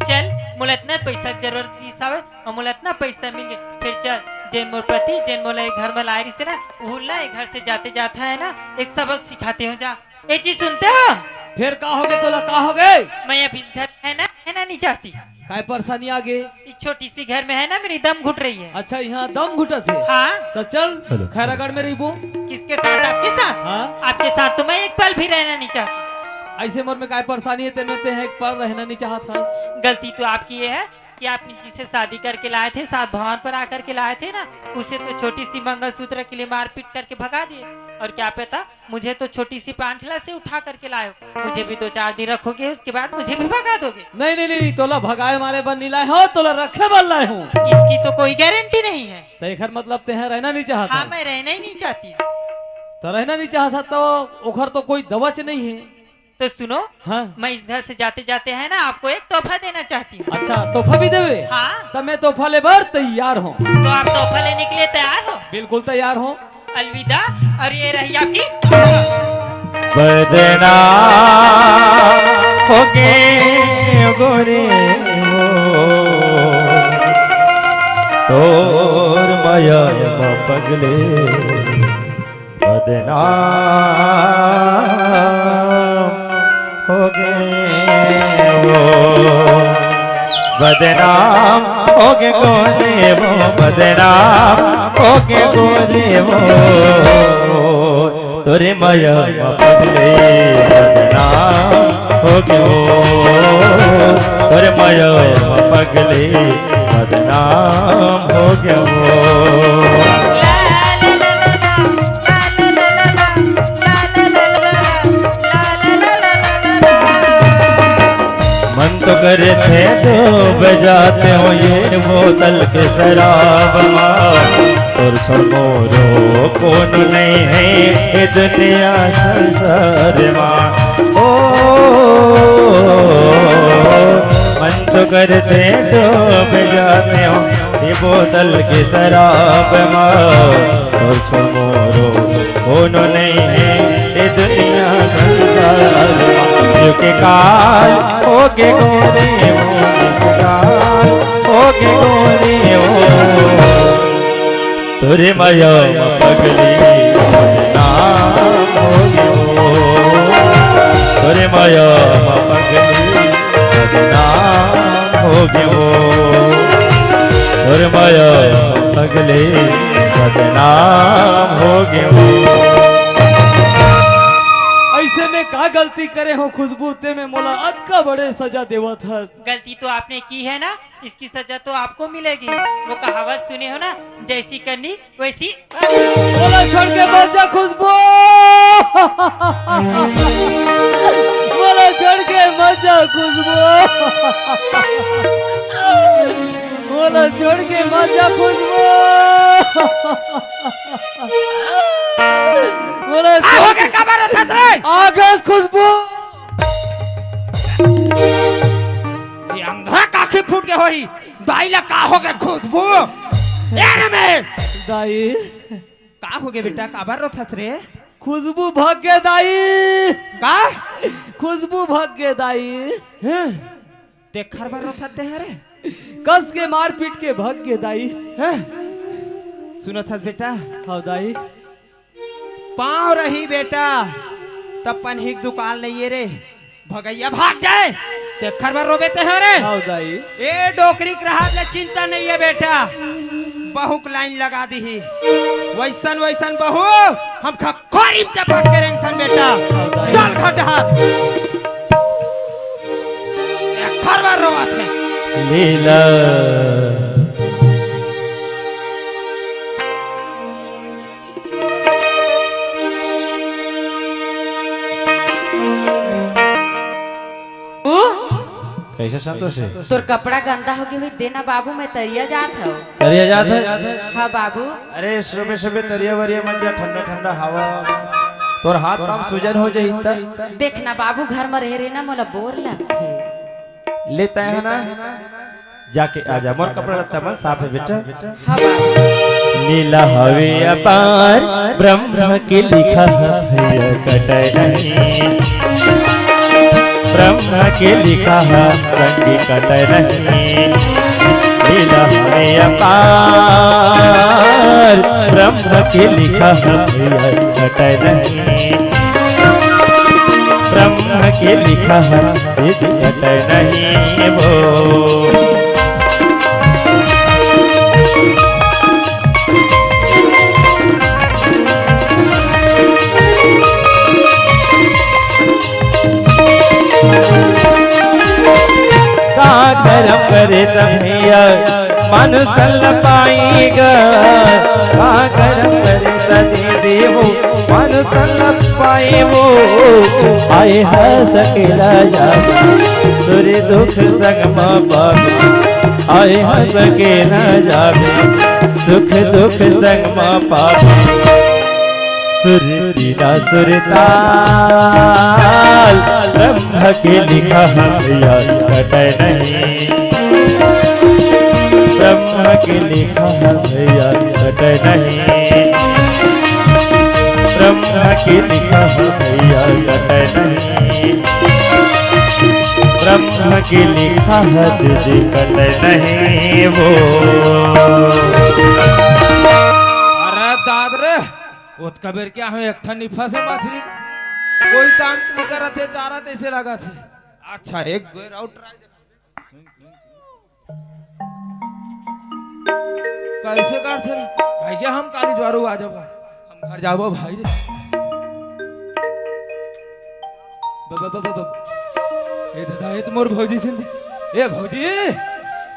चल मोला इतना पैसा की जरूरत दिसावे और मोला इतना पैसा मिल गया फिर चल जैन मोर पति जैन मोला एक घर में लाई रही से ना भूलना एक घर से जाते जाता है ना एक सबक सिखाते हो जा। ये चीज सुनते हो? फिर का हो गए तोला का हो गए? मैं अब इस घर है ना नहीं जाती। काय परेशानी आ गई? इस छोटी सी घर में है ना मेरी दम घुट रही है। अच्छा यहाँ दम घुटत है। हाँ तो चल खैरागढ़ में रहीबो। किसके साथ? आपके साथ? हाँ आपके साथ तो मैं एक पल भी रहना नहीं चाहती। ऐसे मोर में काय परेशानी है तेने ते एक पर रहना नहीं चाहत हस। गलती तो आपकी ये है कि आपने जिसे शादी करके लाए थे, सात भवन पर आकर के लाए थे ना, उसे तो छोटी सी मंगलसूत्र के लिए मारपीट करके भगा दिए। और क्या पता मुझे तो छोटी सी पांठला से उठा करके लाए हो। मुझे भी 2-4 दिन रखोगे, उसके बाद मुझे भी भगा दोगे। नहीं नहीं नहीं, तोला भगाए मारे बन नहीं लाए हो, तोला रखे बन लाए हूँ। इसकी तो कोई गारंटी नहीं है। तो एकर मतलब ते हैं रहना नहीं चाहता। हाँ, मैं रहना ही नहीं चाहती। तो रहना नहीं चाहता तो ओखर तो कोई दवच नहीं है। तो सुनो, हाँ मैं इस घर से जाते जाते है ना आपको एक तोहफा देना चाहती हूँ। अच्छा, तोहफा भी देवे? हाँ। तो मैं तोहफा लेबर तैयार हूँ। तो आप तोहफा लेने के लिए तैयार हो? बिल्कुल तैयार हूँ। अलविदा। और ये रही आपकी बदना होगे गोरे हो तोर माया पगले बदना होगे वो बदनाम होगे गोरे वो बदनाम होगे गोरे वो तोरे माया पगले बदनाम होगे वो तोरे माया पगले बदनाम होगे वो। मन तो करे थे तो बजाते हो ये बोतल के शराब और छोड़ो कौन नहीं है ये दुनिया संसार माँ। ओ मन तो करते तो बजाते हो ये बोतल के शराब और छोड़ो कौन नहीं है ये दुनिया संसार माँ। के काल होगे गोरे होगे गोरे हो तोरे माया पगली बदनाम होगे वो तोरे माया पगली बदनाम होगे वो तोरे माया पगली बदनाम होगे वो। ऐसे में का गलती करे हो खुशबू ते में मोला अटका बड़े सजा देवत है। गलती तो आपने की है ना, इसकी सजा तो आपको मिलेगी। वो कहावत सुने हो ना, जैसी करनी वैसी। मोला छोड़ के मत जा खुशबू, मोला छोड़ के मत जा खुशबू, मोला छोड़ के मत जा खुशबू, मोला हो गया का बार था रे आगस खुशबू। ये अंधा काखी फूट के होई दाई ला का हो गया खुशबू। ए रमेश दाई का हो गया बेटा, का बार था रे? खुशबू भाग गए दाई, का खुशबू भाग गए दाई। हैं देखर बार थे रे, कस के मार पीट के भाग गए दाई। हैं सुनत हस बेटा? हाँ दाई। पाँव रही बेटा तब पनहिक दुकान नहीं रे, भगैया भाग जाए देखर बार रोबे ते रे। हाँ दाई। ए डोकरी के रहा ले चिंता नहीं है बेटा, बहू को लाइन लगा दी ही वैसन वैसन बहू हम खखोरी चपक के रेंगथन बेटा। चल खडहार देखर बार रोवत है लीला कैसे संतोष है? तोर कपड़ा गंदा हो गया हुई देना बाबू, मैं तरिया जात हूँ। तरिया जात है? हाँ बाबू। अरे सुबह सुबह तरिया वरिया मन जा, ठंडा ठंडा हवा तोर हाथ पाम सूजन हो जाई त देखना बाबू घर में रह ना मोला बोर लगथे। लेता है ना जाके आजा, मोर कपड़ा लत्ता मन साफ है बेटा। हाँ बाबू। लीला हवे अपार ब्रह्म के लिखा है कटै नहीं, ब्रह्म के लिखा है संगी कटै नहीं। लीला हवे अपार ब्रह्म के लिखा है कटै नहीं, ब्रह्म के लिखा है कटै नहीं वो। करम करे तभी मानुष तल पाएगा करम करे तदे देवो मानुष तल पाए वो आए है सकेला जाबे सुर दुख संग पाप आए है सकेला जाबे सुख दुख संग पाप सुर पीड़ा सुरताल ब्रह्म के लिखा हम याद कटे नहीं ब्रह्म के लिखा हम याद कटे नहीं ब्रह्म के लिखा हम याद कटे नहीं ब्रह्म के लिखा हद कटे नहीं वो अरे दाद रे ओत कबीर क्या है एक ठन निफा से मछली कोई काम नहीं करत है चारा ऐसे लगा थे अच्छा एक गोर आउट ट्राई कैसे कर थे भाई क्या हम काली ज्वारू आ जाबो हम घर जाबो भाई रे ए दादा ये तो मोर भौजी सिंधी ए भौजी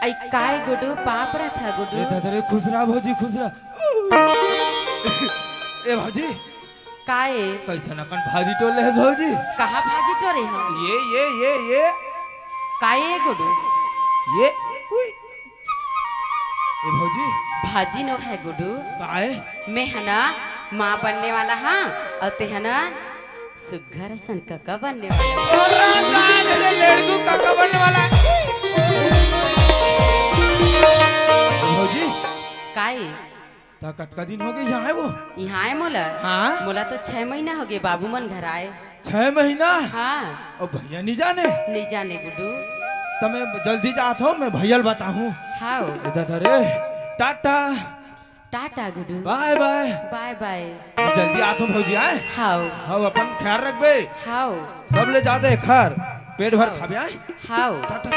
आई काय गुडू पापड़ा था ए गुडू दादा रे खुश रहा भौजी खुश रहा ए भौजी काय कैसे नकन भाजी टोले है भौजी कहाँ भाजी टोरे हम ये काय है गुडू ये उई। ए भौजी भाजी नो है गुडू काय मैं है ना माँ बनने वाला हाँ और ते है ना सुघर सन काका बनने वाला काका बनने वाला भौजी काय ताकत का दिन हो गई यहाँ है वो यहाँ है मोला हाँ मोला तो 6 महीना हो गए बाबू मन घर आए 6 महीना हाँ और भैया नहीं जाने नहीं जाने गुडू तो मैं जल्दी जाता हूँ मैं भैया बताऊँ हाओ इधर रे टाटा टाटा गुडू बाय बाय बाय बाय जल्दी आता हूँ भौजी आए हाओ हाँ अपन ख्याल रख बे हाओ सब ले जाते हैं खर पेट भर खा आए हाओ टाटा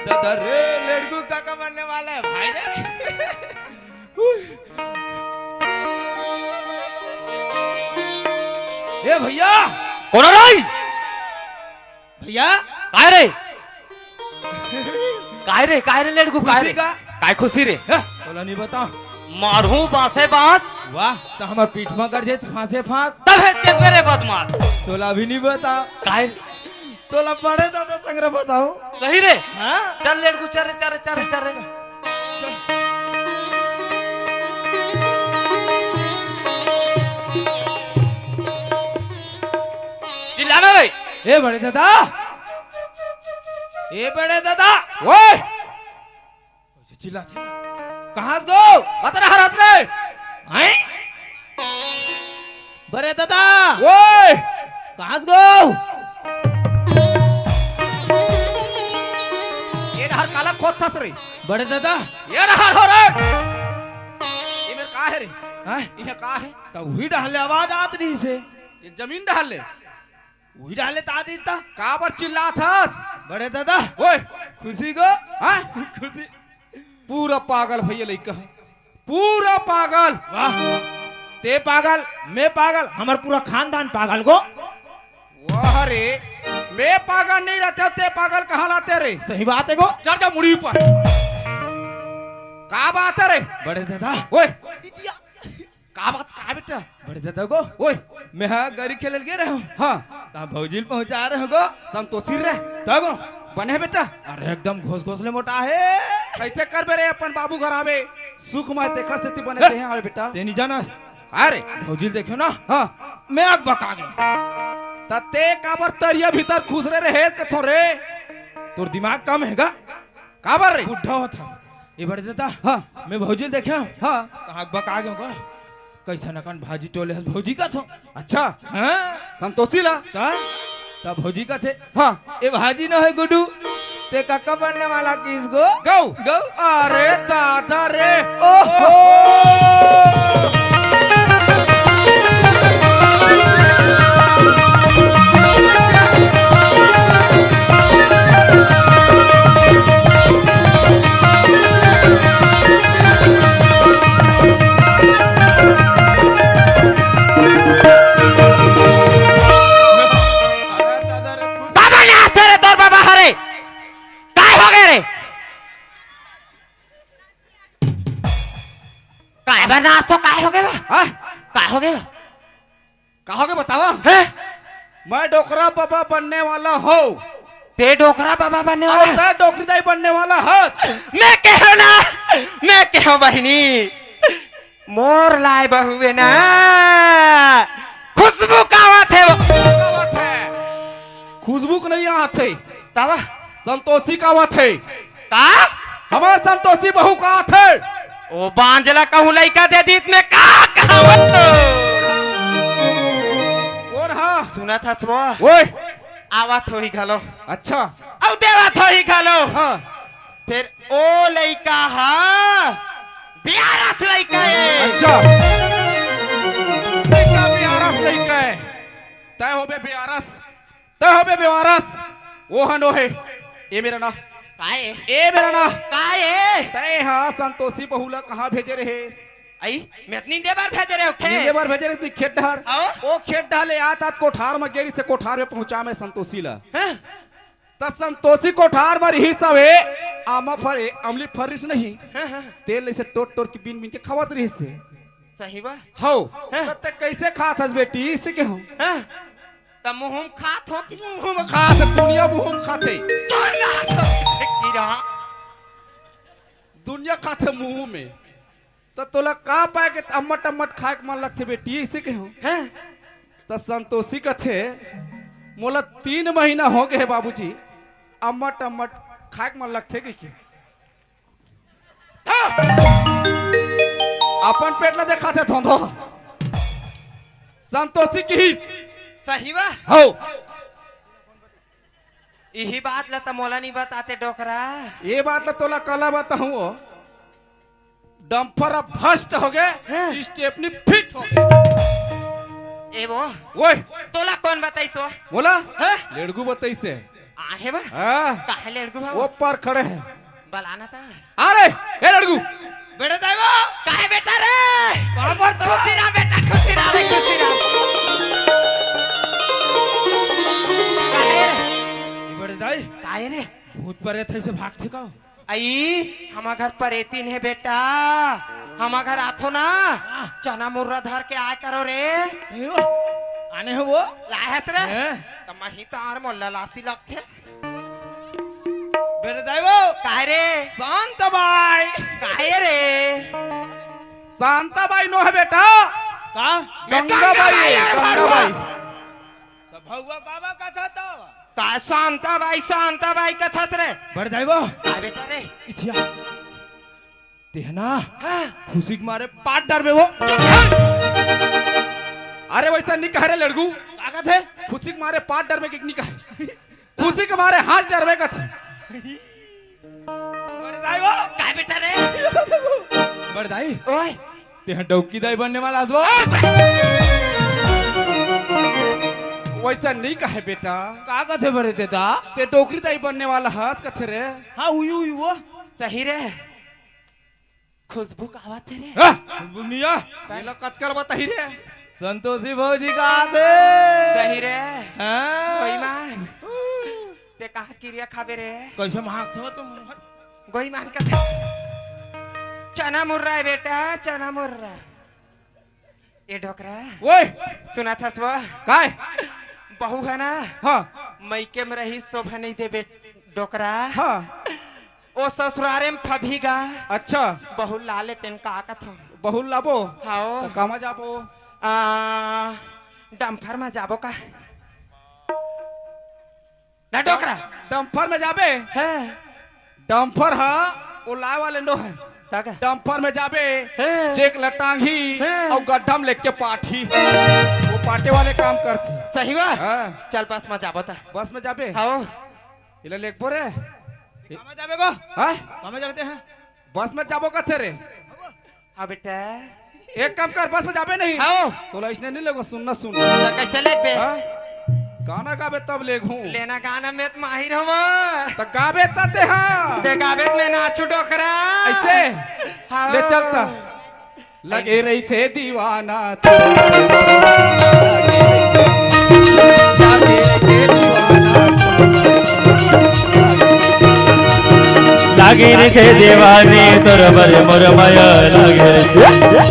टाटा रे लड़कू काका बनने वाला है भाई रे ए भैया कौन है रे भैया काय रे लड़कू काय रे खुशी का? काय खुशी रे बोला नहीं बता मारू बासे बास वाह तो हमार पीठ में कर जे फांसे फांस तब है चेपे रे बदमाश तोला भी नहीं बता काय तोला पड़े दादा संग्रह बताओ सही रे हाँ चल लड़कू चल चिल्लाना रे ए बड़े दादा ओए चिल्ला चिल्ला कहाँ से गो अतरे हरात रे हैं बड़े दादा ओए कहाँ से गो ये हर काला खोद था रे बड़े दादा ये हर हो रे ये मेरे का है रे हैं ये का है तो वही डाले आवाज आत रही से ये जमीन डाल ले वही डाले ताती ता का पर चिल्ला था बड़े दादा ओए खुशी को हाँ खुशी पूरा पागल भैया लइका है पूरा पागल वाह ते पागल मैं पागल हमार पूरा खानदान पागल को वाह रे मैं पागल नहीं रहते ते पागल कहाँ लाते रे सही बात है को चढ़ जा मुड़ी पर का बात है रे बड़े दादा ओए का बात का बेटा बड़े दादा को ओए मैं हाँ गरी खेल गे रहा हूँ हाँ ता भौजील पहुंचा रहे हो गो संतोषी रे तगो बने बेटा अरे एकदम घोस घोसले मोटा है कैसे कर बे रे अपन बाबू घर आवे सुख में देखा से ती बने ते आवे बेटा ते नहीं जाना अरे भौजील देखियो ना हाँ मैं आग बका गया तते काबर तरिया भीतर खुश रे कथो रे तोर दिमाग कम हैगा काबर रे बुढ़ा होता ये बड़े दादा हाँ मैं भौजील देखियो हाँ आग बका गया को कैसा नकन भाजी टोले है भौजी का थो अच्छा हाँ संतोषी ला ता भौजी का थे हाँ ए भाजी न है गुडू ते काका बनने वाला किस गो गौ गो अरे दादा रे ओहो काय बा नाच तो काय हो गया हाँ? काय हो गया कहोगे बतावा है मैं डोकरा बाबा बनने वाला हूँ ते डोकरा बाबा बनने और वाला तै डोकरीदाई बनने वाला है मैं कहो ना मैं कहो बहनी मोर लाए बहुए ना खुशबू का बात है वो बात है खुशबू को नहीं यहाँ थे तवा संतोषी का बात है का हमारे संतोषी बहू का थे ओ बांजला कहूँ लइका दे दीत में का कहावत कौन हाँ सुना था सो ओए आवत हो ही घलो अच्छा औ देवत हो ही घलो हाँ फिर ओ लइका हा बियारस लइका है अच्छा लइका बियारस लइका है तय हो बे बियारस वो हनो है ये मेरा ना काए ए मेरा ना काए तय हाँ संतोषी बहुला कहाँ भेजे रहे आई मैं इतनी देर बार भेज रहे हो नीचे बार भेजे रहे खेत ढार आओ। ओ खेत ढाले आत कोठार में गेरी से कोठार में पहुंचा मैं संतोषी ला हैं? त संतोषी कोठार में रही सब है आमा फरे अमली फरिस नहीं तेल ऐसे टोट टोट के बीन बीन के खवात रही से सही बा हो हैं? तब कैसे खात हस बेटी इसे के हो हैं? त मुंह खात हो कि मुंह में खात दुनिया मुंह में खाते कीड़ा दुनिया खाते मुंह में तो तोला का पाए के अम्मट अम्मट खाए के मन लगते बेटी इसे के हो हैं? तो संतोषी कथे मोला 3 महीना हो गए बाबूजी अम्मट अम्मट खाए के मन लगते कि अपन पेट ला देखा थे धोंधो संतोषी की ही सही बा हो यही बात ला त मोला नहीं बताते डोकरा ये बात ला तोला कला बताऊं डंपर अब भ्रष्ट हो गए स्टेपनी फिट हो गए ए वो ओए तोला कौन बताई सो बोला हैं? लड़कू बताई से आहे बा हाँ काहे लड़कू वो पर खड़े हैं बलाना था अरे ए लड़कू बेटा जाइबो काहे बेटा रे कहां पर तो खुशी रहा बेटा खुशी रहा रे खुशी रहा बड़े दाई काहे रे भूत परे थे से भाग थे का आई हमा घर पर एतीन है बेटा हमा घर आथो ना चना मुर्रा धर के आय करो रे आने हो वो लाहत रे हैं? तमही तार मोल्ला लासी लगथे बेटे दाई वो काहे रे शांत बाई काहे रे शांताबाई नो है बेटा का गंगाबाई गंगाबाई तो भौवा काबा का था तो का शांता बाई कथत रे बड़े दाई वो का बेटा रे इथिया तेहना खुशी के मारे पाट डर में वो अरे वैसा नहीं कह रहे लड़कू का थे खुशी के मारे पाट डर में कितनी का है खुशी के मारे हाथ डर में का थे बड़े दाई वो का बेटा रे बड़े दाई ओए तेह डौकी दाई बनने वाला हसबो वैसा नहीं कहे बेटा का थे बड़े तेता ते डोकरी दाई बनने वाला हंस कथे रे हाँ उई उई वो सही रे खुशबू का आवाज रे हाँ, बुनिया ये लोग कतकर बताही रे संतोषी भौजी का थे सही रे हाँ? गोईमान ते कहा क्रिया खाबे रे कैसे महाग थो तुम गोईमान का था चना मुर्रा है बेटा चना मुर्रा ये ढोकरा ओए सुना था स्वा काय बहू है ना हाँ मैके में रही शोभा नहीं दे बेट डोकरा हाँ ओ ससुरारे में फभीगा अच्छा बहु लाले तेन का था बहु लाबो हाओ तो कामा जाबो डम्फर में जाबो का ना डोकरा डम्फर में जाबे है डम्फर हा वो लाए वाले नो है ताका डम्फर में जाबे है। चेक लटांगी है। और गड्ढा में लेके पाठी वो पाटे वाले काम करती सही बा हाँ चल बस में जाबो ता बस में जाबे हाओ इले लेक बोरे कहाँ जाबे को हाँ कहाँ जाते हैं बस में जाबो कथे रे हाँ बेटा एक काम कर बस में जाबे नहीं हाओ तो इसने नहीं लगो सुनना सुन तो कैसे ले बे हाँ? गाना गाबे तब ले घूम लेना गाना में तो माहिर हम तो गाबे तते हाँ ते गाबे में नाचू डोकरा ऐसे हाँ। ले चलता लगे रही थे दीवाना लागे रे थे दीवाने तोर बर मोर माया लागे रे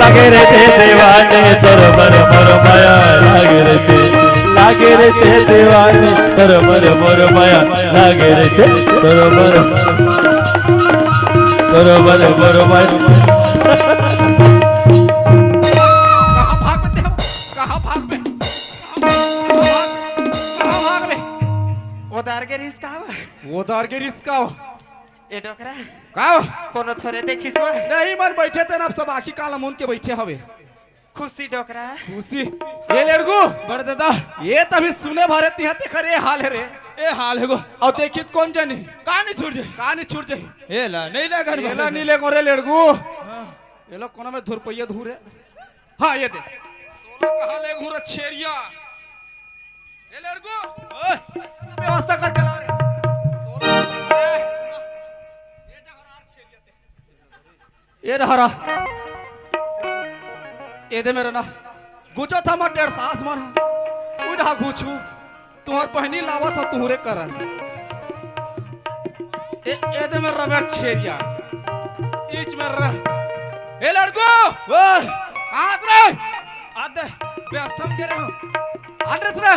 लागे रे लागे रे ते दीवाने तोर मर मोर माया लागे रे ते दीवाने तोर मर मोर माया लागे रे ते तोर मर मोर माया कहाँ भाग में थे? कहाँ भाग में? कहाँ भाग में? उधार के रिस्क आवा वो दर के रिस्क आओ ए डोकरा काओ कोनो थोड़े देखिस बा नहीं मन बैठे थे ना अब सब आखी काला मुन के बैठे हवे खुशी डोकरा खुशी ये लड़कू बड़े दादा ये तभी सुने भरे तिहते करे हाल है रे ए हाल है गो और देखित कौन जानी कहानी छूट जाए कहानी छूट जाई ए ला नहीं ला घर ये ला नीले गोरे लड़कू ये लोग कोना में धुर पहिए धुरे हाँ ये दे तोला कहाँ ले घूर छेरिया ये लड़कू व्यवस्था कर चला रे ये जगह रार छेरिया दे ये हरा ये दे मेरा ना गुचा था मत 1.5 सास मन उड़ा गुचू तुहर पहनी लावत हो तुहरे करन ए दे मेरा रबर छेरिया ईच में रह ए लड़को कहाँ रे आते व्यवस्था में रहो एड्रेस रे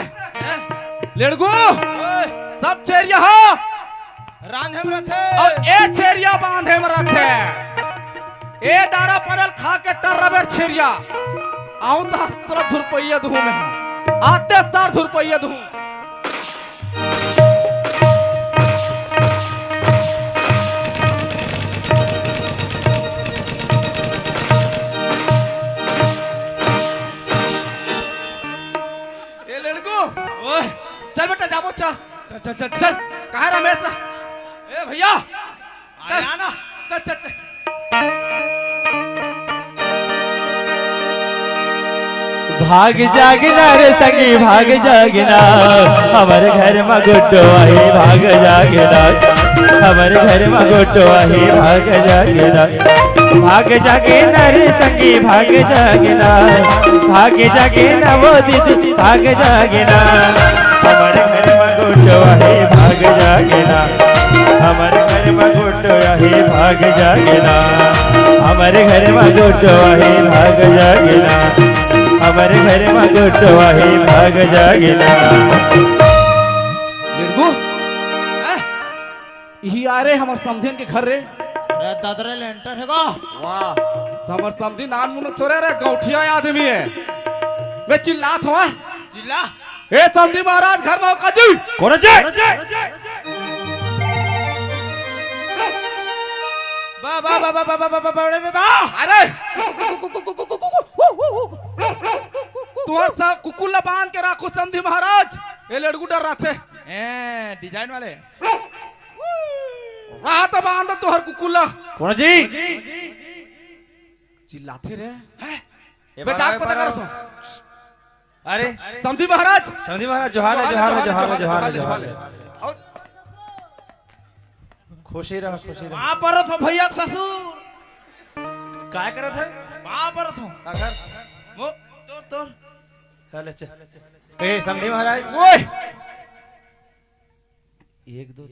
लड़को सब छेरिया हो रांधे में रथे और ए छेरिया बांधे में रखे ए डारा पड़ल खा के टर रबर छेरिया आऊं तो तोरा धुरपैया दूं मैं आते सार धुरपैया दूं ए लड़को ओए चल बेटा जाबो चा चल चल चल चल कहाँ रमेश ए भैया चल आना चल चल चल भाग जागना रे संगी भाग जागना हमारे घर में गुड्डो आई भाग जागना हमारे घर में गुड्डो आई भाग जागना रे संगी भाग जागना वो दीदी भाग जागना हमारे घर में गुड्डो आई भाग जागना हमारे घर में गुड्डो आई भाग जागना हमारे घर में गुड्डो आई भाग जागना हमारे घर में गुड्डो आई भाग जागना लड़को यही आ रे हमार समझन के घर रे अरे दादरा लेंटर है गो वाह तो हमार समझी नान मुन छोरे रे गौठिया आदमी है वे चिल्लात हुआ जिला ए समझी महाराज घर में काजी कौन है बा बा बा बा बा बा बा बड़े दादा अरे तुहर सा कुकुला बांध के राखो समझी महाराज ये लड़कू डर रहा थे ए डिजाइन वाले हाँ तो बांध दो तुहर कुकुला कौन जी चिल्लाते रे ये बे जाग पता कर सो अरे समझी महाराज समझी महाराज जोहार है जोहार है जोहार है जोहार है जोहार है और खुशी रहो वहां पर तो भैया ससुर काय करत है वहां पर तो काकर वो तोर तोर चल चल ए समझी महाराज ओए 1 2 3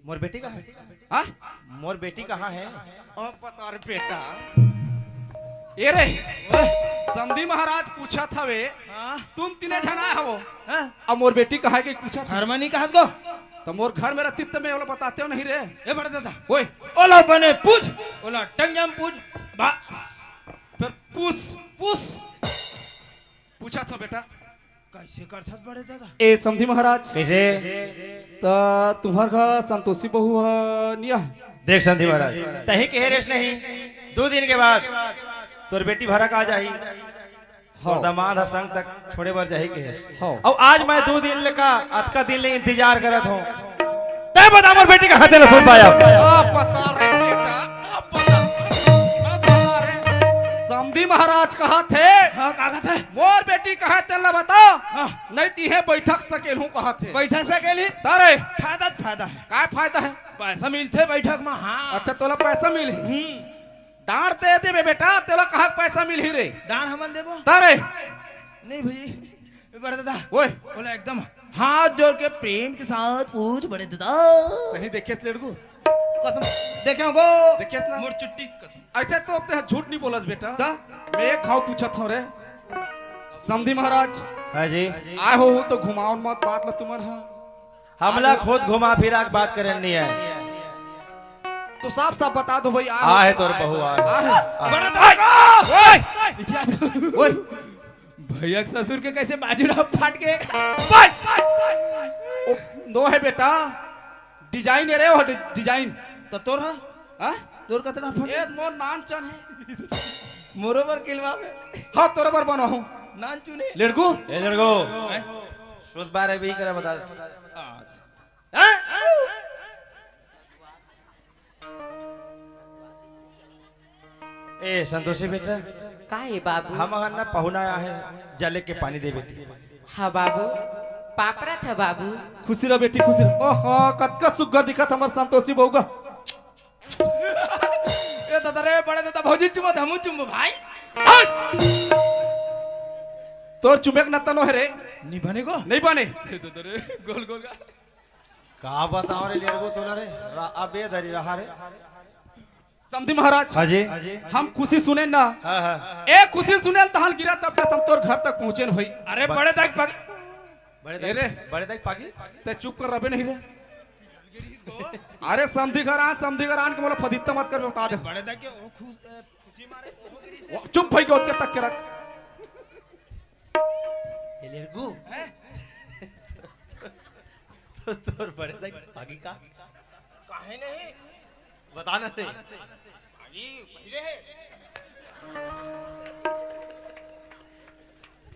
मोर बेटी कहाँ है हाँ मोर बेटी कहाँ है अब बता रे बेटा ये रे समधी महाराज पूछा था वे हां तुम तीने जनाए हो हां अब मोर बेटी कहा है कि पूछा था हारमोनी कहां गो तो मोर घर में रहती तो मैं वाला बताते हो नहीं रे ए बड़ा दादा ओए ओला बने पूछ ओला टंगम पूछ बा फिर पूछ पूछ पूछा था बेटा कैसे करथत बड़े दादा ए समधी महाराज कैसे तो तुम्हार घर संतोषी बहू निया देख संधि महाराज तही के रेस नहीं 2 दिन के बाद तोर बेटी भरा का जाही और दामाद संग तक छोड़े बार जाही के है हाँ। और आज मैं 2 दिन लेका आज का दिन ले इंतजार करत हूं तय बता मोर बेटी का हाथे न सुन पाया आप बता रे बेटा आप बता रे समधी महाराज कहा थे हाँ का कहते मोर बेटी कहा तेल बता हाँ नहीं तीहे बैठक सकेल हूँ कहा थे बैठक से के लिए तारे फायदा है काय फायदा है पैसा मिलते बैठक में हाँ अच्छा तोला पैसा मिल डांट दे दे बेटा तेला कहा पैसा मिल ही रे डांड हमन देबो तारे नहीं भाई बड़े दादा ओए बोला एकदम हाथ जोड़ के प्रेम के साथ पूछ बड़े दादा सही देखे लड़को कसम देखे गो देखिए ना मोर चुट्टी कसम ऐसे तो अब ते झूठ नहीं बोलस बेटा का मैं एक खाओ पूछत हूँ रे समधी महाराज हाँ जी आए हो तो घुमाओ मत बात ला तुमन हा हमला खुद घुमा फिरा के बात करन नहीं है तो साफ साफ बता दो भाई आ है तोर बहू आ है। ओए भैया के ससुर के कैसे बाजूड़ा फाट के नो है बेटा डिजाइन है रे वो डिजाइन तो तोर हा हाँ तोर कतना फट ये मोर नान चन है मोरोबर किलवा में हाँ तोरे बर बना हूँ नान चुने लड़को ए लड़को शुद्ध बारे भी करे बता ए संतोषी बेटा का है बाबू हम अगर ना पहुना आया है जले के पानी दे बेटी हाँ बाबू पापरा था बाबू खुशी रह बेटी खुशी रह ओहो कतका सुगर दिखत हमर संतोषी बहू का ए दादा रे बड़े दादा भौजी चुमत हमू चुम भाई तोर चुमेक न तनो है रे नहीं बने को नहीं बने दादा रे गोल गोल का का बताओ रे लड़को तोला रे अबे धरी रहा रे समधी महाराज हाँ जी हम खुशी सुने ना हाँ हाँ ए खुशी सुने तहाल गिरा तब तक हम तोर घर तक पहुंचे न भाई अरे बड़े तक पग बड़े तक पागी ते चुप कर रबे नहीं रे अरे समधी घर आन के बोला फदित्ता मत कर बता दे बड़े तक के खुशी मारे चुप भाई के ओते तक के रख ये लड़को तो तोर बड़े तक पागी का काहे नहीं बताना थे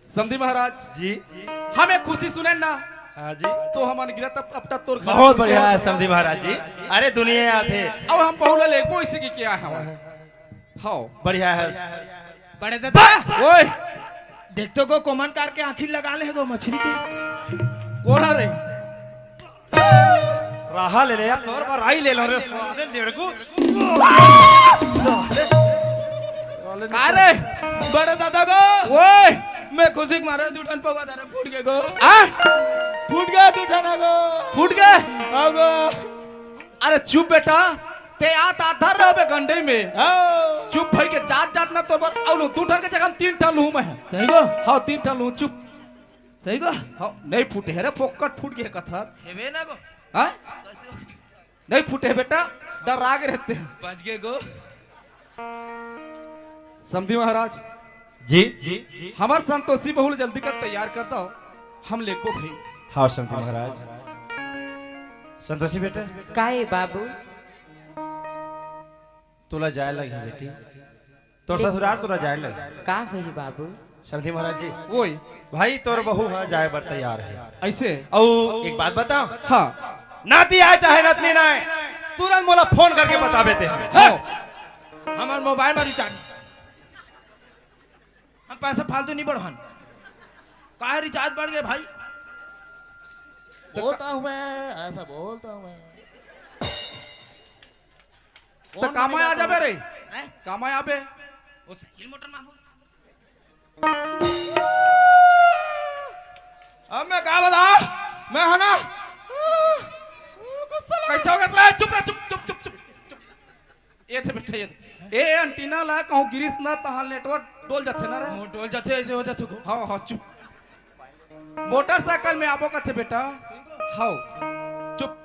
समधी महाराज जी हमें खुशी सुने ना हाँ जी तो हमारे गिरा तब अब तक तोर घर बहुत बढ़िया है समधी महाराज जी अरे दुनिया थे अब हम बहुला ले कोई से की क्या है हाँ बढ़िया है बड़े दादा ओए देखते को कोमन कार के आखिर लगा ले गो मछली के कौन है रे राहा ले ले यार तोर पर आई ले लो रे साले लड़को का रे बड़े दादा को ओए मैं खुशी मारे दूठन पवा दारे फूट के गो आ फूट गया दूठन गो फूट गए आओ गो अरे चुप बेटा ते आत आधार रहे गंडे में आओ चुप भाई के जात ना तो बर औ दू टन के जगह हम 3 टन लूं मैं सही गो हाँ 3 टन लूं चुप सही गो हाँ नहीं फूटे है रे फोकट फूट गया कथा हेवे ना गो हाँ नहीं फूटे बेटा डर आग रहते हैं बच गए गो समधी महाराज जी हमार संतोषी बहुल जल्दी कर तैयार करता हो हम लेको भाई हाँ समधी महाराज संतोषी बेटा का है बाबू तोला जाए लगी बेटी तोर ससुराल तोरा जाए लगी का है बाबू समधी महाराज जी ओए भाई तोर बहू है जाए बर तैयार है ऐसे और एक बात बताओ हाँ नाती आए चाहे नतनी ना आए तुरंत मोला फोन करके बता देते हैं हाँ हमार मोबाइल में रिचार्ज हम पैसा फालतू नहीं बढ़ान काहे रिचार्ज बढ़ गए भाई बोलता हूँ मैं ऐसा बोलता हूँ मैं तो कामा आ जाबे रे कामा आ बे वो साइकिल मोटर में हो अब मैं क्या बता मैं है ना कैसा हो गया चुप रह चुप चुप चुप चुप चुप ये थे बेटा ये ए एंटीना ला कहूं गिरिस ना तहाल नेटवर्क डोल जाथे ना रे डोल जाते ऐसे हो जाते को हाँ हाँ चुप मोटरसाइकिल में आबो कथे बेटा हाँ चुप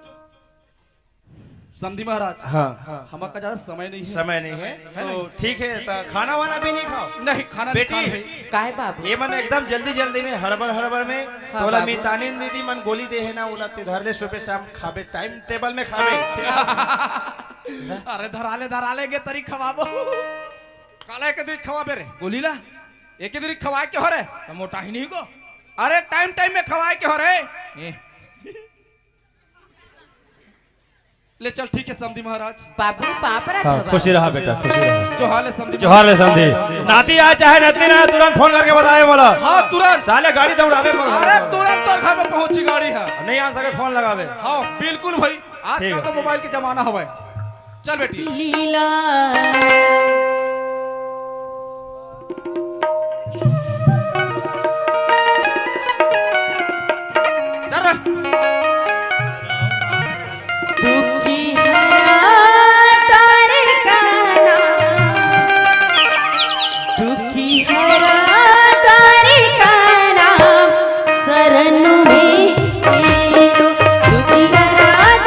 समधी महाराज हाँ हमारा का ज्यादा समय नहीं है समय नहीं है तो ठीक है तो खाना वाना भी नहीं खाओ नहीं खाना बेटी। नहीं खाना भाई का है बाबू ये मन एकदम जल्दी जल्दी में हड़बड़ में हाँ, तोला बाबू। मितानी दीदी मन गोली दे है ना उला ते धर ले सुबह शाम खाबे टाइम टेबल में खाबे अरे धराले के तरी खवाबो काला के दिन खवाबे रे गोली ला एक दिन खवाए के हो रे तो मोटा ही नहीं को अरे टाइम टाइम में खवाए के हो रे ले चल ठीक है समधी महाराज। बाबू पापरा हाँ खुशी रहा बेटा खुशी रहा जो हाल है समधी जोहार ले समझी नाती आए चाहे नतनी ना तुरंत फोन करके बताए बोला हाँ तुरंत। साले गाड़ी दौड़ावे अरे तुरंत तोर घर में पहुंची गाड़ी है। नहीं आ सके फोन लगावे हाँ बिल्कुल भाई आज ठीक का है। तो मोबाइल के जमाना हवा। चल बेटी लीला चल रे। दुखी है तारे काना दुखी है तारे काना शरण में मेरो दुखी है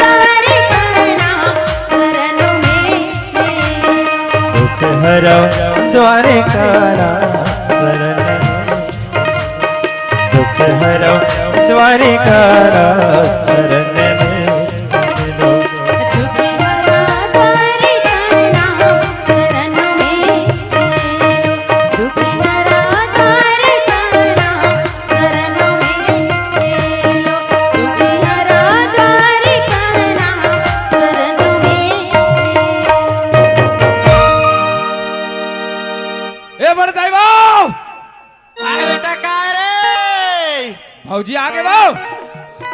तारे काना शरण में मेरो दुख हरा द्वारे कारा शरण दुख हरा द्वारे कारा शरण में मिलो। दुखी है तारे काना शरण में मेरो दुखी है तारे काना शरण में मेरो दुखी है तारे काना शरण में ए बड़दाई बाऊ बेटा का रे भौजी आगे बाऊ।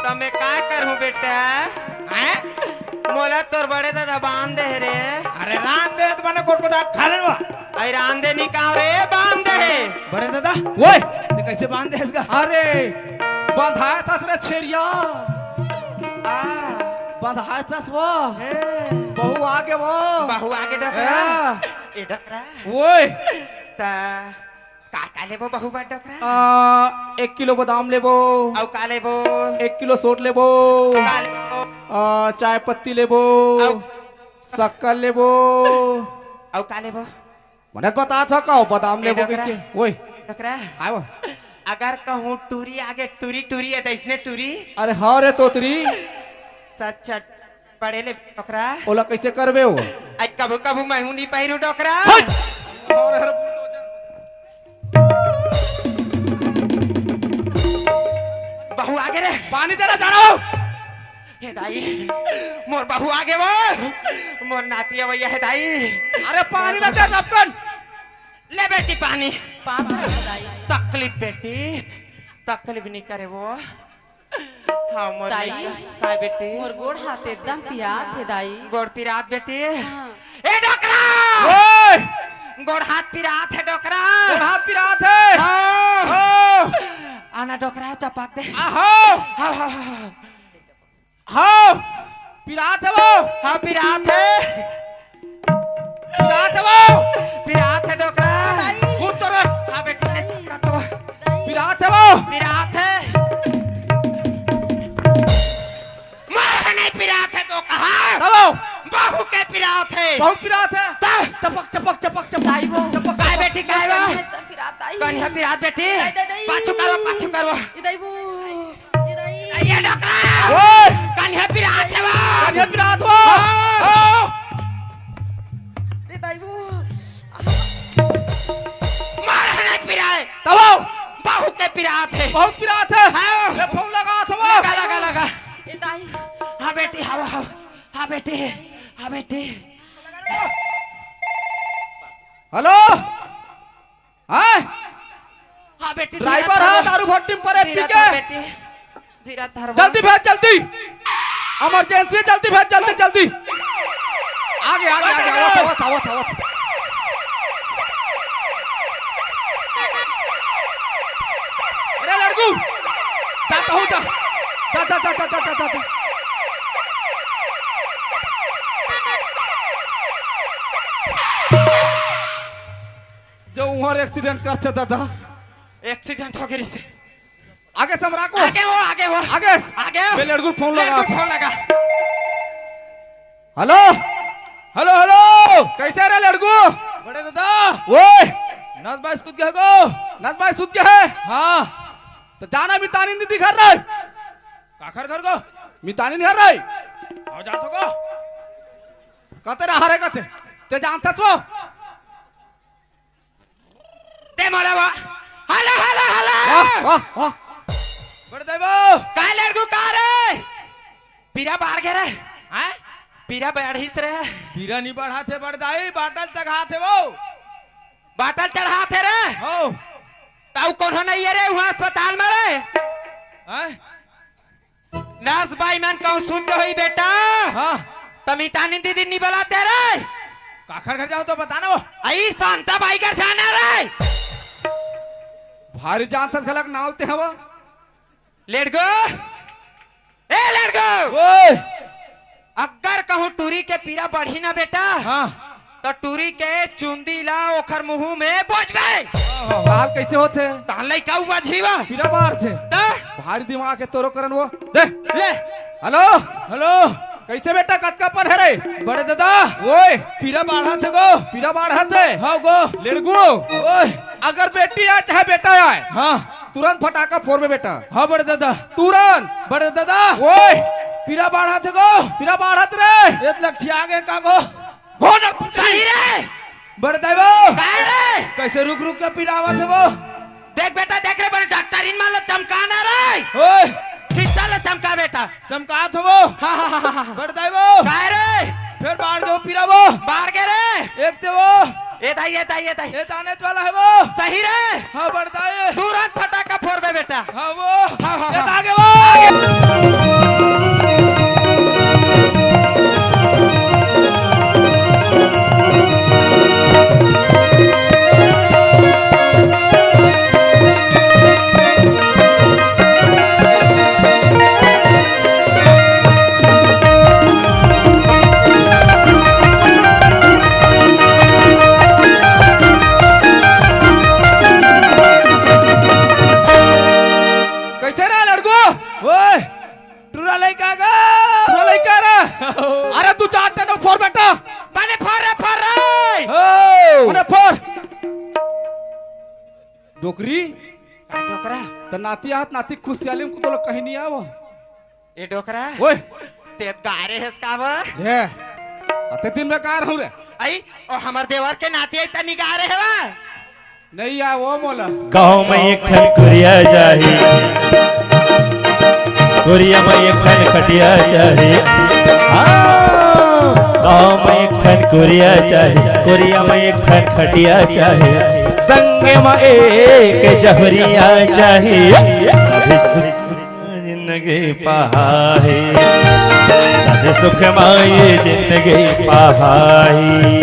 तमे का करूं बेटा हैं मोला तोर बड़े दादा बांध दे रे। अरे रान दे तो मैंने कोट खा लेवा आई रान दे निकाव रे बांध दे। बड़े दादा ओए ते कैसे बांध दे इसका अरे बंधाए साथ रे छेरिया बंधाए साथ वो बहु आगे वो बहु आगे डकरा ए डकरा ओए ता का लेबो बहु बा डकरा 1 किलो बादाम लेबो औ का लेबो 1 किलो सोट लेबो का लेबो चाय पत्ती लेबो औ शक्कर लेबो औ का लेबो मने बता था का बादाम लेबो डकरा। के ओए डकरा काय वो अगर कहूं टूरी आगे टूरी टूरी है तो इसने टूरी अरे हाँ रे तोतरी सच पड़े ले डकरा ओला कैसे करबे हो आई कबू कबू मैं हूं नहीं पहिरू डकरा हट! और हर बुलडोजर। बहु आगे रे पानी देना जानो हे दाई मोर बहु आगे वो मोर नातिया भैया है दाई अरे पानी ला दे अपन ले बेटी पानी पापरा दाई तकलीफ बेटी तकलीफ नहीं करे वो हाँ मोर दाई। काय बेटी मोर गोड़ हाथ एकदम पिरात है दाई गोड़ पिरात बेटी हाँ। ए डोकरा ओए गोड़ हाथ पिरात है डोकरा और हाथ पिरात है हाँ। ओ आना डोकरा चपाक दे आहो हाँ हाँ हाँ हाँ पिरात है वो हाँ पिरात है पिरात है वो पिरात है डोकरा कूद तो रे हाँ बेटी ने चपका तो पिरात है वो पिरात है मार नहीं पिरात है तो कहा दबो बाहू के पिरात है बहुत पिरात है ता चपक चपक चपक चपक दाई वो काय बेटी काय बा एकदम पिरात दाई कन्या पिरात बेटी दाई, दाई, दाई। पाछू करो ये दाई वो ये दाई ये डोकरा ओए कन्या पिरात है वो ये पिरात वो ओ ये दाई वो मार नहीं पिराए दबो बाहू के पिरात है बहुत पिरात है हाँ। ये फोन लगा था वो लगा लगा लगा ये दाई हाँ बेटी हाँ हाँ हाँ बेटी हाँ बेटी हेलो हाँ हाँ बेटी ड्राइवर है दारू भट्टी पर है पी के बेटी धीरा धर जल्दी भेज जल्दी इमरजेंसी है, जल्दी भेज जल्दी जल्दी आगे आगे आगे आवत आवत आवत आवत अरे लड़कू जाता हूँ जा जा जा जा जा जा जा जा जो उमर एक्सीडेंट करते दादा एक्सीडेंट हो गई से आगे से हमरा को आगे वो आगे वो आगे आगे मैं लड़कू फोन लगा फोन लगा हेलो हेलो हेलो कैसे रे लड़कू बड़े दादा ओए नस भाई कूद गए को नस भाई सुत गया है हाँ तो जाना मितानी दीदी घर रहे काखर घर को मितानी नहीं घर रहे आओ जातो को कहते रहा रे कहते ते जानता तो दे मोरा वो हेलो हेलो हेलो वाह वाह बड़े दाई बो काय लड़कू का रे पीरा बाहर गए रे हैं पीरा बढ़िस रे पीरा नहीं बढ़ा थे बड़दाई बाटल चढ़ा थे वो बाटल चढ़ा थे रे हो ताऊ कौन नहीं है रे वहाँ अस्पताल में रे हैं? नर्स भाई मन कहूँ शुद्ध हुई बेटा हाँ तमिता निंदी दिन नहीं बुलाते रे काखर घर जाओ तो बताना वो आई शांता भाई घर जाना रे भारी जान तक गलत नावते हैं वो लेट गो ए लेट गो ओए अगर कहूँ टूरी के पीरा बढ़ी ना बेटा हाँ तो टूरी के चुंदी ला ओखर मुंह में बोझ गए हाल कैसे होते तान लई का हुआ जीवा पीरा बाहर थे ता भारी दिमाग के तोरो करन वो दे ले हेलो हेलो कैसे बेटा कतका पर है रे बड़े दादा ओए पीरा बढ़ा थे गो पीरा बाढ़ थे हाँ गो लेड़गू ओए अगर बेटी आए चाहे बेटा आए हाँ तुरंत फटाका फोड़ में बेटा हाँ बड़े दादा तुरंत बड़े दादा ओए पीरा बढ़ा थे गो पीरा बाढ़ रे एक लग आगे का गो सही रे बड़े दाई काय रे कैसे रुक रुक के पीरा आवा थे वो देख बेटा देख रे बड़े डॉक्टरीन मान लो चमकाना रे ओए शीशा ले चमका बेटा चमका थे वो हाँ हाँ हाँ हाँ बड़े दाई काय रे फिर बाढ़ दो पीरा वो बाढ़ के रे एक थे वो ये दाई ये दाई ये दाई ये दाने वाला है वो सही रे हाँ बड़े दाई तुरंत फटाका फोड़ में बेटा हाँ वो हाँ, हाँ, ये हाँ। आगे वो कैसे रे लड़को ओए टूरा लइका गा पूरा लड़का रे अरे तू चार टन फोड़ बेटा बने फोड़ रे हो अरे फोड़ डोकरी काय डोकरा तो नाती आहत नाती खुशियाली को तो लोग कहीं नहीं आवो ये डोकरा ओए ते गारे है इसका वो ये अते दिन में कार हूं रे आई और हमार देवर के नाते इतना निगाह रहे वा नहीं आया वो मोला गाँव में एक ठन कुरिया चाही कुरिया में एक ठन खटिया चाही गाँव में एक ठन कुरिया चाही कुरिया में एक ठन खटिया चाही संग में एक जहरिया चाही तभी सुख जिंदगी पहाई तभी सुख माई जिंदगी पहाई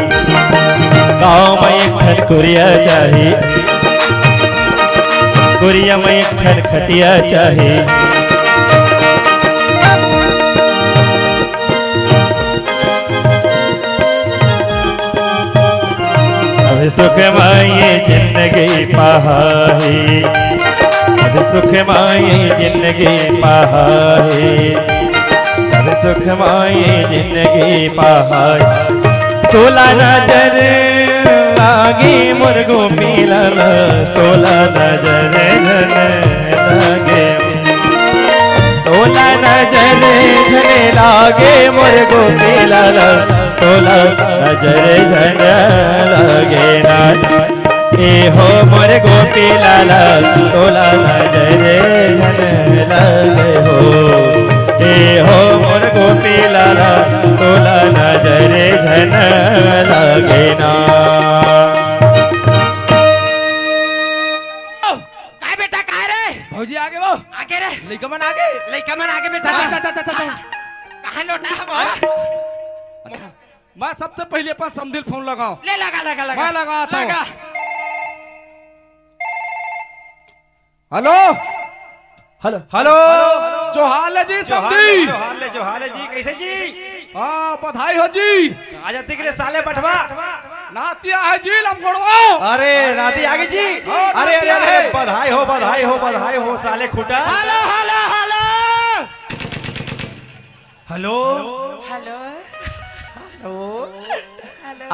गाँव में एक ठन कुरिया चाही कुरिया में एक ठन खटिया चाही अब सुख माई जिंदगी पहाई अब सुख माई जिंदगी पहाई अब सुख माई जिंदगी पहाई तोला नजर लागी मुर्गो मिलल तोला नजर लागे तोला नजर झने लागे मुर्गो मिलल तोला नजर झन लागे ना ए हो मुर्गो मिलल तोला नजर झन लागे हो ए हो मुर्गो मिलल तोला नजर झन लागे ना काय बेटा काय रे भौजी आगे वो आगे रे लइका मन आगे लइका मन आगे बेटा कहाँ लौटा हम मैं सबसे पहले पर समझिल फोन लगाओ ले लगा लगा लगा मैं लगाता हूँ। लगा हेलो हेलो हेलो जो हाल है जी समझी जो हाल है जी कैसे जी हाँ बधाई हो जी आ जाती के लिए साले बटवा नातिया है जी लमगोड़वा अरे नाती आगे जी हाँ, अरे अरे नाती अरे आगे। बधाई हो बधाई हो बधाई हो साले खुटा hello hello hello hello hello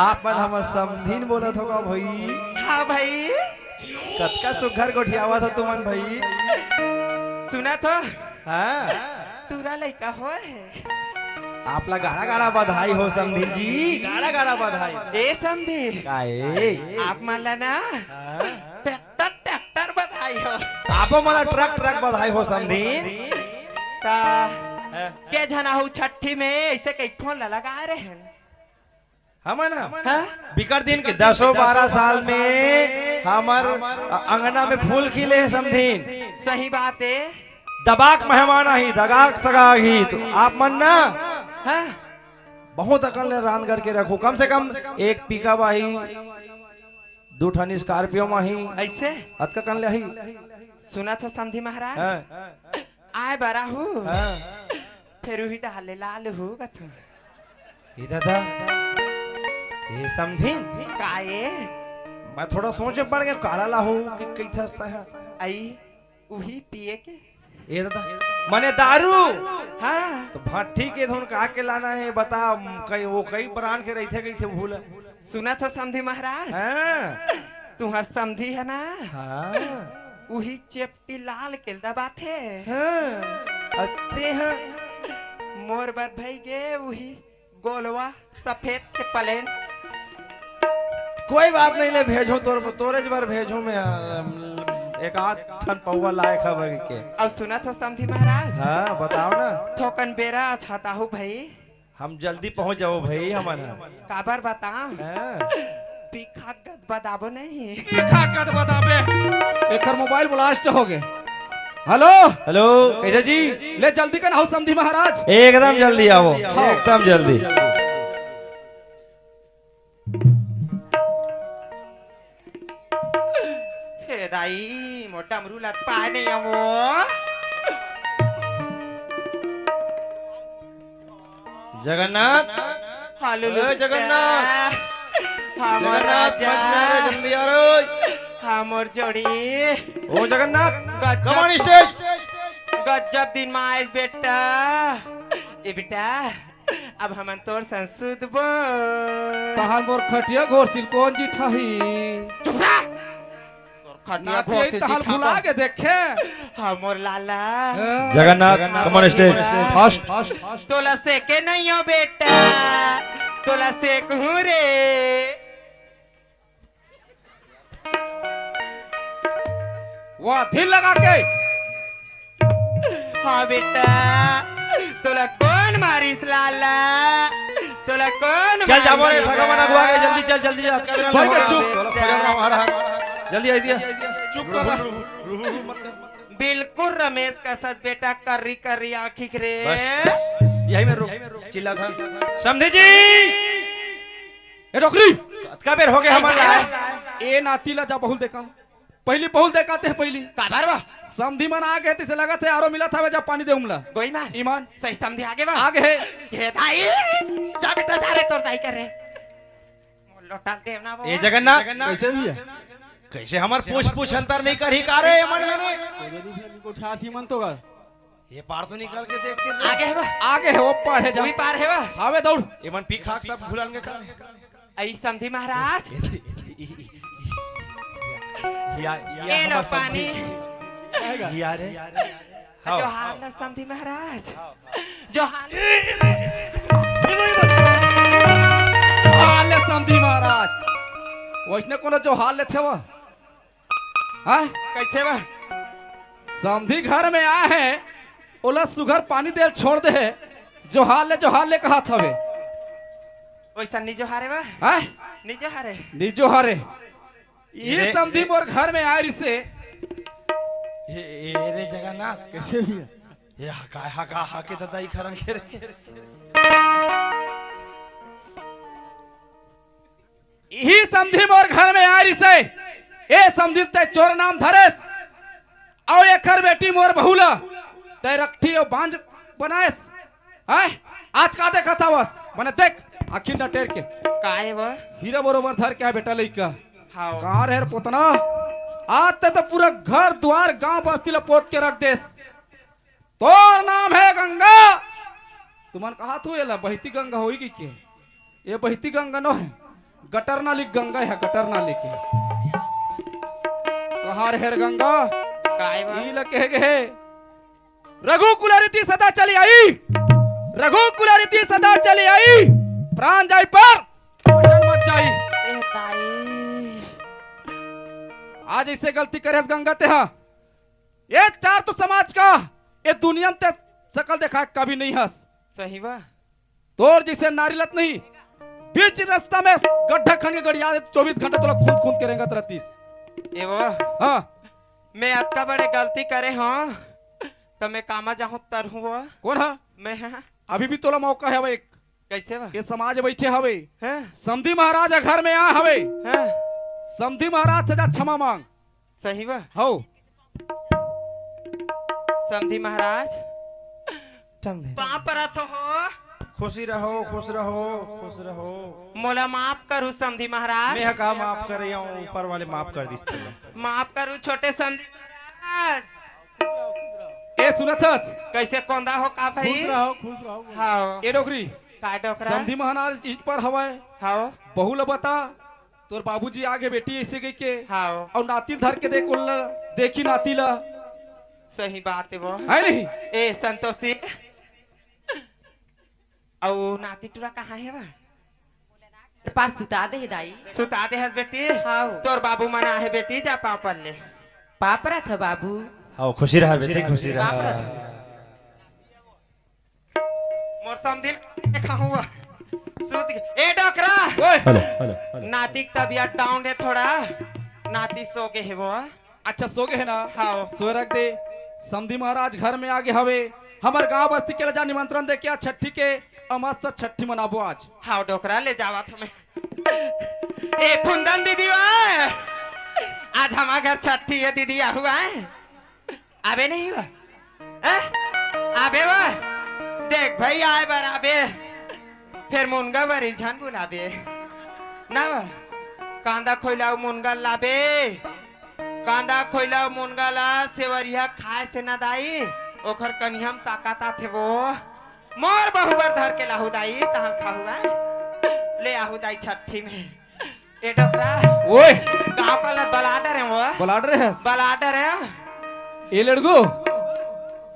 आप मन हम समझीन बोलत होगा भाई हाँ भाई कतका सुघर गोठियावा था तुमन भाई सुना तो हाँ टूरा लइका हो आपला गाड़ा गाड़ा बधाई हो समधी जी गाड़ा गाड़ा बधाई ए समझे काए आप मानला ना ट्रैक्टर ट्रैक्टर बधाई हो आपो मला ट्रक ट्रक बधाई हो समधी ता के जना हो छठी में ऐसे कई फोन लगा रहे हैं हम ना हाँ? बिकर दिन के 10-12 साल में हमार अंगना में फूल खिले हैं समझीन सही बात है दबाक मेहमान ही दगाक सगाही तो आप मन ना हाँ? बहुत अकल ने रान करके रखो कम से कम एक पिकअप आही 2 ठन स्कॉर्पियो माही ऐसे अतका कन ले ही सुना था समधी महाराज हाँ, आए बरा हूँ हाँ। फिर वही डाले लाल हूँ कथू इधर था ये समझीन काए मैं थोड़ा सोच में पड़ गया काला लाहू कि कई थसता है आई वही पिए के ये था मने दारू हाँ तो भट्टी के धुन कहा के लाना है बता कई वो कई ब्रांड के रही थे भूल सुना था समधी महाराज हाँ तुम्हार समधी है ना हाँ वही चेपटी लाल के दबात है हाँ अते हैं मोर बर भाई गे वही गोलवा सफेद के प्लेन कोई बात नहीं ले भेजो तोरे बार भेजो मैं एक आध ठन पौवा लाए खबर के अब सुना था समधी महाराज हाँ बताओ ना थोकन बेरा छाता हूँ भाई हम जल्दी पहुंच जाओ भाई हमारा काबर बताओ हाँ। पीखा गद बताबो नहीं तीखा कद बताबे एकर मोबाइल ब्लास्ट हो गए हेलो हेलो कैसे जी ले जल्दी कर आओ समधी महाराज एकदम जल्दी आओ एकदम जल्दी हे दाई मोटा मरू लत पाए नहीं हमो जगन्नाथ हालेलुया ओए जगन्नाथ हमारा जगन्नाथ पंचनारे जल्दी आ रहे हमर जोड़ी ओ जगन्नाथ गजब कम ऑन स्टेज गजब दिन में आए बेटा ए बेटा अब हमन तोर संसुद बो तहान मोर खटिया घोरसिल कौन जी ठही चुप रह तोर खटिया घोर से तहान भुला के देखे हमर लाला Jagannath come on stage fast तोला से के नहीं हो बेटा तोला से कहूं रे वाह दिल लगा के हाँ बेटा तोला कौन मारिस लाला तोला कौन चल जाबो रे मारिस सगा मना गुआ के जल्दी चल जल्दी जा भाई के चुप। जल्दी आई दिया चुप कर बिल्कुल रमेश का सच बेटा कर्री कर्री आँखी रे यही में रुक चिल्ला था समझे जी ए नौकरी का बेर हो गए हमारा ए नातीला जा बहुल देखा पहली बहुल देखाते हैं पहली काबर बा समधी मन आ गए तिसे लगा थे आरो मिला था जा पानी दे उमला गोई मान ईमान सही समझे आगे बा आगे है ये दाई जा बेटा धारे तोर दाई कर रे लोटा देव ना वो ए जगन्नाथ कैसे भी है कैसे हमार पूछ अंतर नहीं कर ही का रे मन है को ठाठ ही मन तो का ये पार तो निकल के देखते आगे है बा आगे है ऊपर है जा वही पार है बा आवे दौड़ ये मन पी खाक सब भुलान के कर आई समधी महाराज या ये लो पानी यार जो हाल ना समधी महाराज जो हाल हाल ले समधी महाराज वैसने कोनो जो हाल ले थे वो हाँ कैसे बा समधी घर में आए हैं ओला सुगर पानी देल छोड़ दे जो हाल ले कहा था वे वैसा निजो हारे बा हाँ निजो हारे निजो हारे ये समधी मोर घर में आए रिसे ये रे जगन्नाथ कैसे भी है ये हा के दाई खरन के ही समधी मोर घर में आए रिसे ए समधी ते चोर नाम धरेस और एकर बेटी मोर बहुला ते रखती और बांझ बनाएस हैं आज का देखा था बस मने देख आखिर न टेर के काहे बा हीरा बरोबर धर के बेटा लइका हां कहाँ रहे पोतना आज तो पूरा घर द्वार गांव बस्ती पोत के रख देस तो नाम है गंगा तुमन कहा तू ये बहती गंगा होगी के ये बहती गंगा नो है गटर नाली गंगा है गटर नाली के कहाँ रहे रे गंगा काहे बा ई लगे है रघु कुलारीति सदा चली आई रघु कुलारीति सदा चली आई प्राण जाई पर वचन मत जाई ए ताई आज इससे गलती करे गंगा ते हाँ ये चार तो समाज का ये दुनिया में ते शकल देखा कभी नहीं हंस। सही बा। तोर जैसे नारीलत नहीं, बीच रास्ता में गड्ढा खन के गड़िया 24 घंटे तो खून खून के रहेगा तरतीस। ए वो हाँ मैं अतका बड़े गलती करे हाँ तो मैं कामा जाऊँ तर हुआ। कौन है? मैं हाँ। अभी भी तोला मौका है भाई। कैसे बा? ये समाज बैठे हवे, हाँ समधी महाराज घर में आ हवे, हाँ समधी महाराज से जा क्षमा मांग। सही बा। हो समधी महाराज समझे कहाँ पर आते हो? खुशी रहो खुश रहो खुश रहो। मोला माफ करू समधी महाराज। मैं का माफ कर रहा हूँ, ऊपर वाले माफ कर दी। माफ करू छोटे समधी महाराज। ए सुनथस कैसे कोंदा हो का भाई? खुश रहो। हाँ ए डोगरी का डोकरा? समधी महाराज इस पर हवाए हाँ बहु ल बता तोर बाबूजी आगे बेटी ऐसे गई के हाँ और नातिल धर के देख उल्ला देखी नातिला सही बात है वो है नहीं। ए संतोषी और नाती टुरा कहाँ है बा? पार सुता दे दाई। सुता दे हस बेटी। हाँ। तोर बाबू मना है बेटी जा पाँव पर ले। पापरा था बाबू। हाँ खुशी रहा बेटी खुशी रहा। पापरा था। मोर समदिल देखा हुआ सूत ए डोकरा ओए हेलो हेलो हेलो। नाती की तबीयत डाउन है थोड़ा। नाती सो गए है वो। अच्छा सो गए है ना? हाँ। सो रख दे। समधी महाराज घर में आगे हवे, हमार गांव बस्ती के जा निमंत्रण दे क्या छठी के मस्त छठी मनाबो आज। हाँ डोकरा ले जावा तुम्हें। ए फुंदन दीदी वा आज हमारे घर छठी है दीदी हुआ है। आबे नहीं हुआ आबे वा देख भाई आए बार आबे फिर मुनगा बारी झन बुलाबे ना वा कांदा खोइलाओ मुनगा लाबे कांदा खोइलाओ मुनगा ला सेवरिया खाए से ना दाई ओखर कनियम ताकाता थे वो मोर बहुबर धर के लाहू दाई तहां खाहुआ ले आहू दाई छठी में। ए डोकरा ओए गांव का बलाडर है वो। बलाडर है बलाडर है। ए लड़गो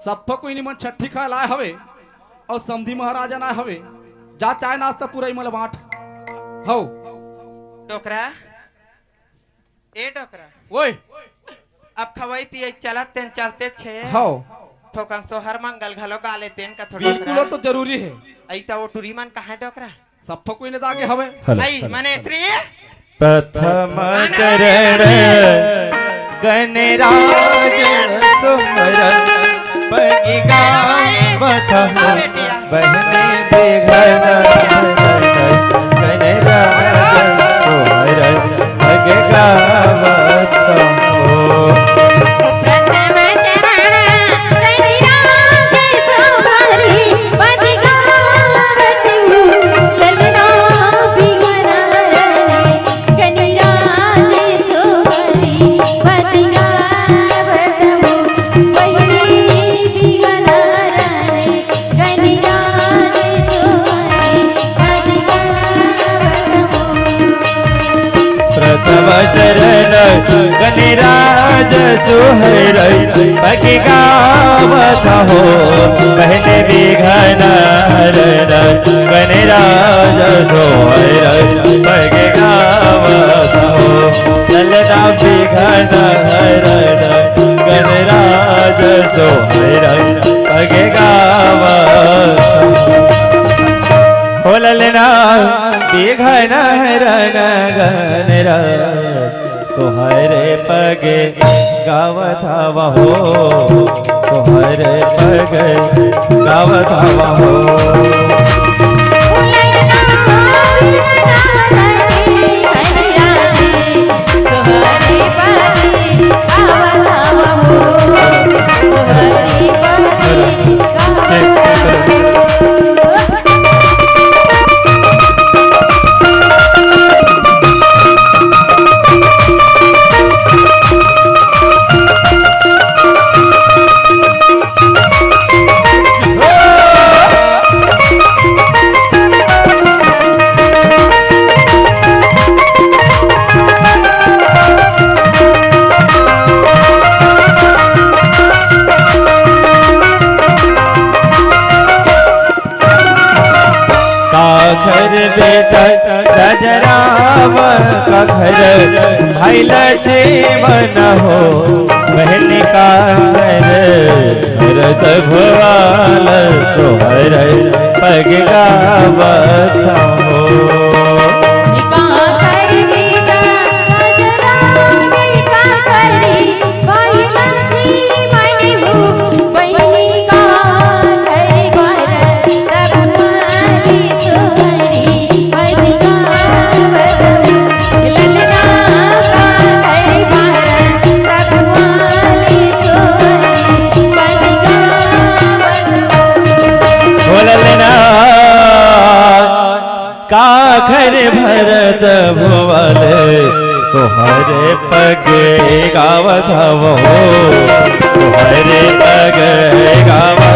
सप्पा कोई निमन छठी खा लाए हवे और समधी महाराजा ना हवे जा चाय नाश्ता पूरा इमल बांट। हो डोकरा ए डोकरा ओए अब खवाई पिए चलत तेन चलते छे हो थोकन सोहर मंगल घलो गाले तेन का थोड़ी बिल्कुल तो जरूरी है। आई तो वो टूरी मन कहाँ डोकरा सप्पा कोई ने दागे हवे। हेलो आई मने श्री प्रथम चरण गणराज सुमरन पगी गावत हो बहने बेघर गणराज सुमरन पगी गावत हो। प्रथम चरण गणराज तुम्हारी पद गावत हूँ ललना बिगनारने गणराज तुम्हारी पद गावत हूँ वही बिगनारने गणराज तुम्हारी पद गावत हूँ। प्रथम चरण गणराज सुहर पगी गावत हो कहने बिघन गणराज सुहर पगी गावत हो ललना बिघन गणराज सुहर पगी गावत हो ललना बिघन गणराज सोहरे पगे गावत हो सोहरे पगे गावत हो। काखर बेटा राजराम काखर भाई लक्ष्मण हो बहनी का घर भरत भुवाल सोहर पग गावत हो निका कर बिना नजरा निका करी बाहिला जी मनी हो बहनी का घर भरत रघुमाली सोहरी पग गावत हो ललना का घर भरत रघुमाली सोहरी पग गावत हो बोलना का घर भरत भुवल सोहरे पग गावत हो सोहरे पग गावत